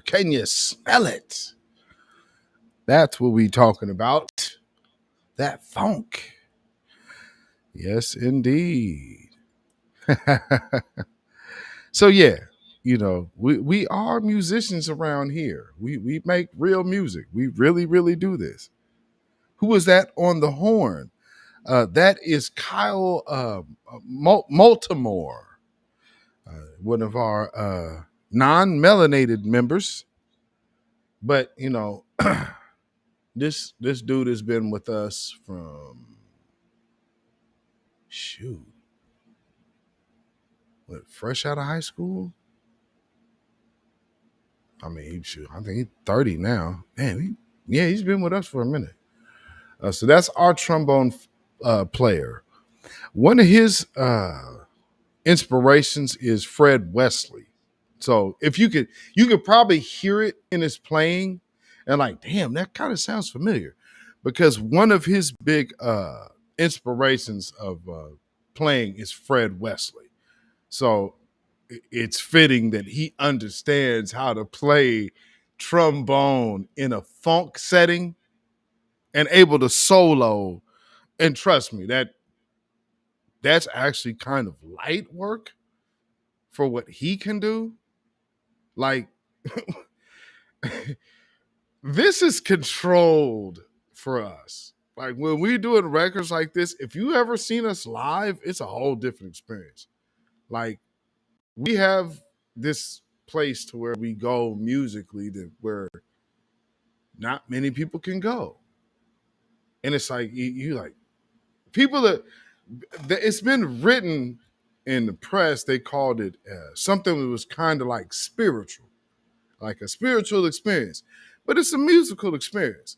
Can you smell it? That's what we talking about. That funk. Yes, indeed. So yeah, we are musicians around here. We make real music. We really, really do this. Who was that on the horn? That is Kyle Multimore, one of our non-melanated members. But this dude has been with us from shoot, fresh out of high school. I mean, I think he's 30 now. Man, he's been with us for a minute. So that's our trombone player. One of his inspirations is Fred Wesley. So if you could probably hear it in his playing, and like, damn, that kind of sounds familiar, because one of his big inspirations of playing is Fred Wesley. So it's fitting that he understands how to play trombone in a funk setting and able to solo. And trust me, that's actually kind of light work for what he can do. Like, this is controlled for us. Like, when we doing records like this, if you ever seen us live, it's a whole different experience. Like, we have this place to where we go musically where not many people can go. And it's like, you like, people that it's been written in the press, they called it something that was kind of like spiritual, like a spiritual experience, but it's a musical experience.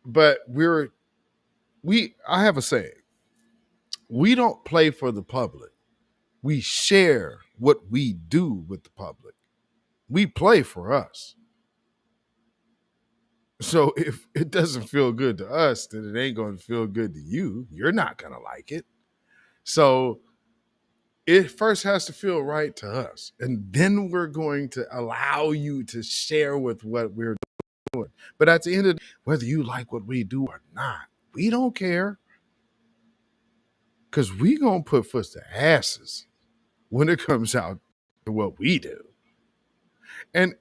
But I have a saying: we don't play for the public. We share what we do with the public. We play for us. So if it doesn't feel good to us, then it ain't going to feel good to you. You're not going to like it. So it first has to feel right to us. And then we're going to allow you to share with what we're doing. But at the end of the day, whether you like what we do or not, we don't care. Because we going to put foot to asses when it comes out to what we do. And,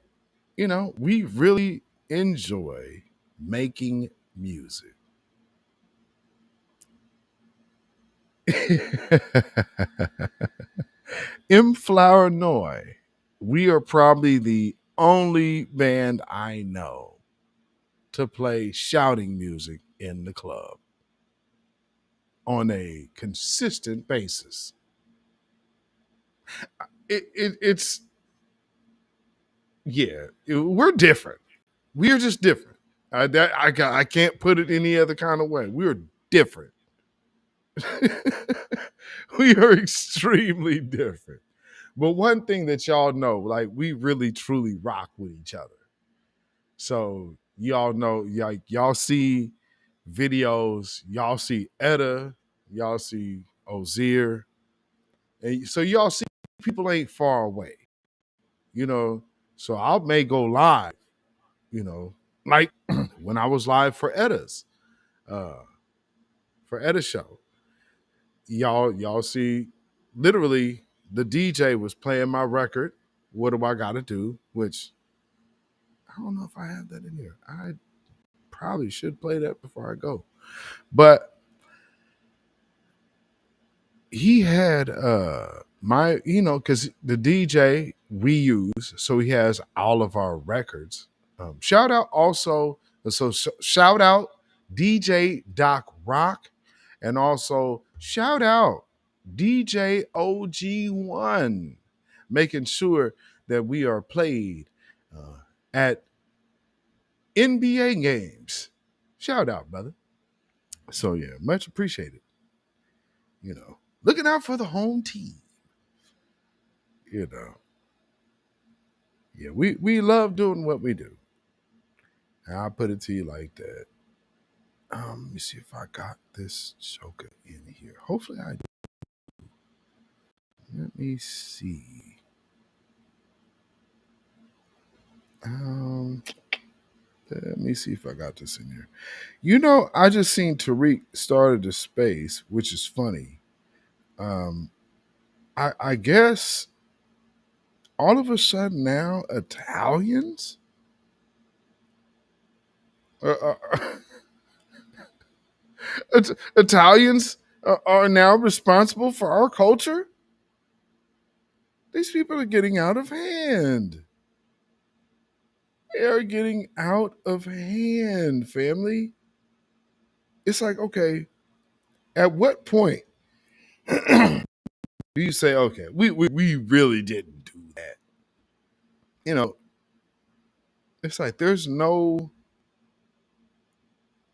we really enjoy making music. M. Flower Noy, we are probably the only band I know to play shouting music in the club on a consistent basis. It's we're different. We're just different. I can't put it any other kind of way. We're different. We are extremely different. But one thing that y'all know, like, we really truly rock with each other. So y'all know, like, y'all see videos, y'all see Etta, y'all see Ozier. And so y'all see people ain't far away, you know. So I may go live, you know, like when I was live uh for Edda's show. Y'all see literally the DJ was playing my record. What do I gotta do? Which I don't know if I have that in here. I probably should play that before I go. But he had my, you know, because the DJ we use, so he has all of our records. Shout out also, shout out DJ Doc Rock, and also shout out DJ OG1, making sure that we are played at NBA games. Shout out, brother. So yeah, much appreciated. You know, looking out for the home team. You know, yeah, we love doing what we do. And I'll put it to you like that. Let me see if I got this joker in here. Hopefully I do. Let me see. Um, Let me see if I got this in here. You know, I just seen Tariq started a space, which is funny. Um, I guess all of a sudden now Italians are, Italians are now responsible for our culture. These people are getting out of hand. They are getting out of hand, family. It's like, okay, at what point do you say, okay, we really didn't do that? You know, it's like there's no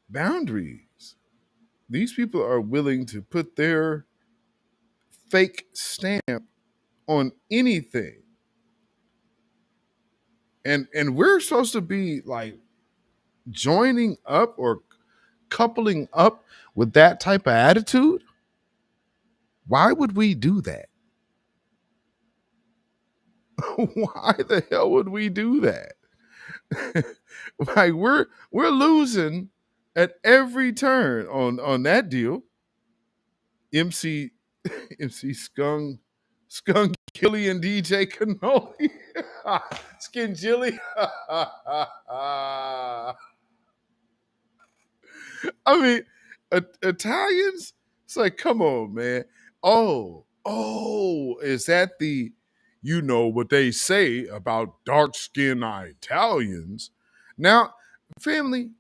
boundaries. These people are willing to put their fake stamp on anything. And we're supposed to be like joining up or coupling up with that type of attitude. Why would we do that? Why the hell would we do that? Like we're losing at every turn on that deal. MC MC Skunk Killy and DJ Cannoli. Skin Chili. I mean, Italians. It's like, come on, man. Is that the, you know what they say about dark skinned Italians? Now, family,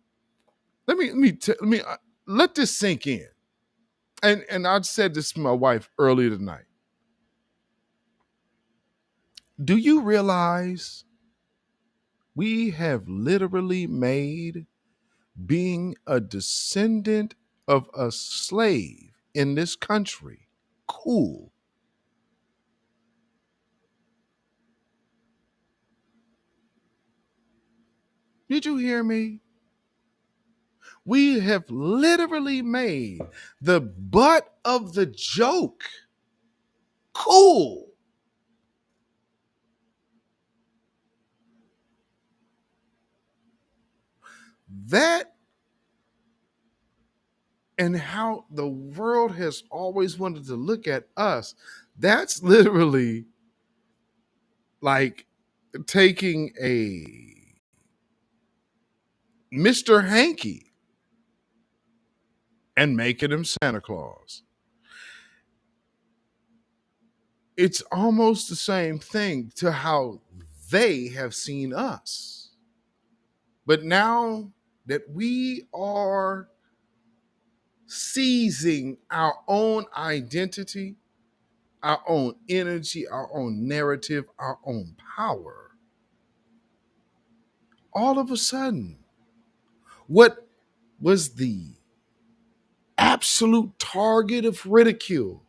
let this sink in. And I said this to my wife earlier tonight. Do you realize we have literally made being a descendant of a slave in this country cool? Did you hear me? We have literally made the butt of the joke cool. That and how the world has always wanted to look at us, that's literally like taking a Mr. Hanky and making him Santa Claus. It's almost the same thing to how they have seen us. But now that we are seizing our own identity, our own energy, our own narrative, our own power, all of a sudden, what was the absolute target of ridicule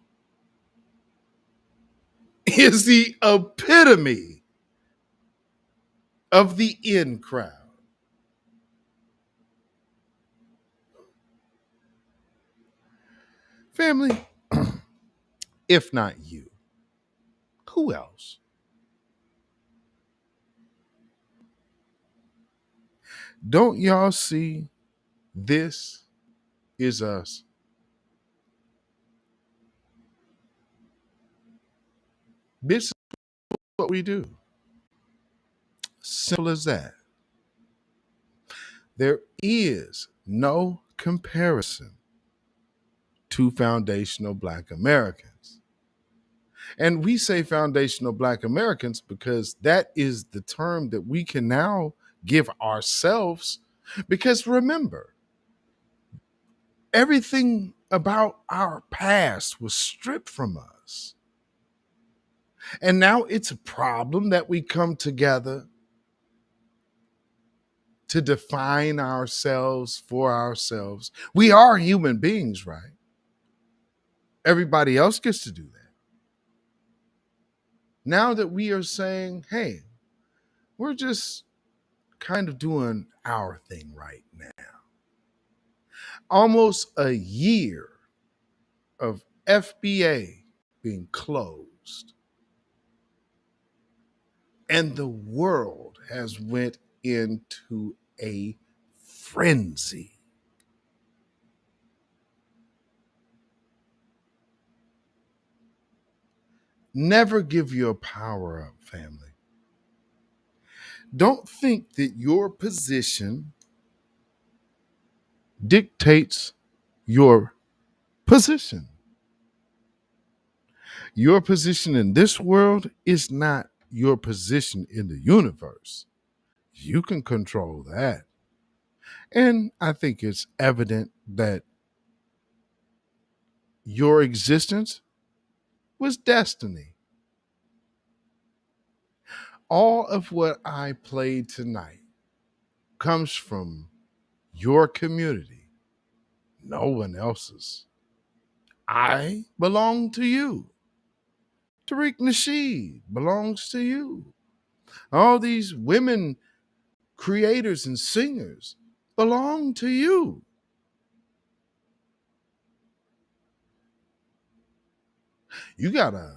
is the epitome of the in crowd. Family, if not you? Who else? Don't y'all see this is us? This is what we do. Simple as that. There is no comparison to foundational Black Americans. And we say foundational Black Americans because that is the term that we can now give ourselves. Because remember, everything about our past was stripped from us. And now it's a problem that we come together to define ourselves for ourselves. We are human beings, right? Everybody else gets to do that. Now that we are saying, hey, we're just kind of doing our thing right now. Almost a year of FBA being closed, and the world has went into a frenzy. Never give your power up, family. Don't think that your position dictates your position. Your position in this world is not your position in the universe. You can control that. And I think it's evident that your existence was destiny. All of what I played tonight comes from your community, no one else's. I belong to you. Tariq Nasheed belongs to you. All these women creators and singers belong to you. You got a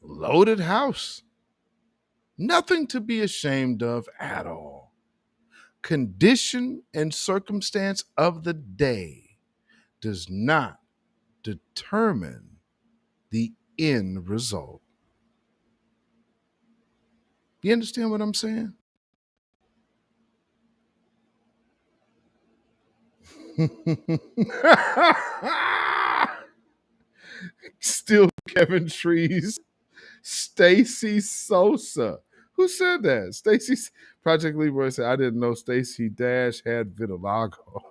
loaded house. Nothing to be ashamed of at all. Condition and circumstance of the day does not determine the end result. You understand what I'm saying? Still Kevin Trees. Stacy Sosa. Who said that? Stacy Project Leroy said, I didn't know Stacy Dash had vitiligo.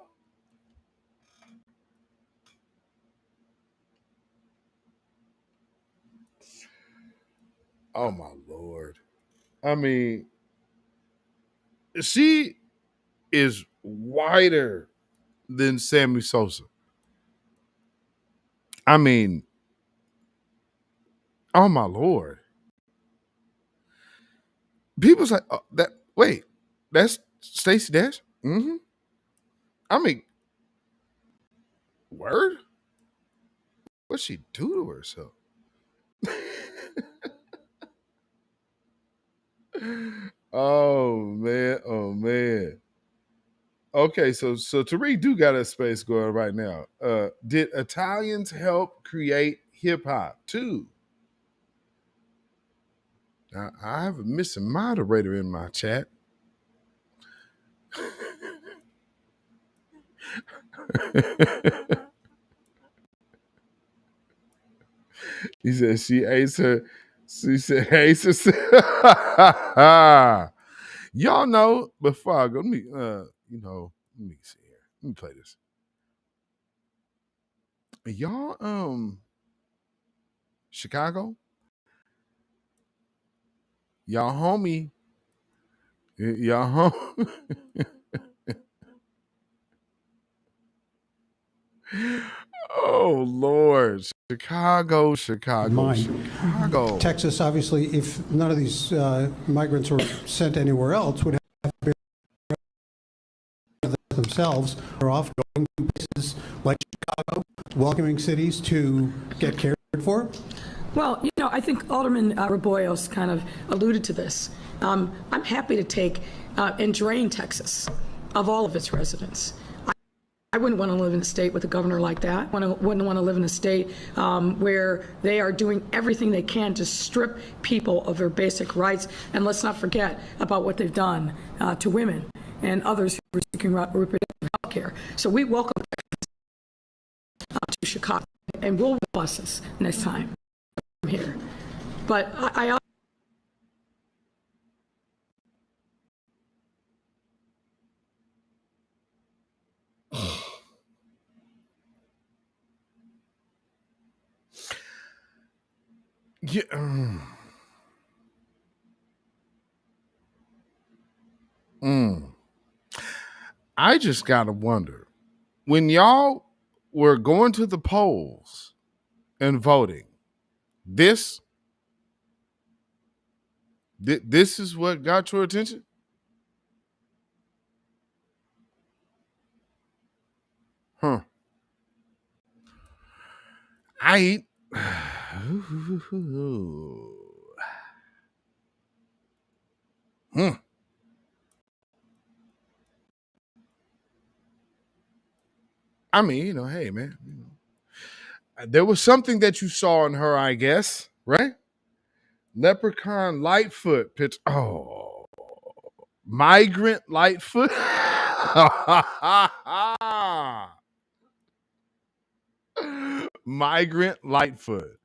Oh my Lord. I mean, she is whiter than Sammy Sosa. I mean, oh my Lord. People's like, oh, that wait, that's Stacey Dash? Mm-hmm. I mean, word? What'd she do to herself? Oh man, oh man. Okay, so Tariq do got a space going right now. Did Italians help create hip hop too? Now, I have a missing moderator in my chat. He said she ate her. She said ate her. Y'all know before I go, let me let me see here. Let me play this. Y'all Chicago? Y'all homie. Y'all home. Oh Lord. Chicago. Texas, obviously, if none of these migrants were sent anywhere else, would have been themselves are off going to places like Chicago, welcoming cities to get cared for. Well, I think Alderman Raboyos kind of alluded to this. I'm happy to take and drain Texas of all of its residents. I wouldn't want to live in a state with a governor like that. Wouldn't want to live in a state where they are doing everything they can to strip people of their basic rights. And let's not forget about what they've done to women and others who are seeking reproductive health care. So we welcome to Chicago, and we'll bus us next time I'm here. But I Yeah. I just gotta wonder, when y'all were going to the polls and voting, this this is what got your attention? Huh. I Hmm. I mean, hey man, there was something that you saw in her, I guess, right? Leprechaun Lightfoot pitch. Oh, Migrant Lightfoot. Migrant Lightfoot.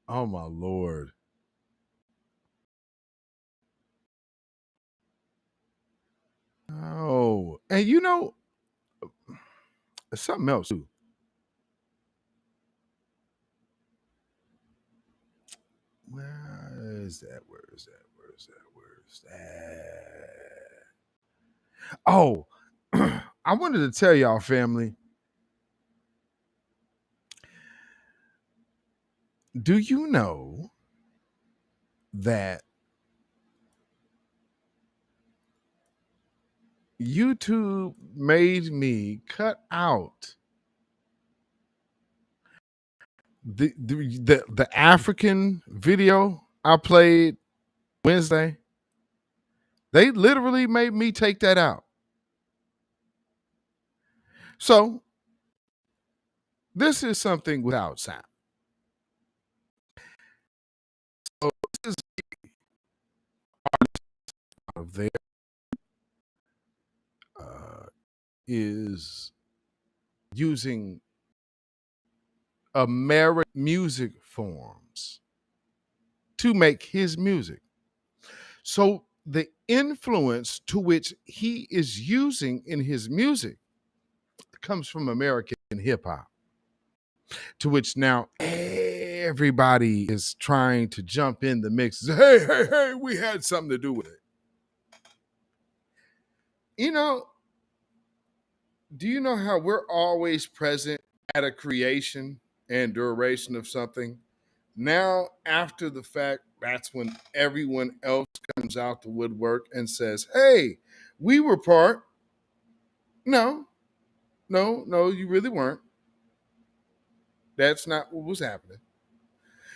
Oh my lord. Oh, and something else too. Where is that? Where is that? Where is that? Where is that? Oh, I wanted to tell y'all, family. Do you know that YouTube made me cut out the African video I played Wednesday? They literally made me take that out. So this is something without sound. So this is of there is using American music forms to make his music. So the influence to which he is using in his music comes from American hip hop, to which now everybody is trying to jump in the mix. Hey, we had something to do with it. Do you know how we're always present at a creation and duration of something? Now, after the fact, that's when everyone else comes out the woodwork and says, hey, we were part. No, you really weren't. That's not what was happening.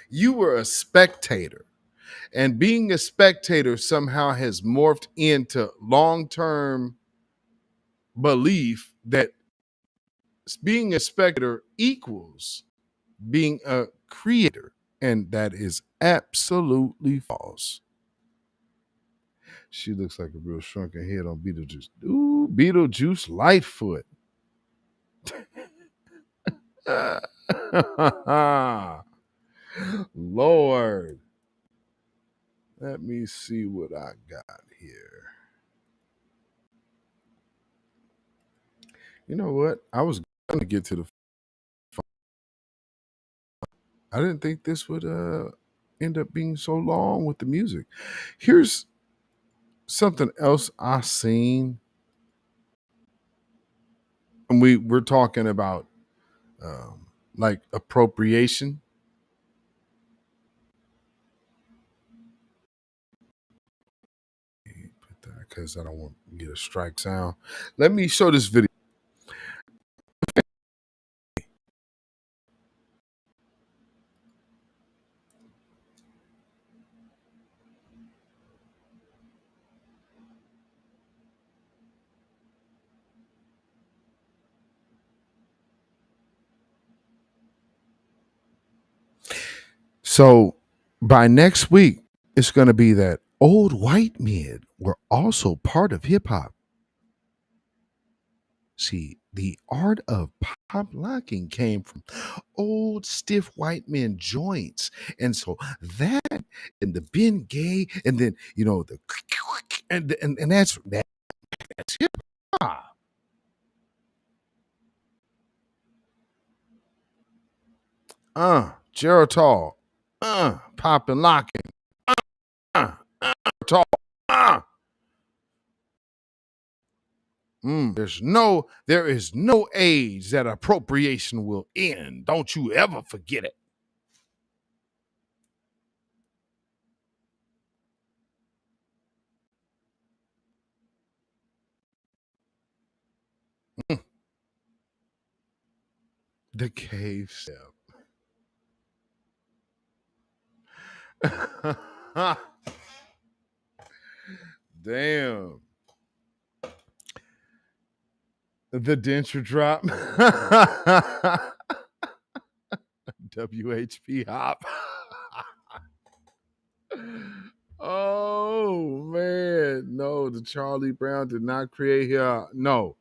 You were a spectator. And being a spectator somehow has morphed into long-term belief that being a spectator equals being a creator. And that is absolutely false. She looks like a real shrunken head on Beetlejuice. Ooh, Beetlejuice Lightfoot. Lord. Let me see what I got here. You know what? I was going to get to the. I didn't think this would end up being so long with the music. Here's something else I seen, and we're talking about like appropriation. Because I don't want to get a strike sound. Let me show this video. So by next week, it's going to be that old white men were also part of hip hop. See, the art of pop locking came from old stiff white men joints. And so that and the Ben Gay and then, the and that's hip hop. Geritol. Pop and locking. Geritol. There is no age that appropriation will end. Don't you ever forget it. The cave step. Damn. The denture drop. WHP hop. Oh man. No, the Charlie Brown did not create here. No.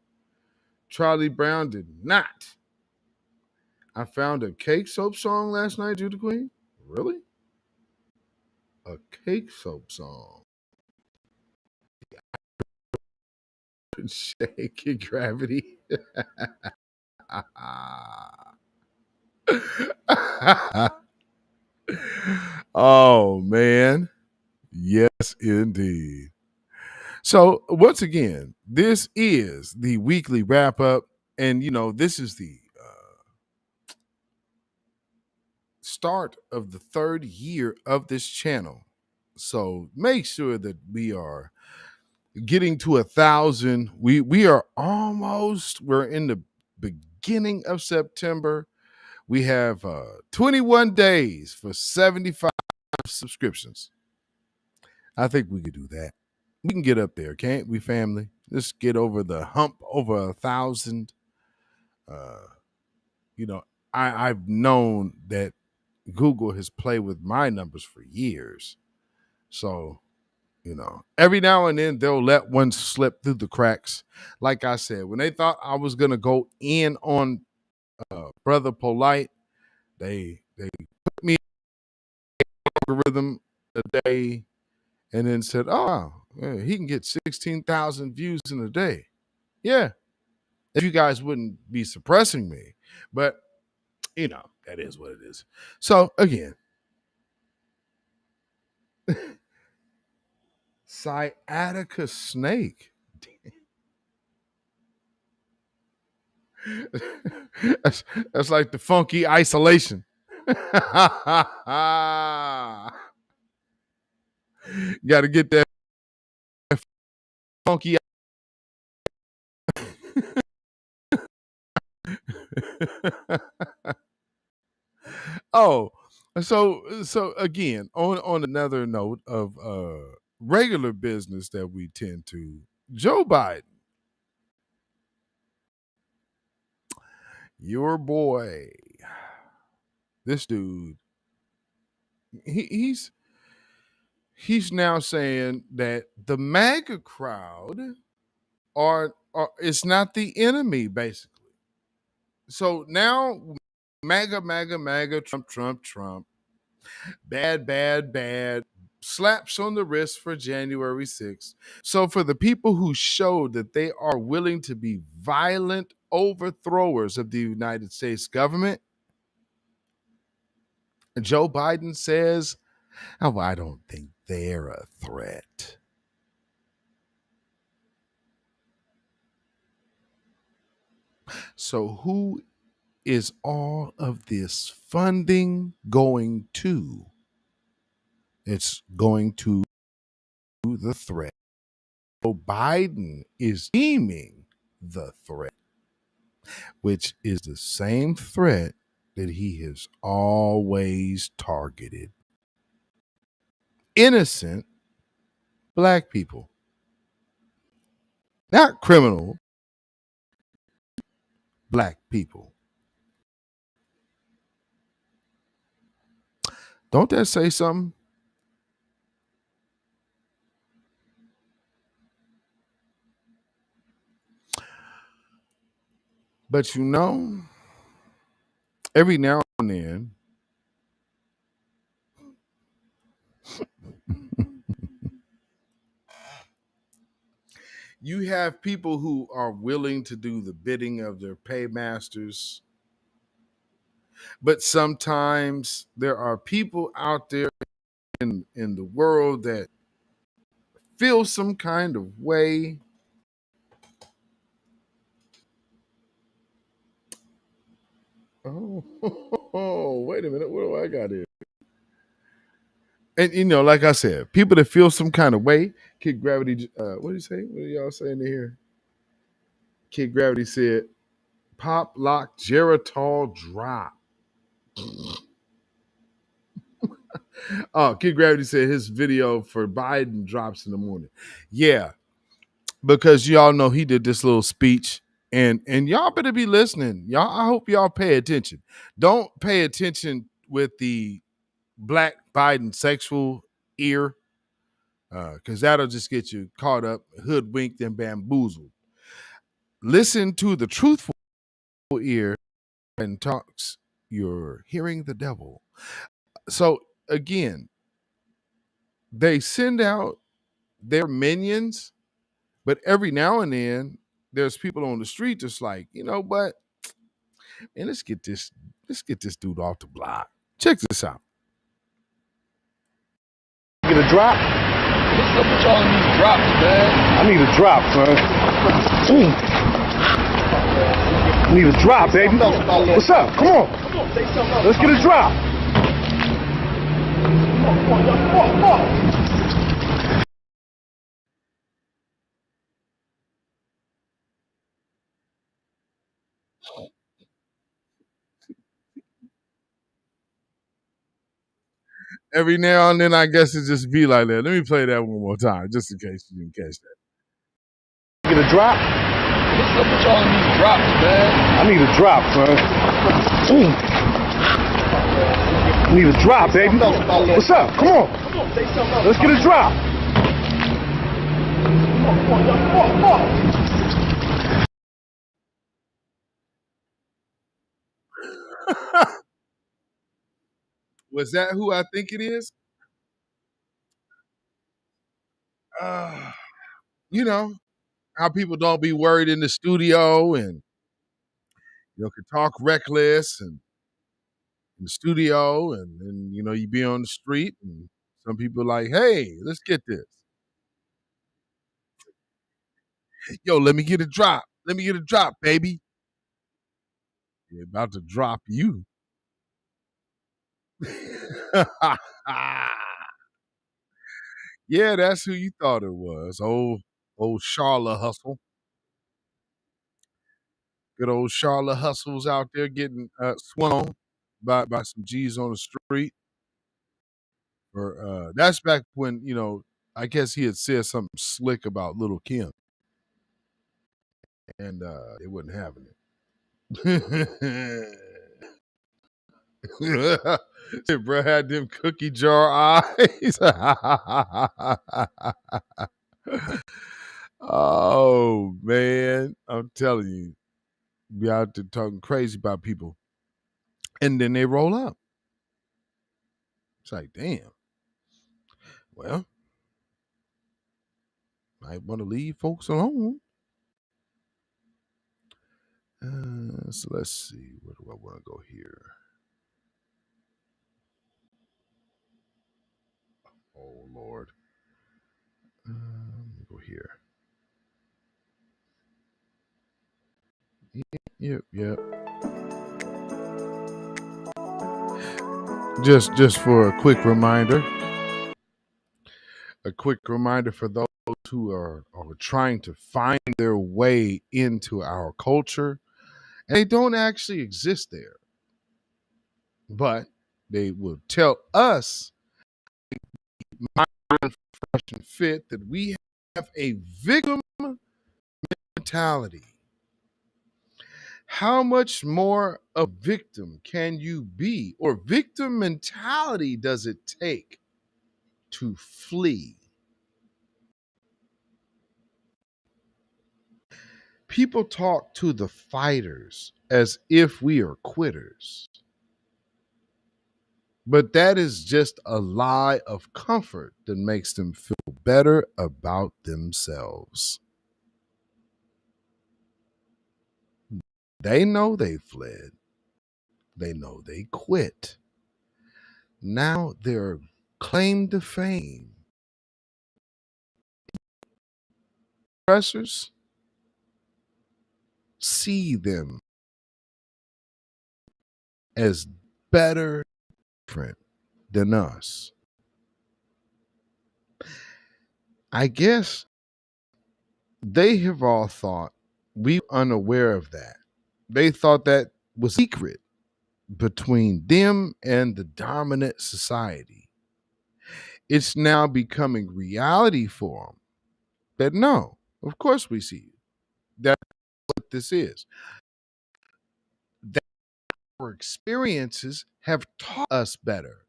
Charlie Brown did not. I found a cake soap song last night, Judah Queen. Really? A cake soap song. Shaking gravity. Oh man. Yes, indeed. So once again, this is the weekly wrap up, and this is the start of the third year of this channel. So make sure that we are getting to 1,000. We are almost. We're in the beginning of September. We have 21 days for 75 subscriptions. I think we could do that. We can get up there, can't we, family? Let's get over the hump, over 1,000. You know, I've known that Google has played with my numbers for years. So, every now and then they'll let one slip through the cracks. Like I said, when they thought I was going to go in on Brother Polite, they put me in algorithm a day and then said, oh, yeah, he can get 16,000 views in a day. Yeah. If you guys wouldn't be suppressing me. But, that is what it is. So, again, sciatica snake. that's like the funky isolation. Got to get that funky. Oh, so again, on another note of regular business that we tend to, Joe Biden, your boy, this dude, he's now saying that the MAGA crowd are it's not the enemy, basically. So now MAGA, Trump, bad, slaps on the wrist for January 6th. So for the people who showed that they are willing to be violent overthrowers of the United States government, Joe Biden says, oh, I don't think they're a threat. So who is all of this funding going to? It's going to the threat. Joe Biden is deeming the threat, which is the same threat that he has always targeted. Innocent black people. Not criminal black people. Don't that say something? But you know, every now and then, you have people who are willing to do the bidding of their paymasters. But sometimes there are people out there in the world that feel some kind of way. Oh, wait a minute. What do I got here? And you know, like I said, people that feel some kind of way. Kid Gravity, what do you say? What are y'all saying in here? Kid Gravity said, "Pop lock Geritol drop." Oh, Kid Gravity said his video for Biden drops in the morning. Yeah, because y'all know he did this little speech, and y'all better be listening. Y'all, I hope y'all pay attention. Don't pay attention with the Black Biden sexual ear, because that'll just get you caught up, hoodwinked, and bamboozled. Listen to the truthful ear and talks. You're hearing the devil. So again, they send out their minions, but every now and then there's people on the street just like, you know what? And let's get this dude off the block. Check this out. Get a drop? What's up with y'all need drops, man? I need a drop, son. I need a drop, baby. What's up? Come on. Let's get a drop. Come on. Every now and then, I guess it just be like that. Let me play that one more time, just in case you didn't catch that. Get a drop? What's up with y'all need drops, man? I need a drop, son. I need a drop, baby. What's up? Come on. Let's get a drop. Come on. Was that who I think it is? You know how people don't be worried in the studio, and can talk reckless and in the studio, and then you be on the street, and some people like, hey, let's get this. Yo, let me get a drop. Let me get a drop, baby. They're about to drop you. Yeah, that's who you thought it was. Old Charlotte Hustle. Good old Charlotte Hustle's out there getting swung on by some G's on the street. Or that's back when, I guess he had said something slick about Little Kim. And they wasn't having it. Bro had them cookie jar eyes. Oh man, I'm telling you, be out there talking crazy about people, and then they roll up. It's like, damn. Well, might want to leave folks alone. So let's see. Where do I want to go here? Oh Lord. Let me go here. Yep. Just for a quick reminder. A quick reminder for those who are trying to find their way into our culture. And they don't actually exist there. But they will tell us, mind, fresh and fit, that we have a victim mentality. How much more a victim can you be, or victim mentality does it take to flee? People talk to the fighters as if we are quitters, but that is just a lie of comfort that makes them feel better about themselves. They know they fled, they know they quit. Now they're claim to fame. Oppressors see them as better different than us. I guess they have all thought we were unaware of that. They thought that was secret between them and the dominant society. It's now becoming reality for them that no, of course we see you. That's what this is. That our experiences have taught us better.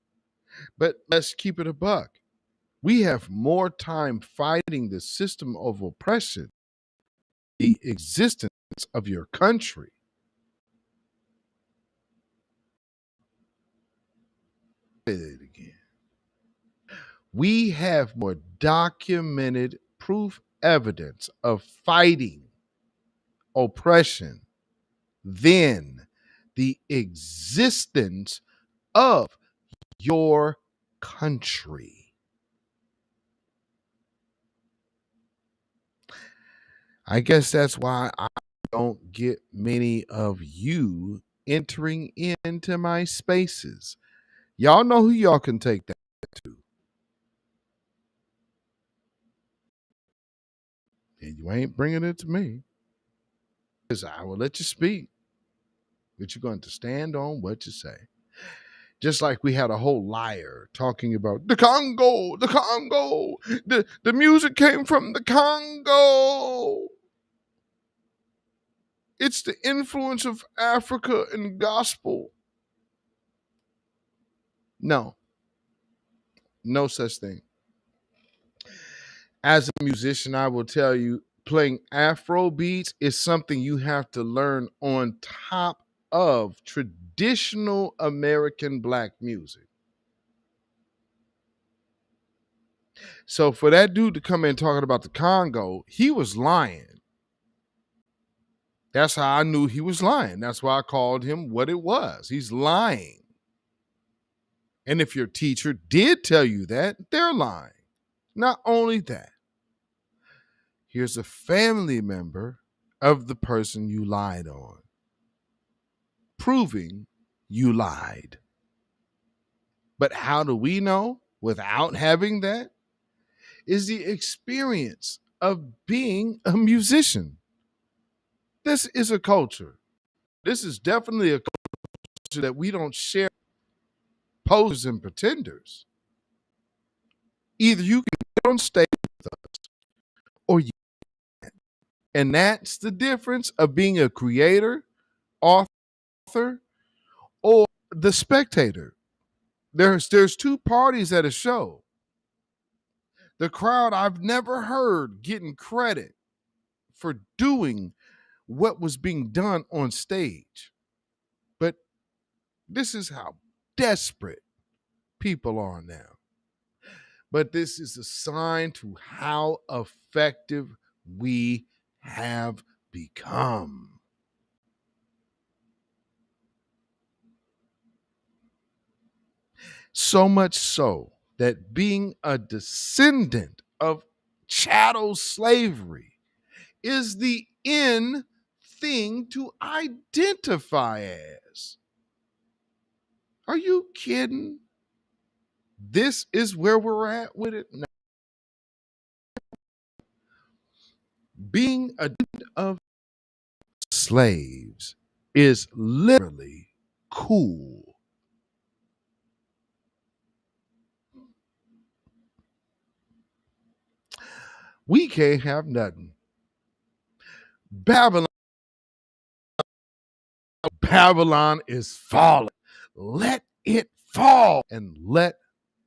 But let's keep it a buck. We have more time fighting the system of oppression, the existence of your country. Say it again. We have more documented proof evidence of fighting oppression than the existence of your country. I guess that's why I don't get many of you entering into my spaces. Y'all know who y'all can take that to. And you ain't bringing it to me. Because I will let you speak, but you're going to stand on what you say. Just like we had a whole liar talking about the Congo, the Congo. The music came from the Congo. It's the influence of Africa and gospel. No, no such thing. As a musician, I will tell you, playing Afro beats is something you have to learn on top of traditional American black music. So for that dude to come in talking about the Congo, he was lying. That's how I knew he was lying. That's why I called him what it was. He's lying. And if your teacher did tell you that, they're lying. Not only that, here's a family member of the person you lied on, proving you lied. But how do we know without having that? Is the experience of being a musician. This is a culture. This is definitely a culture that we don't share posers and pretenders. Either you can get on stage with us or you can't. And that's the difference of being a creator, author, or the spectator. There's two parties at a show. The crowd I've never heard getting credit for doing what was being done on stage. But this is how desperate people are now. But this is a sign to how effective we have become. So much so that being a descendant of chattel slavery is the in thing to identify as. Are you kidding? This is where we're at with it now. Being a descendant of slaves is literally cool. We can't have nothing. Babylon Babylon is falling. Let it fall and let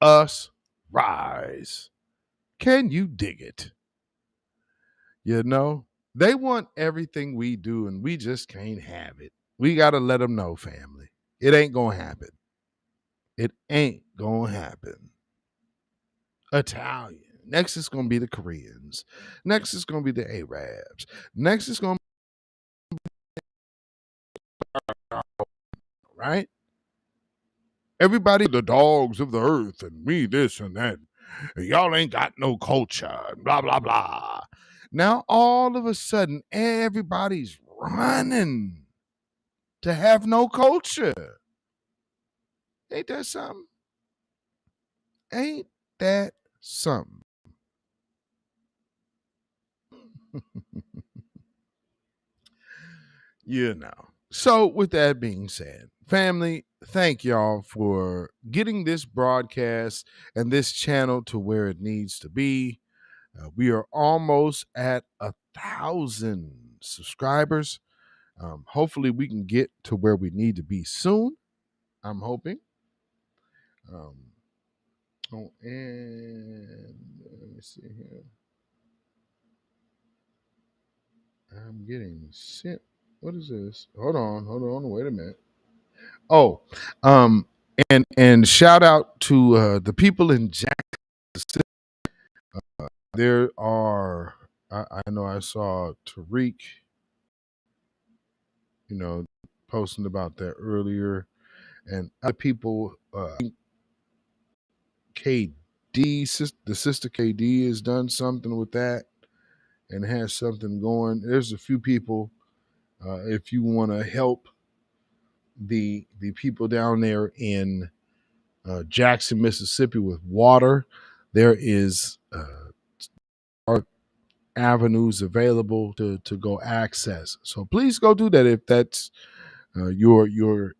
us rise. Can you dig it? You know, they want everything we do and we just can't have it. We got to let them know, family. It ain't going to happen. It ain't going to happen. Italian. Next is going to be the Koreans. Next is going to be the Arabs. Next is going to be, right? Everybody, the dogs of the earth, and me, this and that. Y'all ain't got no culture, blah, blah, blah. Now, all of a sudden, everybody's running to have no culture. Ain't that something? Ain't that something? You know. So, with that being said, family, thank y'all for getting this broadcast and this channel to where it needs to be. We are almost at 1,000 subscribers. Hopefully, we can get to where we need to be soon. I'm hoping. Oh, and let me see here. I'm getting sent. What is this? Hold on. Wait a minute. Oh, and shout out to the people in Jackson. There are. I know I saw Tariq, posting about that earlier, and other people. KD, the sister KD has done something with that and has something going. There's a few people. If you want to help the people down there in Jackson, Mississippi, with water, there is avenues available to go access. So please go do that if that's your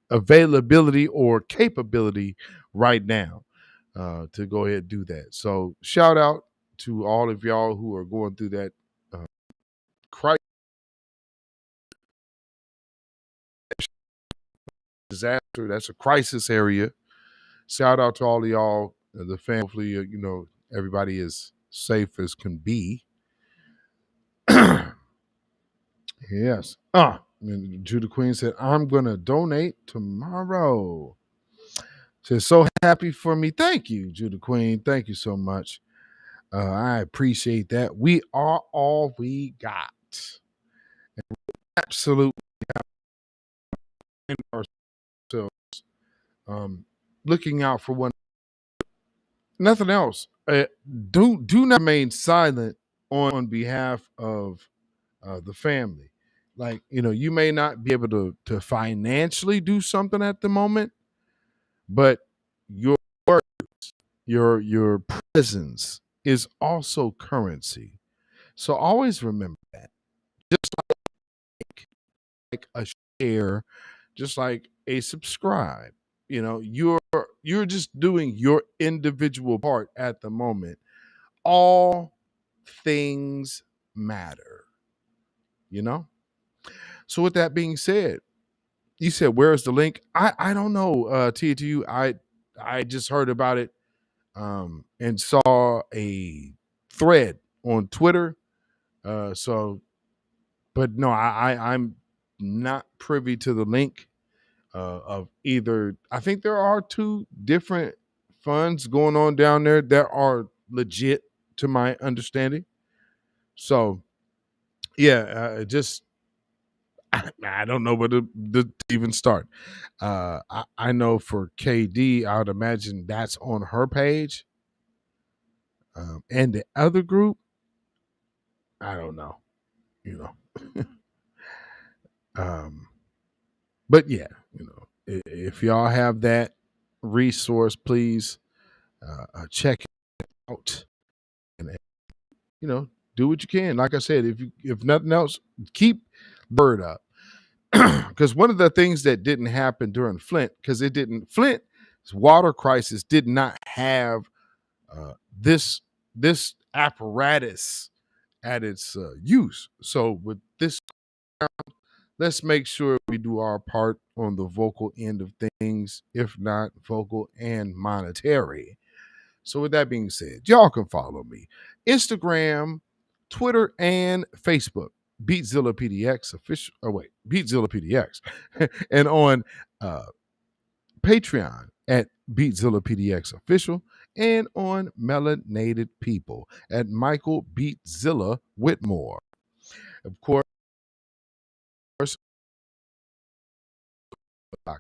availability or capability right now, to go ahead and do that. So shout out to all of y'all who are going through that crisis, disaster. That's a crisis area. Shout out to all of y'all, the family. Hopefully, everybody is safe as can be. Yes. And Judah Queen said, I'm going to donate tomorrow. Says, so happy for me. Thank you, Judah Queen. Thank you so much. I appreciate that. We are all we got. Absolutely. Ourselves, looking out for one. Nothing else. Do not remain silent on behalf of the family. Like, you may not be able to financially do something at the moment, but your words, your presence is also currency. So always remember that. Just like a share, just like a subscribe. You're just doing your individual part at the moment. All things matter. So with that being said, you said, where's the link? I don't know, TTU. I just heard about it, and saw a thread on Twitter. But no, I'm not privy to the link of either. I think there are two different funds going on down there that are legit, to my understanding. So, yeah, I don't know where to even start. I know for KD, I would imagine that's on her page. And the other group, I don't know. But yeah, if y'all have that resource, please check it out, and do what you can. Like I said, if nothing else, keep bird up. Because one of the things that didn't happen during Flint's water crisis did not have this apparatus at its use. So with this, let's make sure we do our part on the vocal end of things, if not vocal and monetary. So, with that being said, y'all can follow me Instagram, Twitter, and Facebook. Beatzilla PDX official. Oh wait, Beatzilla PDX, and on uh, Patreon at Beatzilla PDX official, and on Melanated People at Michael Beatzilla Whitmore. Of course,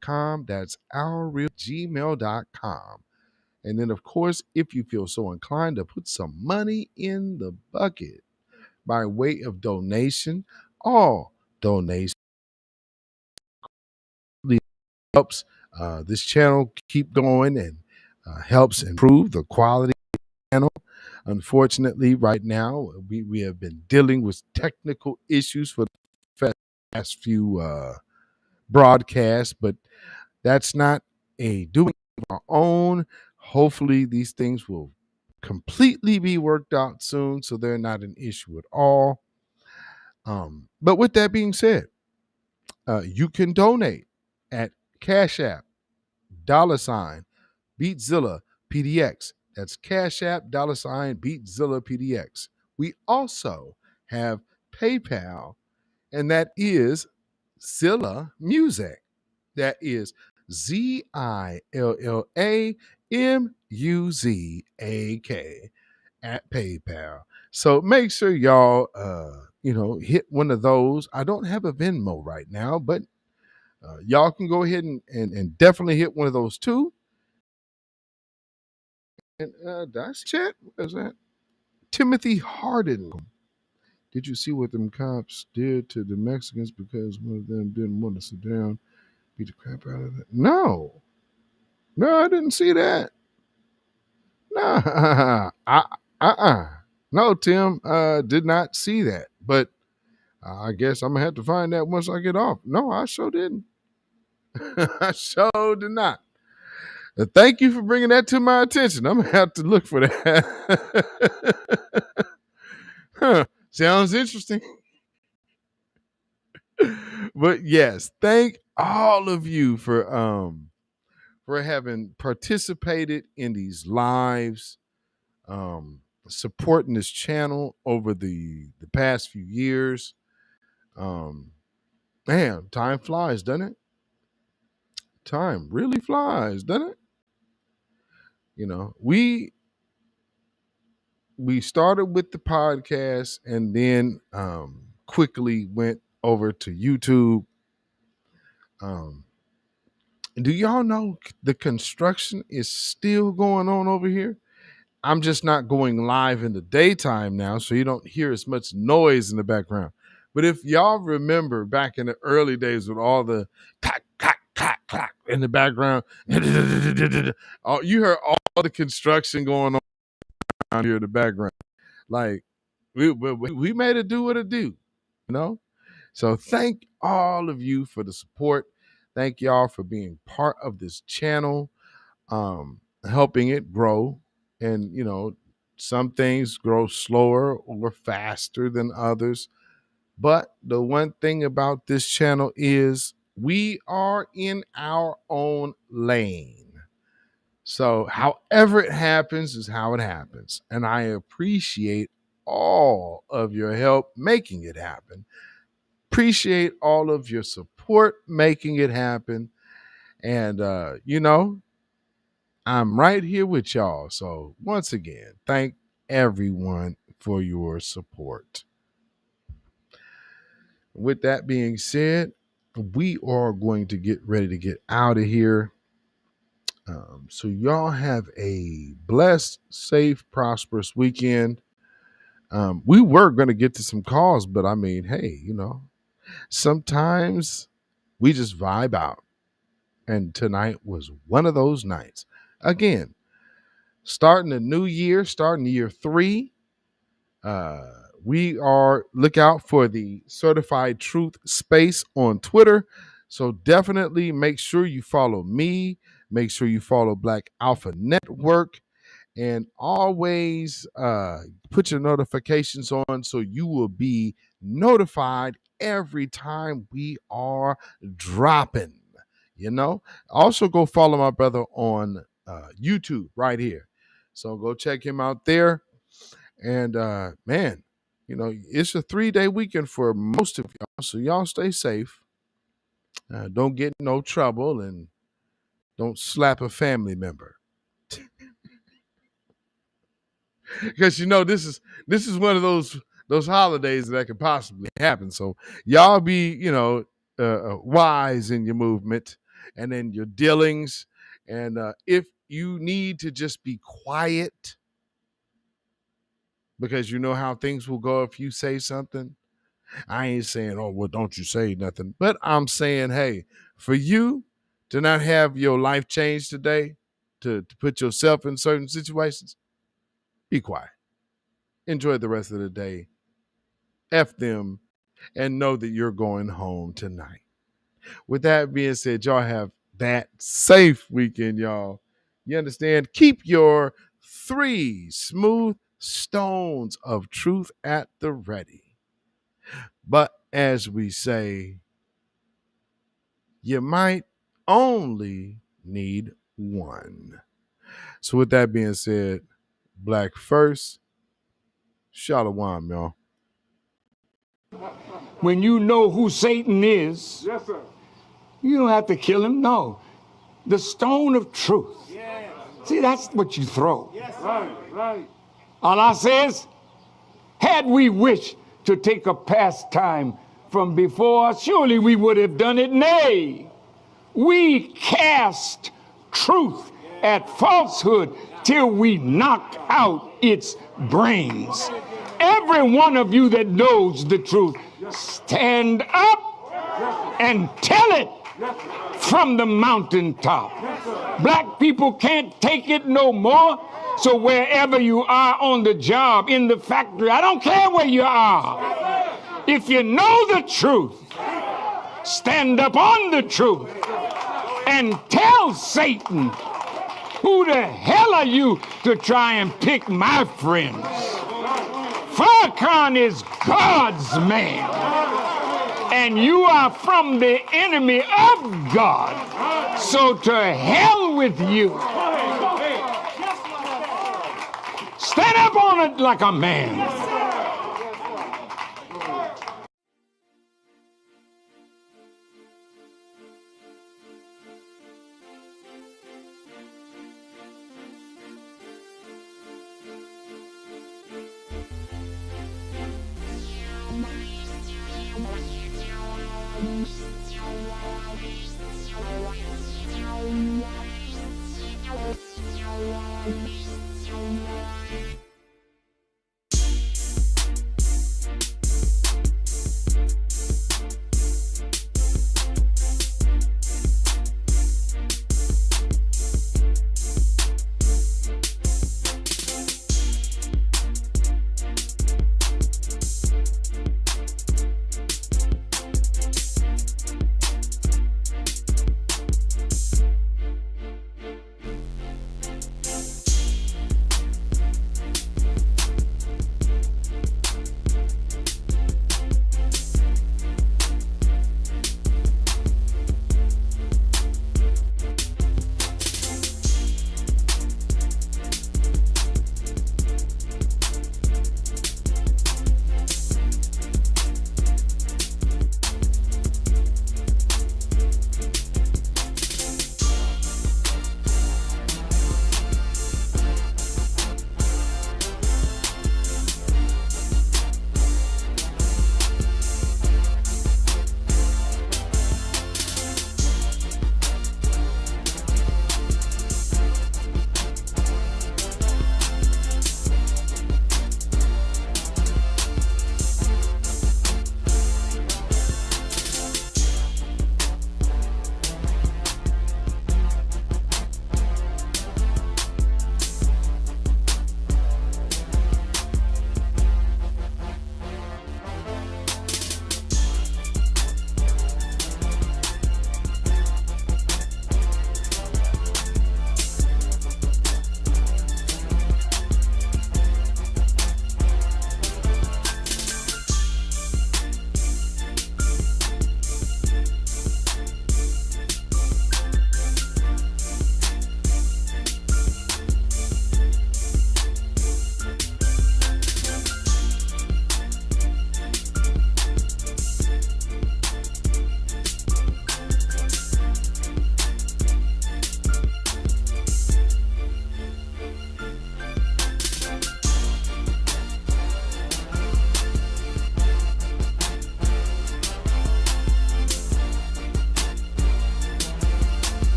.com. That's ourrealgmail.com. And then, of course, if you feel so inclined to put some money in the bucket by way of donation, all donation helps this channel keep going and helps improve the quality of the channel. Unfortunately, right now, we have been dealing with technical issues for the past few broadcasts, but that's not a doing of our own. Hopefully, these things will completely be worked out soon, so they're not an issue at all. But with that being said, you can donate at Cash App, $ Beatzilla PDX. That's Cash App, $ Beatzilla PDX. We also have PayPal, and that is Zilla Music. That is ZILLAMUZAK at PayPal. So make sure y'all, hit one of those. I don't have a Venmo right now, but y'all can go ahead and definitely hit one of those too. And that's chat. What is that? Timothy Harden. Did you see what them cops did to the Mexicans because one of them didn't want to sit down, beat the crap out of it? No, I didn't see that. No, no, Tim, did not see that. But I guess I'm gonna have to find that once I get off. No, I sure didn't. I sure did not. Thank you for bringing that to my attention. I'm gonna have to look for that. Huh, sounds interesting. But yes, thank all of you for having participated in these lives, supporting this channel over the past few years. Man, time flies, doesn't it? Time really flies, doesn't it? We started with the podcast and then quickly went over to YouTube. Do y'all know the construction is still going on over here? I'm just not going live in the daytime now, so you don't hear as much noise in the background. But if y'all remember back in the early days with all the clack, clack, clack, clack in the background, you heard all the construction going on here in the background. Like, we made it do what it do, you know? So thank all of you for the support. Thank y'all for being part of this channel, helping it grow. And, some things grow slower or faster than others. But the one thing about this channel is we are in our own lane. So however it happens is how it happens. And I appreciate all of your help making it happen. Appreciate all of your support making it happen. And, I'm right here with y'all. So once again, thank everyone for your support. With that being said, we are going to get ready to get out of here. So y'all have a blessed, safe, prosperous weekend. We were going to get to some calls, but I mean, hey, sometimes we just vibe out. And tonight was one of those nights. Again, starting a new year, starting year 3. We are look out for the Certified Truth Space on Twitter. So definitely make sure you follow me. Make sure you follow Black Alpha Network. And always put your notifications on so you will be notified every time we are dropping. Also go follow my brother on YouTube right here. So go check him out there. And man, it's a 3-day weekend for most of y'all. So y'all stay safe. Don't get in no trouble and don't slap a family member. Because this is one of those holidays that could possibly happen. So y'all be wise in your movement and in your dealings. And if you need to just be quiet because you know how things will go if you say something, I ain't saying, oh, well, don't you say nothing. But I'm saying, hey, for you to not have your life change today, to put yourself in certain situations, be quiet. Enjoy the rest of the day. F them and know that you're going home tonight. With that being said, y'all have that safe weekend, y'all. You understand? Keep your 3 smooth stones of truth at the ready. But as we say, you might only need 1. So with that being said, Black first, Shalom, y'all. When you know who Satan is, yes, sir, you don't have to kill him. No. The stone of truth. Yes. See, that's what you throw. Yes, right. Allah says, had we wished to take a pastime from before, surely we would have done it. Nay, we cast truth at falsehood till we knock out its brains. Every one of you that knows the truth, stand up and tell it from the mountaintop. Black people can't take it no more. So wherever you are on the job, in the factory, I don't care where you are. If you know the truth, stand up on the truth and tell Satan, who the hell are you to try and pick my friends? Farrakhan is God's man, and you are from the enemy of God. So to hell with you. Stand up on it like a man. Thank you.